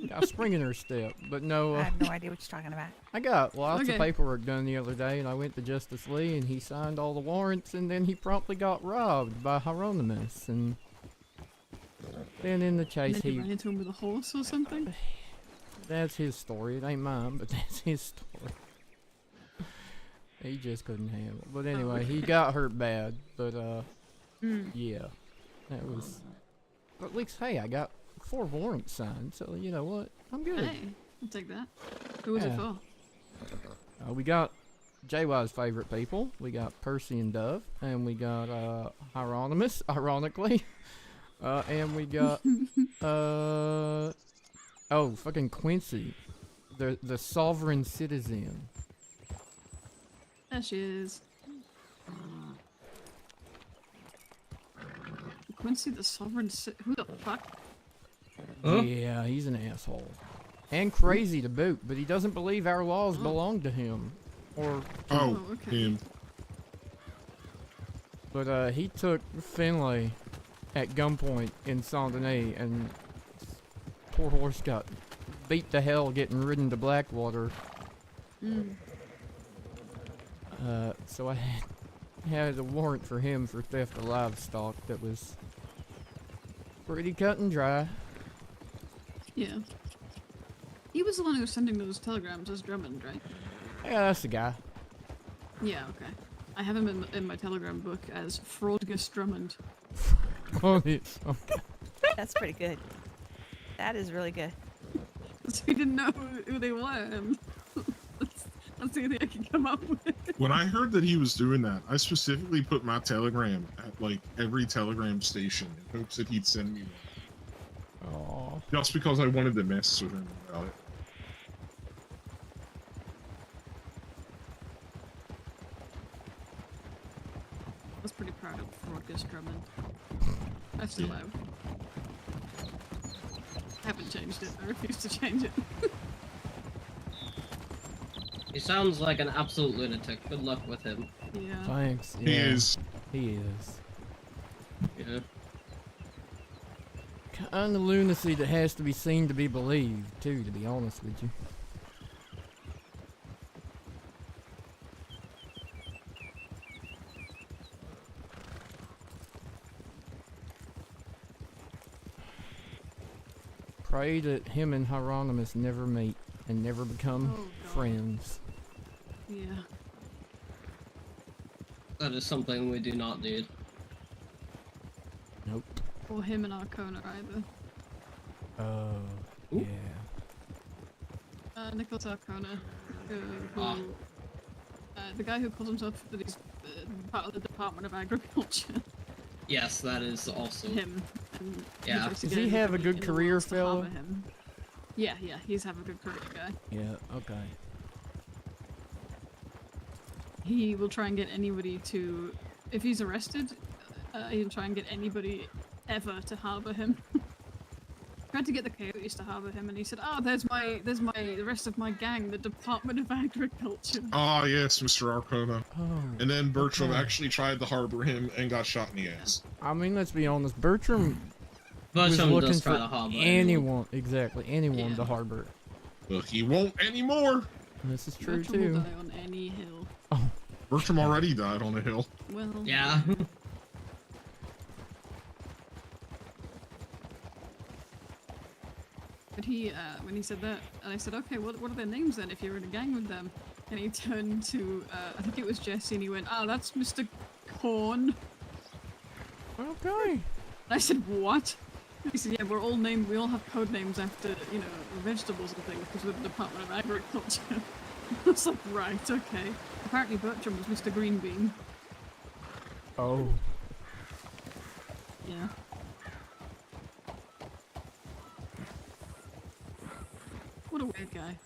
Got a spring in her step, but no. I have no idea what you're talking about. I got lots Okay. of paperwork done the other day, and I went to Justice Lee, and he signed all the warrants, and then he promptly got robbed by Hieronymus, and then in the And chase then you ran into him with a horse or something? That's his story. It ain't mine, but that's his story. He just couldn't handle it. But anyway, he got hurt bad, but yeah, that was. But at least, hey, I got 4 warrants signed, so you know what? I'm good. Hey, I'll take that. Who was it for? We got JY's favorite people. We got Percy and Dove, and we got Hieronymus, ironically, and we got fucking Quincy, the sovereign citizen. There she is. Quincy the Sovereign who the fuck? Huh? Yeah, he's an asshole. And crazy to boot, but he doesn't believe our laws belong to him. Or him. But he took Finlay at gunpoint in Saint Denis, and poor horse got beat to hell getting ridden to Blackwater. So I had a warrant for him for theft of livestock that was pretty cut and dry. Yeah. He was the one who was sending those telegrams as Drummond, right? Yeah, that's the guy. Yeah, okay. I have him in my telegram book as Fraudgus Drummond. Oh, it's okay. That's pretty good. That is really good. So we didn't know who they were. That's the only thing I can come up with. When I heard that he was doing that, I specifically put my telegram at like every telegram station in hopes that he'd send me one. Aww. Just because I wanted to mess with him about it. I was pretty proud of Fraudgus Drummond. I still have. I haven't changed it. I refuse to change it. He sounds like an absolute lunatic. Good luck with him. Yeah. Thanks. He Yeah, is. He is. Yeah. Kind of lunacy that has to be seen to be believed, too, to be honest with you. Pray that him and Hieronymus never meet and never become friends. Yeah. That is something we do not need. Nope. Or him and Arcona either. Oh, yeah. Nicholas Arcona, the guy who calls himself that he's part of the Department of Agriculture. Yes, that is also Him. And yeah. tries to Does get he have a everybody good in the career, world to harbour fella? him. Yeah, he's have a good career guy. Yeah, okay. He will try and get anybody to, if he's arrested, he'll try and get anybody ever to harbour him. Tried to get the Coyotes to harbour him, and he said, "Oh, there's the rest of my gang, the Department of Agriculture." Ah, yes, Mr. Arcona. Oh, And then Bertram okay. actually tried to harbor him and got shot in the ass. I mean, let's be honest. Bertram was Bertram looking does try for to harbor anyone, exactly, anyone Yeah. to harbor. But he won't anymore. This is true Bertram too. will die on any hill. Bertram already died on a hill. Well, Yeah. But he, when he said that, and I said, "Okay, what are their names then? If you're in a gang with them?" And he turned to, I think it was Jesse, and he went, "Oh, that's Mr. Corn." Okay. And I said, "What?" He said, "Yeah, we all have code names after, you know, vegetables and things because we're the Department of Agriculture." I was like, "Right, okay." Apparently Bertram was Mr. Green Bean. Oh. Yeah. What a weird guy.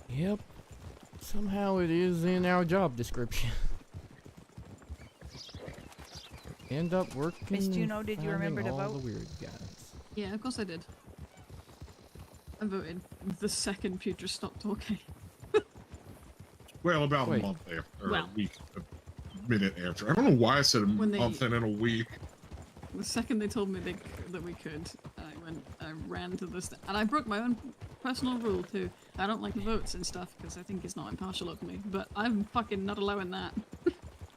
Yep. Somehow it is in our job description. end up working. Miss Juno, did you remember to finding all vote? the weird guys. Yeah, of course I did. I voted the second Putra stopped talking. Well, about Wait. a month after, or Well. a week, a minute after. I don't know why I said a When they- month and then a week. The second they told me that we could, I ran to this, and I broke my own personal rule too. I don't like the votes and stuff because I think it's not impartial of me, but I'm fucking not allowing that.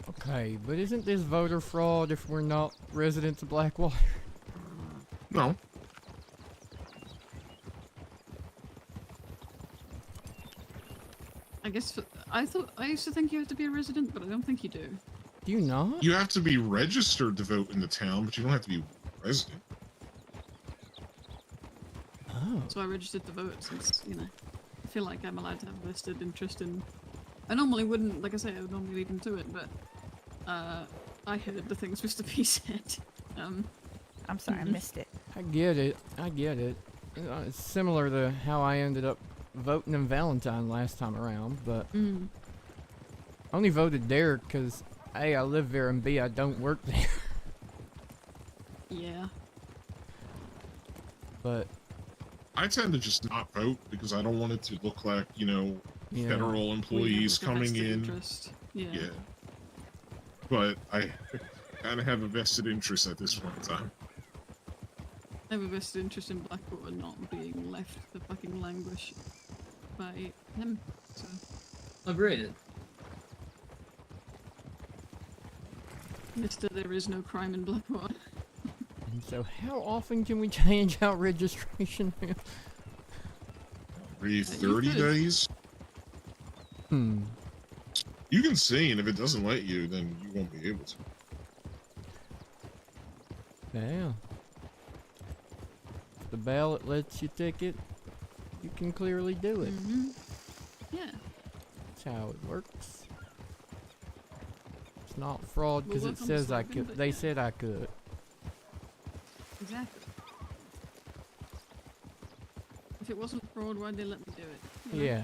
Okay, but isn't this voter fraud if we're not residents of Blackwater? No. I guess I used to think you had to be a resident, but I don't think you do. Do you not? You have to be registered to vote in the town, but you don't have to be a resident. Oh. So I registered to vote since, you know, I feel like I'm allowed to have a vested interest in... I normally wouldn't, like I say, I would normally leave them to it, but I heard the things Mr. P said. I'm sorry, I missed it. I get it. I get it. It's similar to how I ended up voting in Valentine last time around, but Mm. I only voted there because A, I live there, and B, I don't work there. Yeah. But I tend to just not vote because I don't want it to look like, you know, Yeah. federal employees We have, like, a coming vested in. interest. Yeah. Yeah. But I kind of have a vested interest at this point in time. I have a vested interest in Blackwater not being left to fucking languish by him, so... Agreed. Mister, there is no crime in Blackwater. And so how often can we change out registration now? Every you 30 could. days? Hmm. You can see, and if it doesn't let you, then you won't be able to. Yeah. If the ballot lets you tick it, you can clearly do it. Mm-hmm. Yeah. That's how it works. It's not fraud We'll because work it on the says I slogan, could. but They yeah. said I could. Exactly. If it wasn't fraud, why'd they let me do it? You know? Yeah.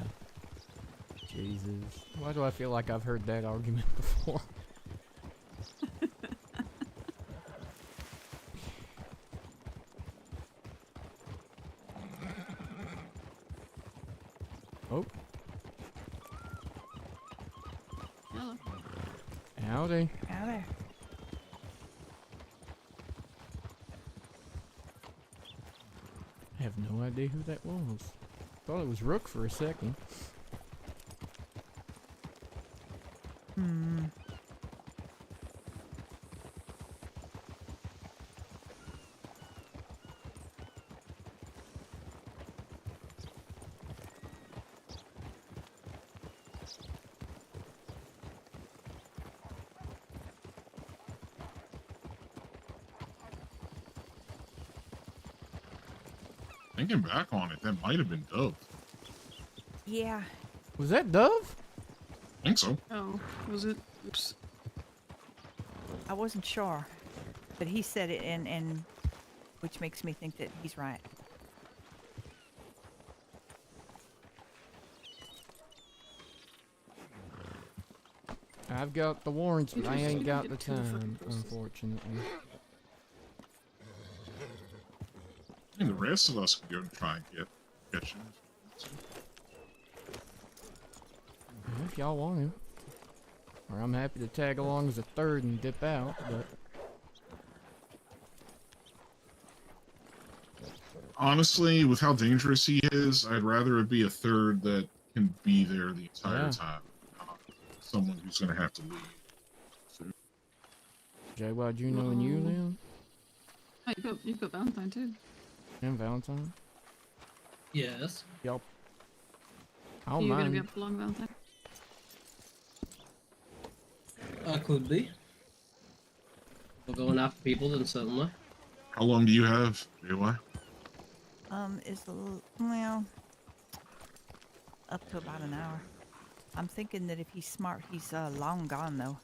Jesus. Why do I feel like I've heard that argument before? Oh, Hello. howdy. Out there. I have no idea who that was. Thought it was Rook for a second. Hmm. Thinking back on it, that might have been Dove. Yeah. Was that Dove? I think so. Oh, was it? Oops. I wasn't sure, but he said it, and which makes me think that he's right. I've got the warrants, but I ain't Interesting. got the Get to the fucking time, process. unfortunately. And the rest of us can go and try and get you. If y'all want to. Or I'm happy to tag along as a third and dip out, but... Honestly, with how dangerous he is, I'd rather it be a third that can be there the entire Yeah. time. Someone who's going to have to leave. So, JY Juno and you, Uh-oh. Leon? Hey, you've got Valentine too. And Valentine? Yes. Yup. I Are don't you gonna be mind. up for long, Valentine? I could be. We're going after people, then certainly. how long do you have, JY? Is well, up to about an hour. I'm thinking that if he's smart, he's long gone though.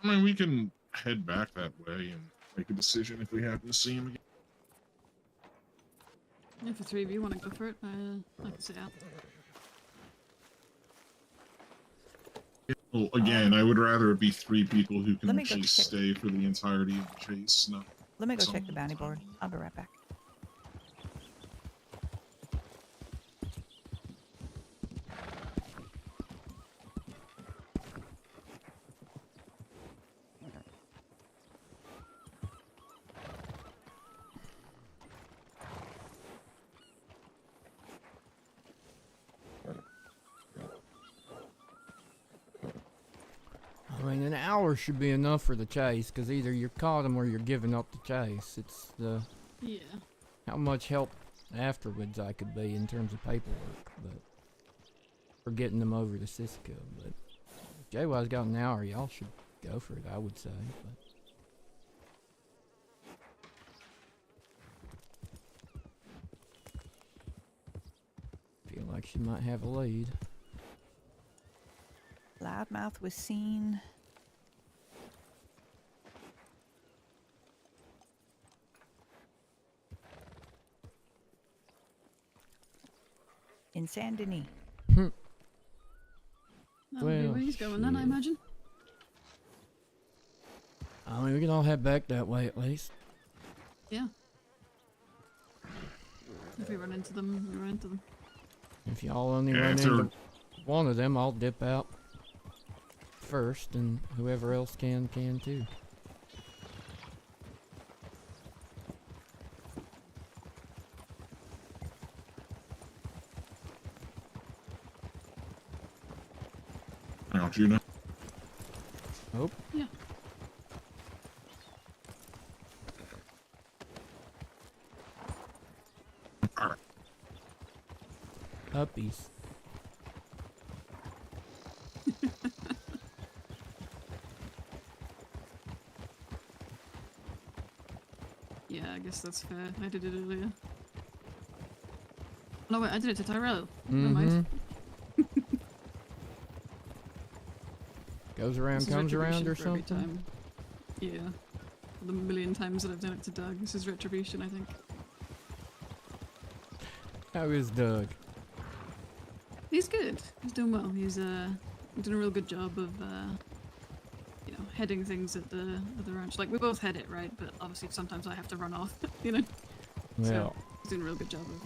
I mean, we can head back that way and make a decision if we happen to see him again. If the three of you want to go for it, I can sit out. Well, again, I would rather it be 3 people who Let can me go actually check. stay for the entirety of the chase. Not Let me go some check the of bounty time. board. I'll be right back. I mean, an hour should be enough for the chase, because either you're caught them or you're giving up the chase. It's the Yeah. how much help afterwards I could be in terms of paperwork, but for getting them over to Cisco. But if JY's got an hour, y'all should go for it, I would say. But feel like she might have a lead. Loudmouth was seen. In Saint Denis. That would be Well, where he's going then, I shit. imagine. I mean, we can all head back that way at least. Yeah. If we run into them, we run into them. If y'all only Yeah, run if they're- into one of them, I'll dip out first, and whoever else can too. Now, Juno. Nope. Yeah. Alright. Puppies. Yeah, I guess that's fair. I did it earlier. No, wait, I did it to Tyrell. Never mind. Goes around, This is comes around, retribution or for every something. time. Yeah. For the million times that I've done it to Doug, this is retribution, I think. How is Doug? He's good. He's doing well. He's doing a real good job of you know, heading things at the ranch. Like we both head it, right? But obviously sometimes I have to run off, you know. So Well, he's doing a real good job of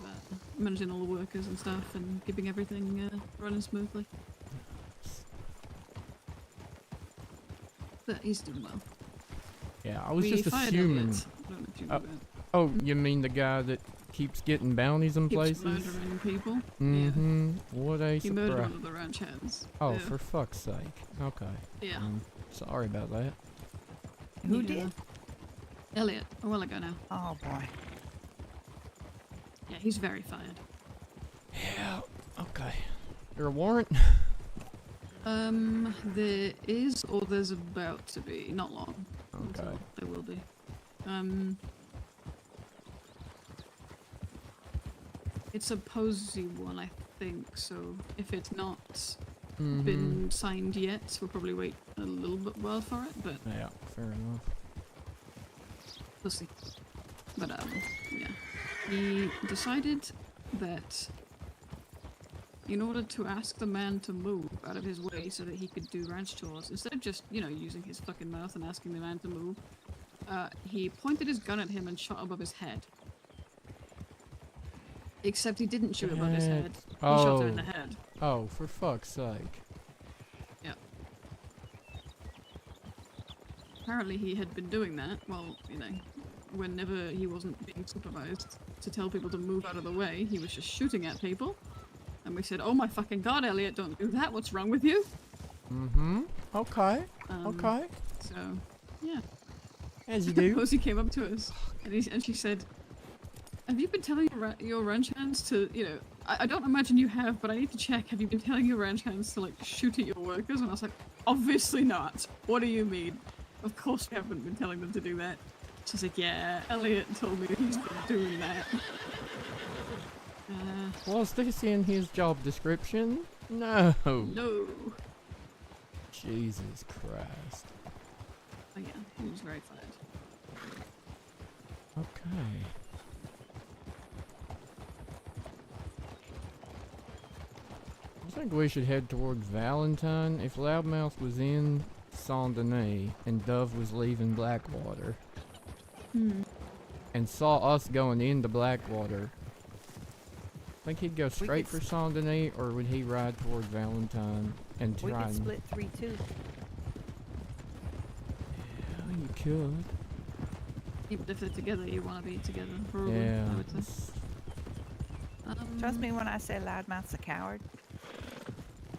managing all the workers and stuff and keeping everything running smoothly. But he's doing well. yeah, I was We just fired assuming. Elliot. I don't know if you know that. Oh, you mean the guy that keeps getting bounties in Keeps places? murdering people. Mm-hmm. What a He murdered surprise. one of the ranch hands. Oh, Yeah. for fuck's sake. Okay. Yeah. Sorry about that. Who Yeah. did? Elliot, a while ago now. Oh boy. Yeah, he's very fired. Yeah. Okay. There a warrant? There is, or there's about to be. Not long. Okay. Until there will be. It's a posy one, I think, so if it's not been signed yet, we'll probably wait a little bit while for it, but Yeah, fair enough. we'll see. But, yeah. He decided that in order to ask the man to move out of his way so that he could do ranch chores, instead of just, you know, using his fucking mouth and asking the man to move, he pointed his gun at him and shot above his head. Except he didn't shoot above his head. He shot him in the head. Oh, for fuck's sake. Yeah. Apparently he had been doing that, well, you know, whenever he wasn't being supervised to tell people to move out of the way, he was just shooting at people. And we said, oh my fucking god, Elliot, don't do that, what's wrong with you? Okay. Okay. So, yeah. As you do. Posey came up to us, and she said, have you been telling your ranch hands to, you know, I don't imagine you have, but I need to check, have you been telling your ranch hands to, like, shoot at your workers? And I was like, obviously not. What do you mean? Of course we haven't been telling them to do that. She's like, yeah, Elliot told me he's been doing that. Was this in his job description? No. No. Jesus Christ. Oh yeah, he was very fired. Okay. I think we should head towards Valentine. If Loudmouth was in Saint Denis and Dove was leaving Blackwater and saw us going into Blackwater, think he'd go straight for Saint Denis, or would he ride towards Valentine and We try could and... split 3-2. Yeah, you could. Even if they're together, you want to be together. Probably, Yeah. I would say. Trust me when I say Loudmouth's a coward.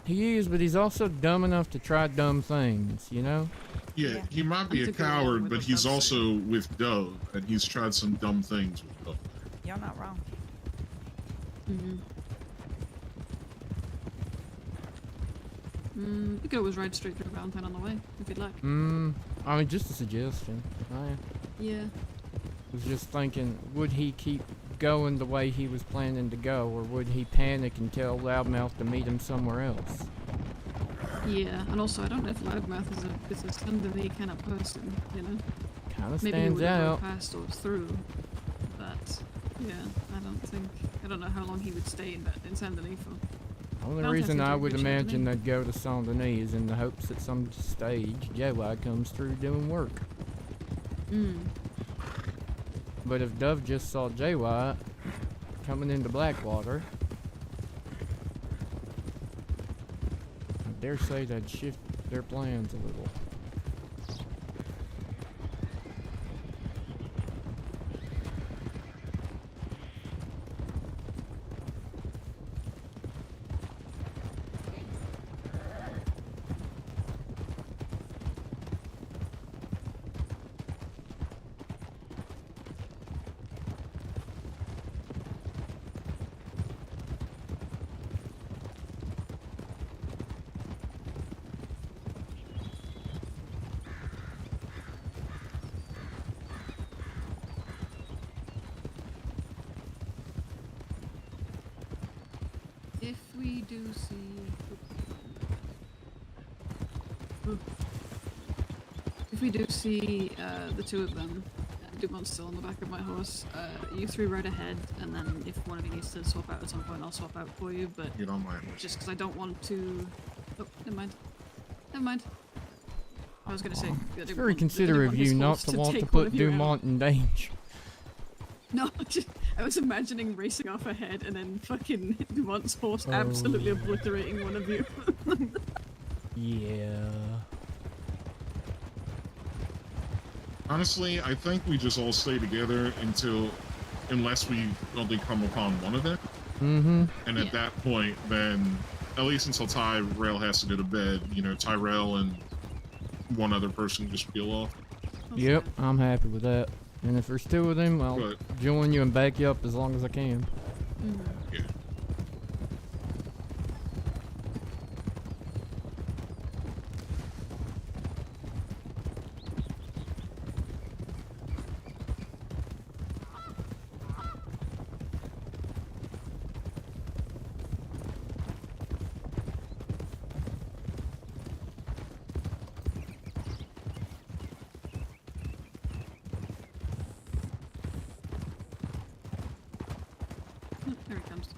He is, but he's also dumb enough to try dumb things, you know? Yeah, he might be a coward, but he's also with Dove, and he's tried some dumb things with Dove. You're not wrong. We could always ride straight through Valentine on the way, if you'd like. I mean, just a suggestion. Yeah. Was just thinking, would he keep going the way he was planning to go, or would he panic and tell Loudmouth to meet him somewhere else? Yeah, and also I don't know if Loudmouth is a Sunday kind of person, you know? Kinda Maybe he stands would have out. gone past or through, but yeah, I don't know how long he would stay in Saint Denis for. The only Valentine's reason seems I like a would good shout to me. imagine they'd go to Saint Denis is in the hopes that some stage JY comes through doing work. But if Dove just saw JY coming into Blackwater, I dare say they'd shift their plans a little. If we do see... If we do see the two of them, Dumont's still on the back of my horse, you three ride ahead, and then if one of you needs to swap out at some point, I'll swap out for you, but... Get on my horse. Just because I don't want to... Oh, never mind. Never mind. I was gonna say... It's very considerate of you not to want to put Dumont in danger. No, I was imagining racing off ahead and then fucking Dumont's horse absolutely obliterating one of you. Yeah. Honestly, I think we just all stay together unless we only come upon one of them. And at that point, then, at least until Tyrell has to go to bed, you know, Tyrell and one other person just peel off. Yep, I'm happy with that. And if there's two of them, I'll join you and back you up as long as I can. Yeah. There he comes.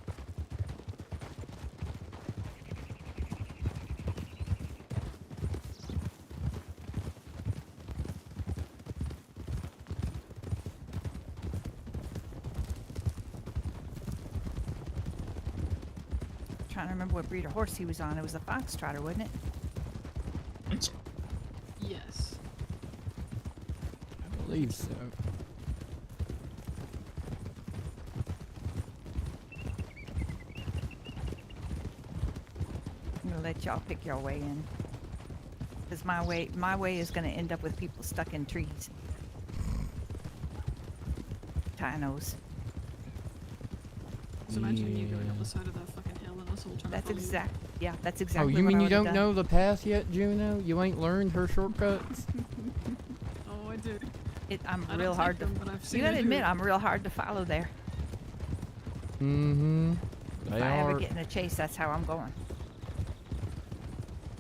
Trying to remember what breed of horse he was on. It was a foxtrotter, wasn't it? Yes. I believe so. I'm gonna let y'all pick your way in. Because my way is gonna end up with people stuck in trees. Tynos. So imagine you going up the side of that fucking hill and us all trying That's to follow that's exactly Oh, you what mean I you would've don't done. know the path yet, Juno? You ain't learned her shortcuts? Oh, I do. I'm I don't real take hard them, to. but I've seen You gotta her do admit, it. I'm real hard to follow there. They If I are. ever get in a chase, that's how I'm going.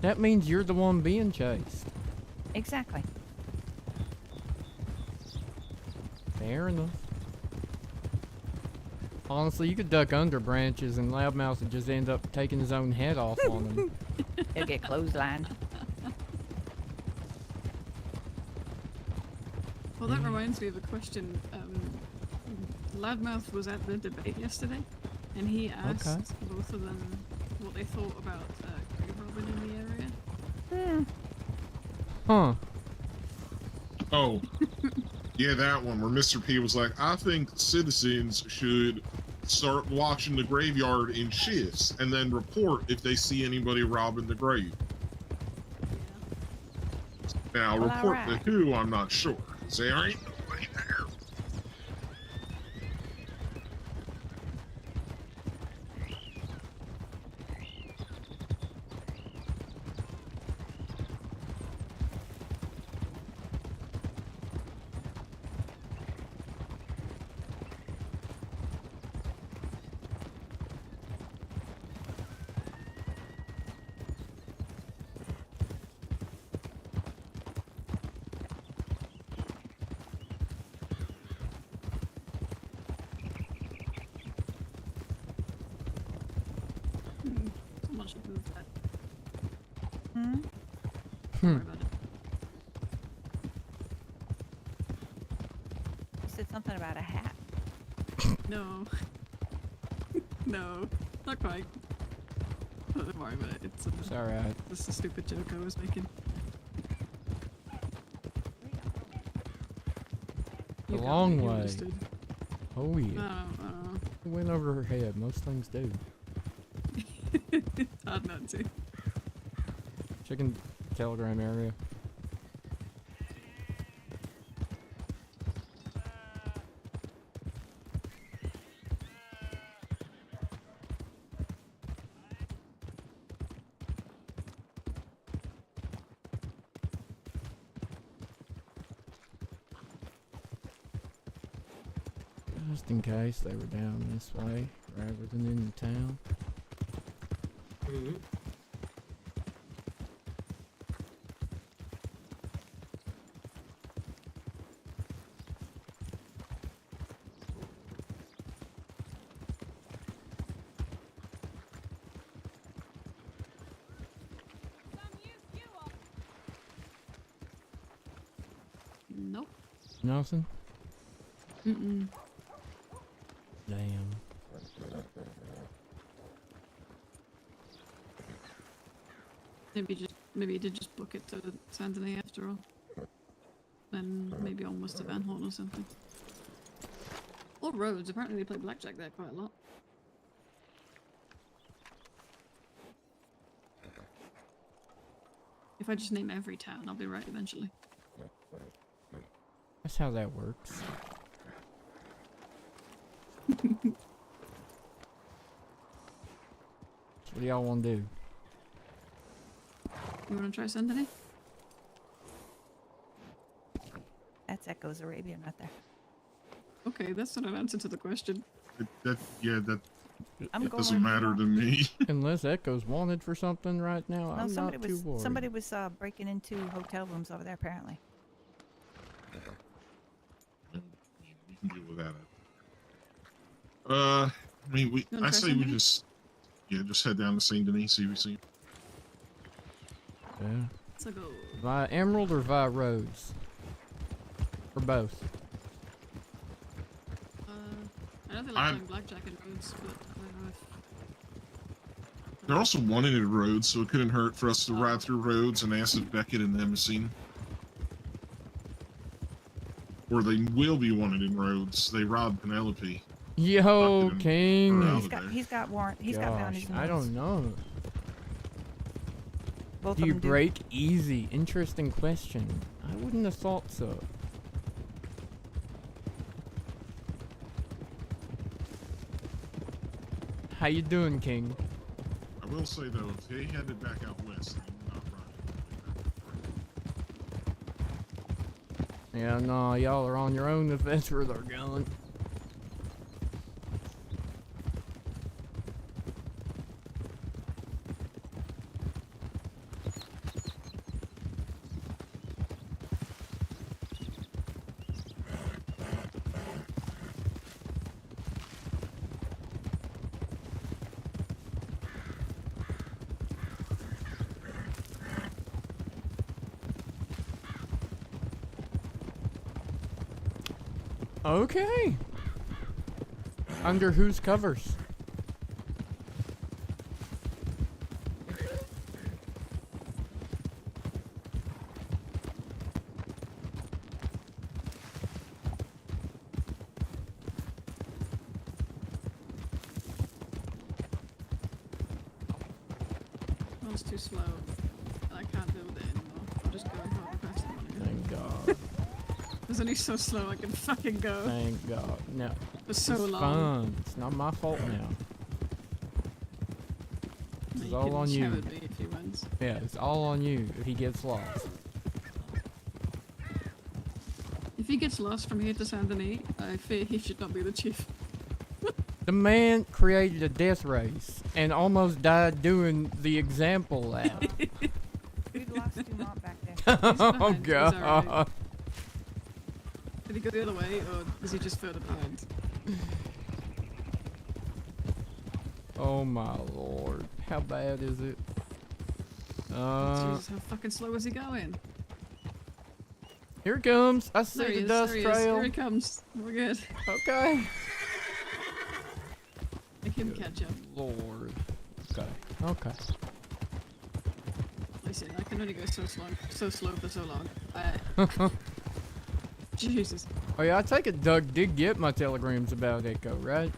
That means you're the one being chased. Exactly. Fair enough. Honestly, you could duck under branches and Loudmouth would just end up taking his own head off on him. He'll get clotheslined. Well, that reminds me of a question. Loudmouth was at the debate yesterday, and he asked both of them what they thought about grave robbing in the area. Huh. Oh. Yeah, that one where Mr. P was like, I think citizens should start watching the graveyard in shifts and then report if they see anybody robbing the grave. Now, Well, report alright. to who, I'm not sure. 'Cause there ain't nobody there. Someone should move that. Hmm? Don't worry about it. You said something about a hat. No. No, not quite. Don't worry about it. It's alright. This is a stupid joke I was making. A You got long me, you way. understood. Oh yeah. Oh, It went over her head. Most things do. hard not to. Chicken telegram area. Just in case they were down this way rather than in the town. Mm-hmm. Nope. Nothing? Mm-mm. Damn. Maybe he did just book it to Saint Denis after all. Then maybe almost to Van Horn or something. Or Rhodes. Apparently they play blackjack there quite a lot. If I just name every town, I'll be right eventually. That's how that works. So what do y'all want to do? You want to try Saint Denis? That's Echo's Arabian right there. Okay, that's not an answer to the question. That I'm it going doesn't matter to me. Unless Echo's wanted for something right now, No, I'm not too worried. somebody was breaking into hotel rooms over there apparently. We can deal with that. I mean, You wanna I try say Saint we Denis? just head down to Saint Denis, see if we see. Yeah. So go. Via Emerald or via Rose? Or both? I don't feel like playing blackjack in Rhodes, but I don't know if... They're also wanted at Rhodes, so it couldn't hurt for us to ride through Rhodes and ask if Beckett and them have seen. Or they will be wanted in Rhodes. They robbed Penelope. Yo, King. He's got warrant. He's got bounties. Gosh, I don't know. Both Do of you them do. break easy? Interesting question. I wouldn't have thought so. How you doing, King? I will say though, if they headed back out west, they will not ride. Yeah, no, y'all are on your own if that's where they're going. Okay. Under whose covers? That was too slow. I can't deal with it anymore. I'm just going hard past the money. Thank God. It was only so slow I can fucking go. Thank God. No. It's so It's long. fun. It's not my fault now. It's You all can on shout you. at me if he wins. Yeah, it's all on you if he gets lost. If he gets lost from here to Saint Denis, I fear he should not be the chief. The man created a death race and almost died doing the example lap. We've lost Dumont back there. Oh behind, he's God. alright. Did he go the other way, or is he just further behind? Oh my Lord. How bad is it? Jesus, how fucking slow is he going? Here it comes. I see There he the is, dust there he is. trail. Here he comes. We're good. Okay. Make him catch up. Lord. Okay. Okay. Listen, I can only go so slow for so long. Jesus. Oh yeah, I take it Doug did get my telegrams about Echo, right?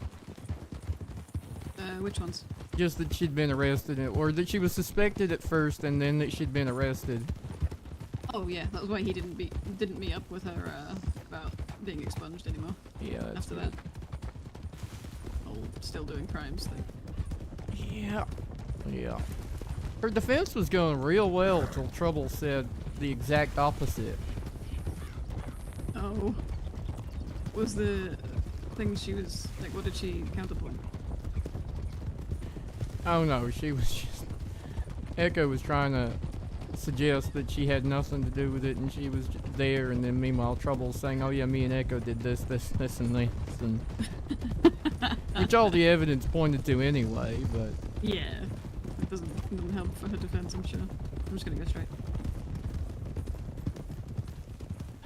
Which ones? Just that she'd been arrested, or that she was suspected at first, and then that she'd been arrested. Oh yeah, that was why he didn't meet up with her about being expunged anymore. Yeah. That's After that, whole still doing crimes thing. Yeah. Yeah. Her defense was going real well till Trouble said the exact opposite. Oh. Was the thing she was like? What did she counterpoint? Oh no, she was just... Echo was trying to suggest that she had nothing to do with it and she was just there, and then meanwhile Trouble's saying, oh yeah, me and Echo did this, and this, and which all the evidence pointed to anyway, but... Yeah. It doesn't help for her defense, I'm sure. I'm just gonna go straight.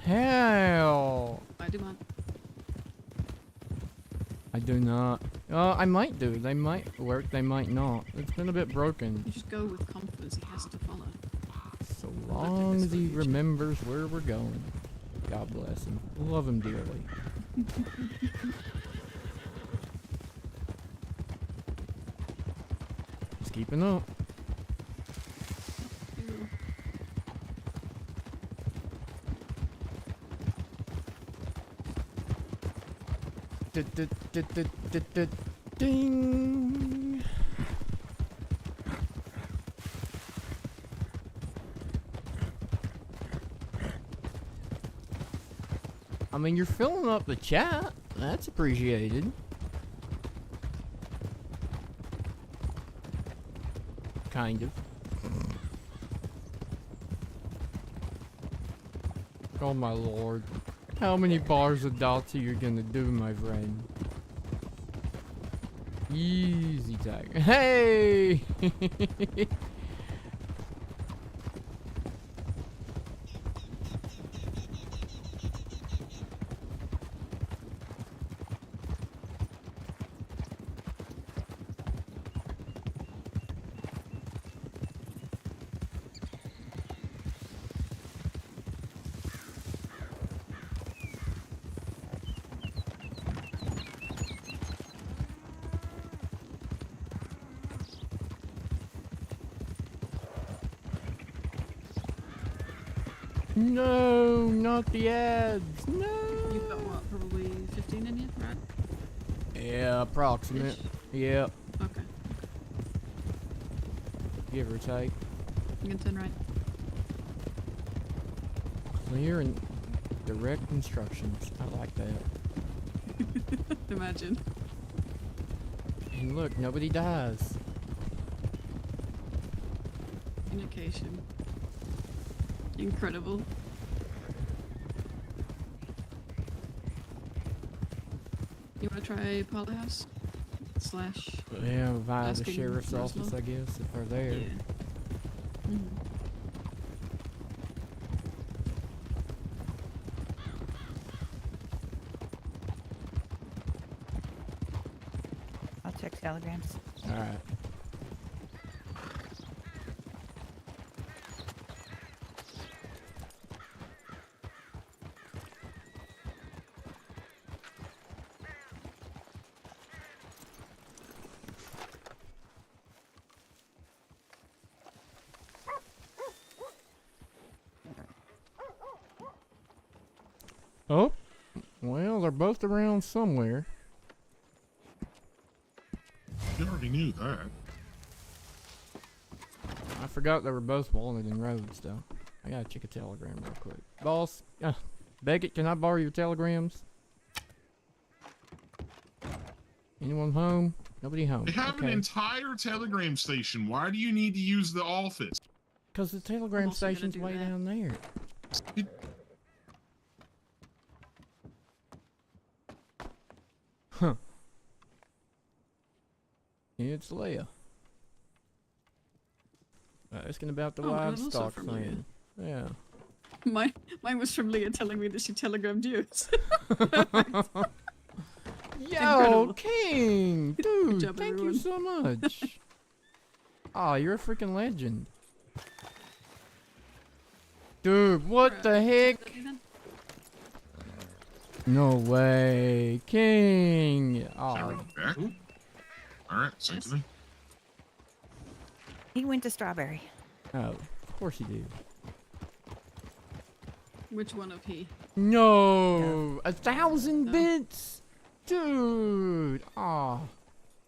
Hell! I do want. I do not. I might do. They might work, they might not. It's been a bit broken. You just go with confidence, he has to follow. So long as he remembers where we're going. God bless him. Love him dearly. Just keeping up. Ding. I mean, you're filling up the chat. That's appreciated. Kind of. Oh my Lord. How many bars of dots are you gonna do, my friend? Easy tiger. Hey! No, not the ads. No. You've got what, probably 15 in you, right? Yeah, approximate. Yep. Okay. Give or take. I'm gonna turn right. Clear and direct instructions. I like that. Imagine. And look, nobody dies. Communication. Incredible. You wanna try Pilot House? Slash. Yeah, via the asking sheriff's Roswell? office, I guess, if they're there. Yeah. Mhm. check telegrams. Alright. Oh, well, they're both around somewhere. You already knew that. I forgot they were both wanted in roads, though. I gotta check a telegram real quick. Boss, Beckett, can I borrow your telegrams? Anyone home? Nobody home. They have an Okay. entire telegram station. Why do you need to use the office? Because the telegram also gonna station's do way that. down there. Huh. It's Leia. Asking about the Oh, that was also livestock from Leia. thing. Yeah. Mine was from Leah telling me that she telegrammed you. Yo, Incredible. King! Dude, job, thank everyone. you so much. Aw, you're a freaking legend. Dude, what the heck? No way. King! Aw. Back? Alright, same to me. He went to Strawberry. Oh, of course you do. Which one of he? No! 1,000 bits? Dude! Aw.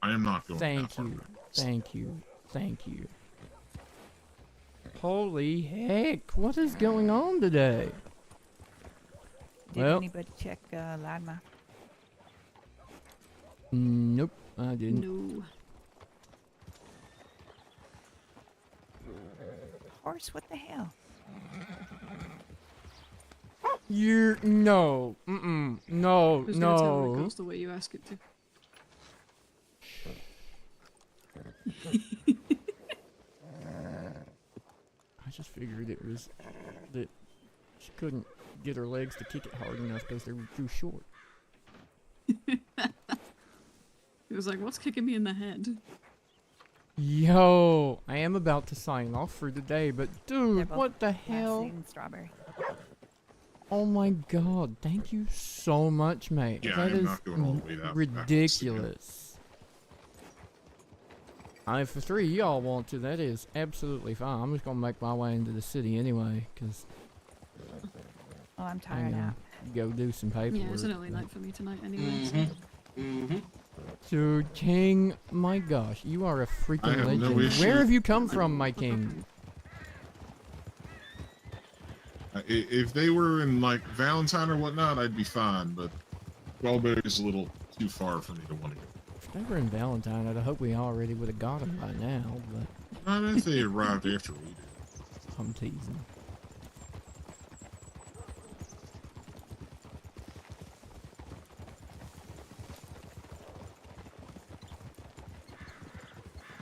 I am not going Thank that far you. back. Thank you. Thank you. Holy heck, what is going on today? Did Well, anybody check Loudmouth? nope, I didn't. No. Horse, what the hell? You're no, no, Who's gonna tell me it no. goes the way you ask it to? I just figured it was that she couldn't get her legs to kick it hard enough because they were too short. It was like, what's kicking me in the head? Yo, I am about to sign off for the day, but They're dude, both what the last hell? seen Strawberry. Oh my god, thank you so much, mate. Yeah, That I am is not going all the way back to ridiculous. If the three of y'all want to, that is absolutely fine. I'm just gonna make my way into the city anyway, because Oh, I'm I'm tired gonna out. go do some paperwork. Yeah, it's an early but- night for me tonight anyway. So. Dude, King, my gosh, you are a freaking have no legend. issue. Where have you come from, my king? If they were in like Valentine or whatnot, I'd be fine. But Strawberry is a little too far for me to want to go. If they were in Valentine, I'd hope we already would have got them by now, but Not if they arrived after we did. I'm teasing.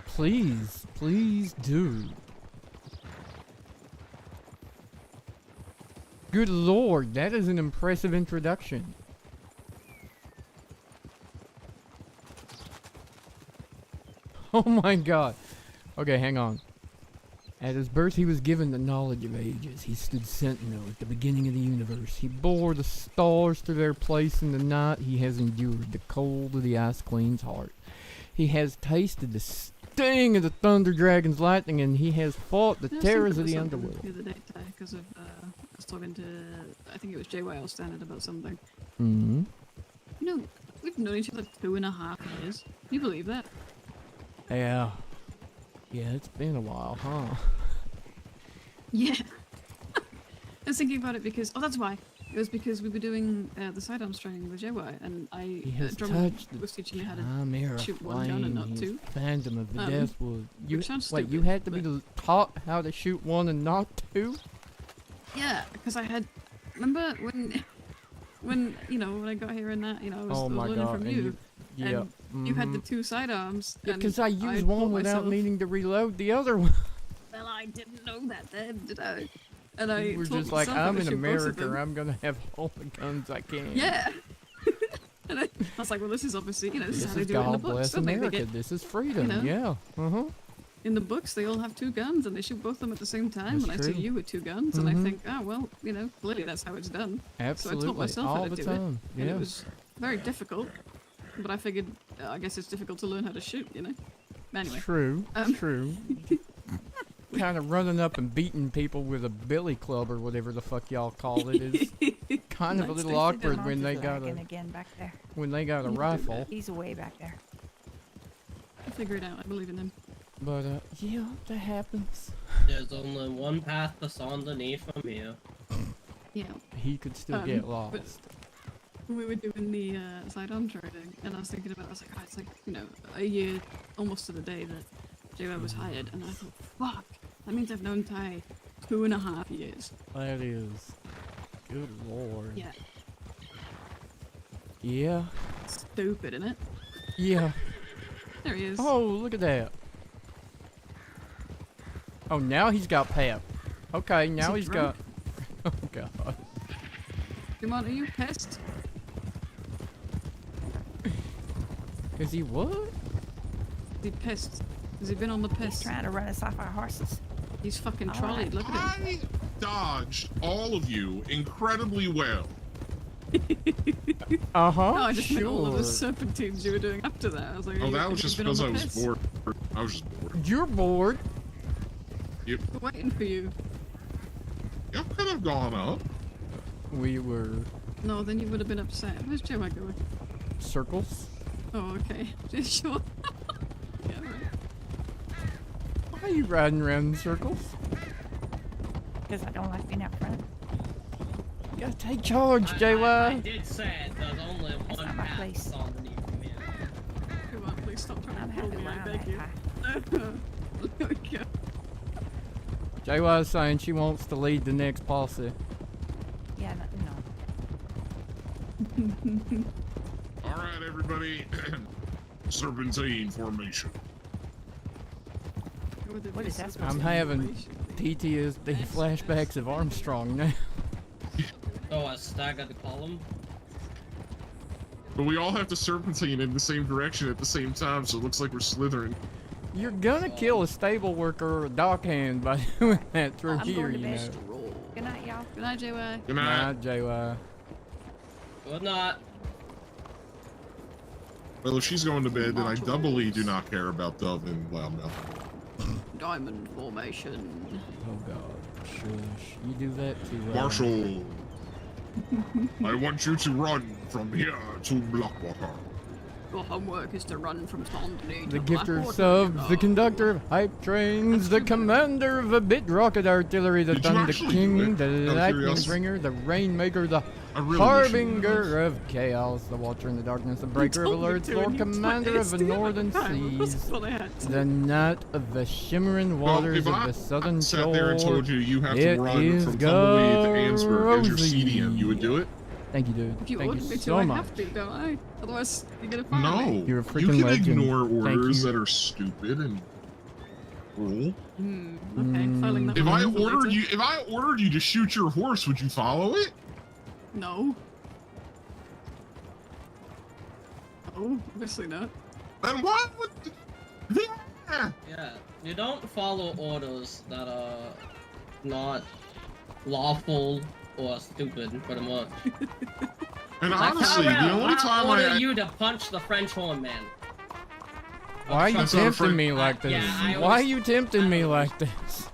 Please, please do. Good lord, that is an impressive introduction. Oh my god. Okay, hang on. At his birth he was given the knowledge of ages. He stood sentinel at the beginning of the universe. He bore the stars to their place in the night. He has endured the cold of the Ice Queen's heart. He has tasted the sting of the Thunder Dragon's lightning, and he has fought the I was terrors thinking of the about something underworld. The other day, because of I was talking to, I think it was JYL Standard about something. Mm-hmm. You know, we've known each other 2.5 years. Can you believe that? Yeah. Yeah, it's been a while, huh? Yeah. I was thinking about it because, oh, that's why. It was because we were doing the sidearms training with JY, and He has Drummond touched the was teaching me how to chimera shoot one gun and flame. not He is two. Phantom of the Um, Deathwood. You which sounds wait, you stupid, had to be taught how to shoot one and not two? Yeah, because I had. Remember when you know when I got here and that I was, Oh my learning god! from and you. yeah. And you had the mhm. 2 sidearms. Yeah, and because I used taught one without myself- needing to reload the other one. Well, I didn't know that then, did I? And I You were taught just like, myself how I'm to in shoot both of America. them. I'm gonna have all the guns I can. Yeah. And I was like, well, this is obviously, you know, this is how This they is do it in the God books. bless Don't they? They America. get, This is freedom. know? Yeah. Uh-huh. in the books, they all have 2 guns and they shoot both of them at the same time. That's And I see true. you with 2 guns, and I Mhm. think, oh well, you know, clearly that's how it's done. Absolutely. So I taught myself All how to the do time. it, and Yeah. it was very difficult. But I figured, I guess it's difficult to learn how to shoot, you know. Anyway, True. True. Kind of running up and beating people with a billy club or whatever the fuck y'all call it is kind of a little awkward when they got a again back there. when they got a rifle. He's way back there. I'll figure it out. I believe in him. But yeah, that happens. There's only one path that's underneath from here. Yeah. He could still but get lost. we were doing the side-on trading, and I was thinking about it, I was like, oh, it's like, you know, a year, almost to the day that JY was hired, and I thought, fuck, that means I've known Ty 2.5 years. That is. Good lord. Yeah. Yeah. Stupid, isn't it? Yeah. There he is. Oh, look at that. Oh, now he's got pep. Okay, now he he's drunk? got. Oh god. Come on, are you pissed? Is he what? Is he pissed? Has he been on the piss? He's trying to run us off our horses. He's fucking All trolleyed, right. look at him. I dodged all of you incredibly well. Uh-huh. No, I just meant all of the sure. serpentines you were doing after that. I was like, Oh, that have was you just been on because the I was piss? bored. I was just bored. You're bored. Yep. We're waiting for you. Y'all could have gone up. We were No, then you would have been upset. Where's JY going? circles. Oh, okay. Sure. Yeah, right. Why are you riding around in circles? Because I don't like being out front. You gotta take charge, I JY. did say there's only That's one not my path place. that's underneath from here. Come on, please stop trying I'm to pull happy me, I around beg that you. high. There we go. JY is saying she wants to lead the next posse. Yeah, no. All right, everybody. Serpentine formation. What is that supposed I'm to having PTSD flashbacks of Armstrong now. Oh, a staggered column? But we all have to serpentine in the same direction at the same time, so it looks like we're slithering. You're gonna kill a stable worker or a dockhand by doing that through I'm here, going to you know. bed. Good night, y'all. Good night, JY. Good Nah, night. JY. Good night. Well, if she's going to bed, then I doubly do not care about Dove and Loudmouth. Diamond formation. Oh god. Shush. You do that to Marshall, I want you to run from here to Blackwater. Your homework is to run from Tondony the to gifter of Blackwater. subs, the conductor of hype trains, the commander of a bit rocket artillery, the Did you thunder actually king, do it? the Out of lightning curiosity? bringer, the rainmaker, the I really wish you harbinger would've. of chaos, the watcher in the darkness, the breaker of told me alerts, to, lord and you commander put of the it together northern time. That's seas, what I had to. the knight of the shimmering Well, waters if of I the southern sat there and shore. told you you have It to run is from Tumbleweed to Ansburg as your Rosie. CDM, you would do it? Thank you, dude. If you Thank ordered you me to, so I much. have to, don't I? Otherwise, you're gonna fire No. me. You're a You freaking can legend. ignore Thank orders you. that are stupid and cruel. Okay, filing that If one I for ordered later. you, if I ordered you to shoot your horse, would you follow it? No. Oh, obviously not. Then what would? Yeah. Yeah, you don't follow orders that are not lawful or stupid, pretty much. And Like, honestly, how the only time order I you to punch the French horn man. Why are you That's not a tempting friend- me like this? Yeah, I Why are was- you tempting me like this?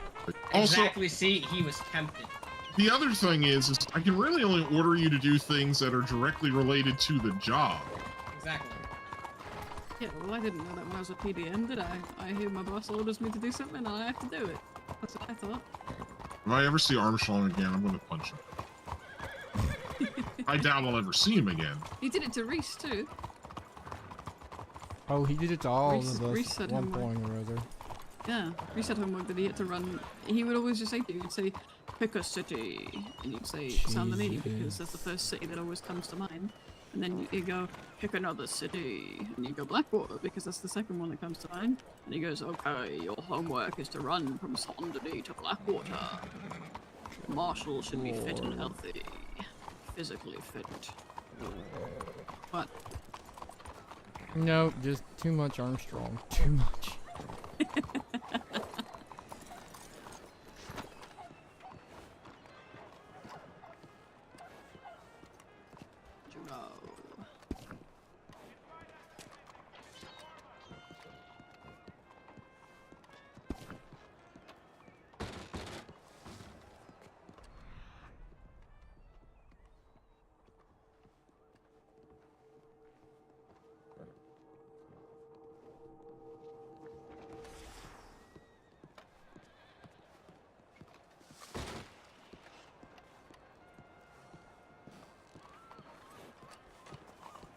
also Exactly, see, he was tempted. the other thing is I can really only order you to do things that are directly related to the job. Exactly. Yeah, well, I didn't know that when I was a PDM, did I? I hear my boss orders me to do something and I have to do it. That's what I thought. If I ever see Armstrong again, I'm going to punch him. I doubt I'll ever see him again. He did it to Reese, too. Oh, he did it to all Reese- of us Reese said at one homework. point or other. Yeah, Reese had homework that he had to run. He would always just say to you, he'd say, pick a city. And you'd say, Saint Denis, because that's the first city that always comes to mind. And then you go, pick another city. And you go, Blackwater, because that's the second one that comes to mind. And he goes, okay, your homework is to run from Saint Denis to Blackwater. Marshall should be fit and healthy. Physically fit. What? No, just too much Armstrong. Too much.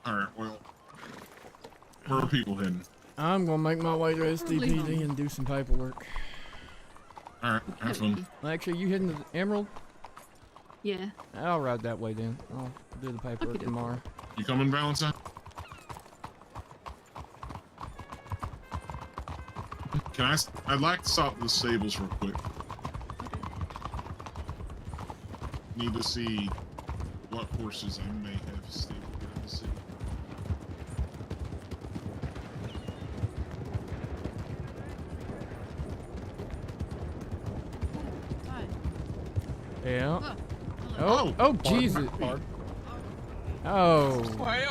Alright, well. Where are people heading? I'm gonna make my way to SDPD and do some paperwork. Alright, have fun. Actually, you heading to the Emerald? Yeah. I'll ride that way then. I'll do the paperwork tomorrow. You coming, Valentine? I'd like to stop at the stables real quick. Need to see what horses I may have stabled in the city. Yeah. Oh, Jesus. Oh.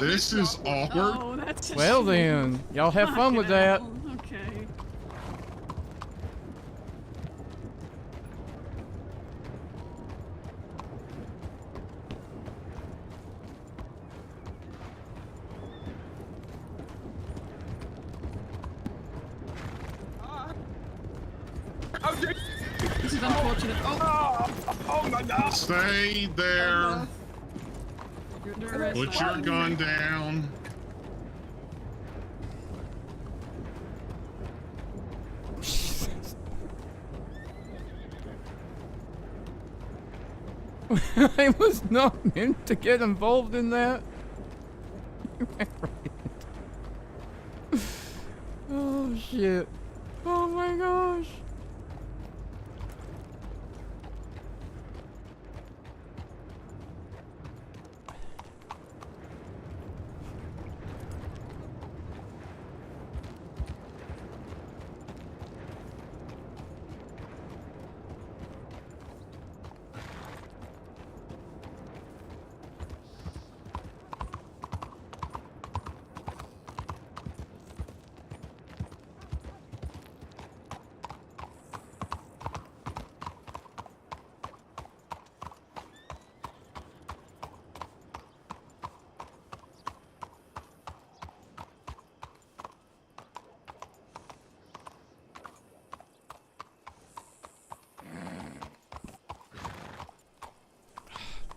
This is awkward. Oh, that's a Well shame. then, y'all have fun with that. Okay. This is unfortunate. Oh my God! Stay there. You're Put your gun down. I was not meant to get involved in that. You went right. Oh shit. Oh my gosh.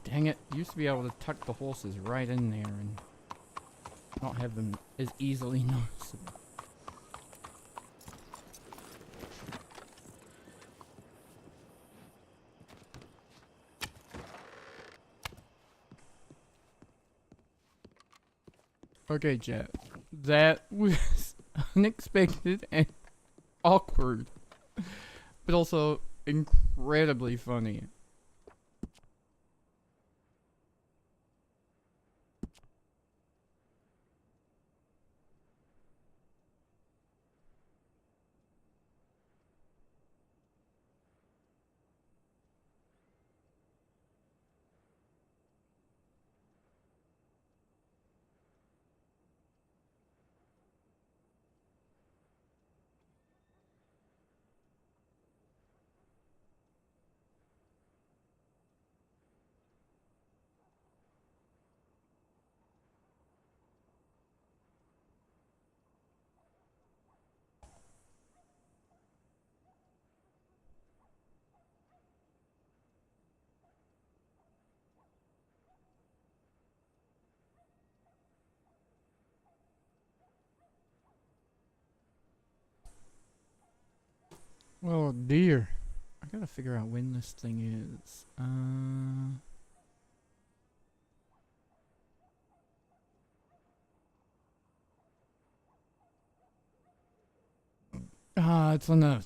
Dang it, used to be able to tuck the horses right in there and not have them as easily noticeable. Okay, chat. That was unexpected and awkward, but also incredibly funny. Oh dear. I gotta figure out when this thing is. It's on the...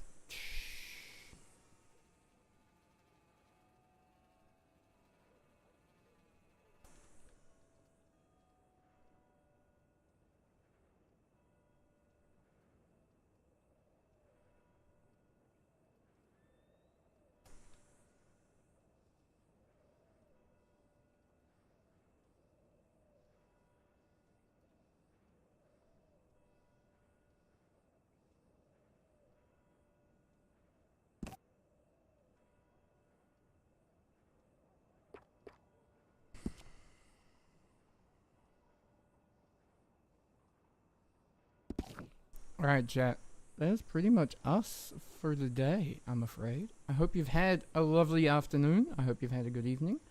Alright, chat. That's pretty much us for the day, I'm afraid. I hope you've had a lovely afternoon. I hope you've had a good evening.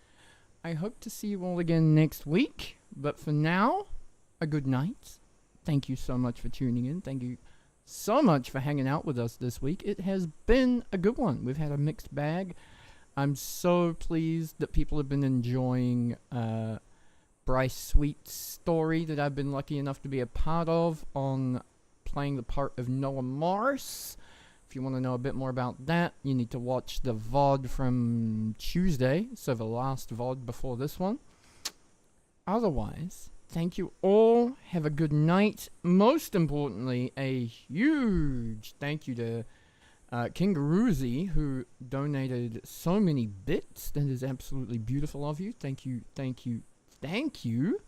I hope to see you all again next week. But for now, a good night. Thank you so much for tuning in. Thank you so much for hanging out with us this week. It has been a good one. We've had a mixed bag. I'm so pleased that people have been enjoying Bryce Sweet's story that I've been lucky enough to be a part of on playing the part of Noah Morse. If you want to know a bit more about that, you need to watch the VOD from Tuesday, so the last VOD before this one. Otherwise, thank you all. Have a good night. Most importantly, a huge thank you to Kingaroozy, who donated so many bits. That is absolutely beautiful of you. Thank you, thank you, thank you.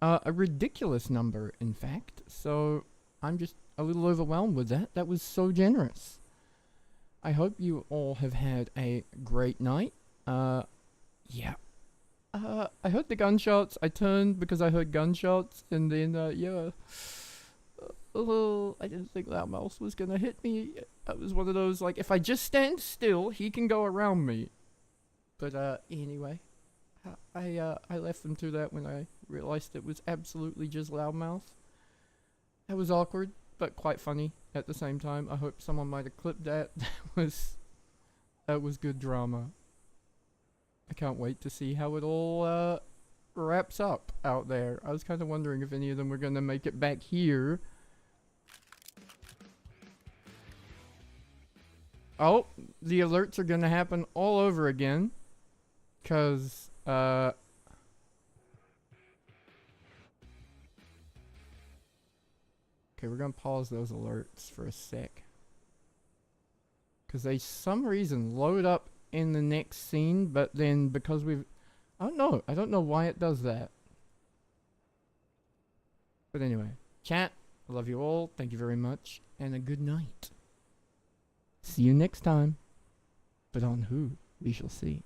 A ridiculous number, in fact. So I'm just a little overwhelmed with that. That was so generous. I hope you all have had a great night. Yeah. I heard the gunshots. I turned because I heard gunshots, and then, yeah. I didn't think that mouse was gonna hit me. It was one of those, like, if I just stand still, he can go around me. But, anyway. I left them to that when I realized it was absolutely just loudmouth. That was awkward, but quite funny at the same time. I hope someone might have clipped that. That was good drama. I can't wait to see how it all wraps up out there. I was kind of wondering if any of them were going to make it back here. Oh, the alerts are going to happen all over again. Because, okay, we're going to pause those alerts for a sec. Because they, some reason, load up in the next scene, but then because we've... I don't know why it does that. But anyway, chat, I love you all. Thank you very much. And a good night. See you next time. But on who, we shall see.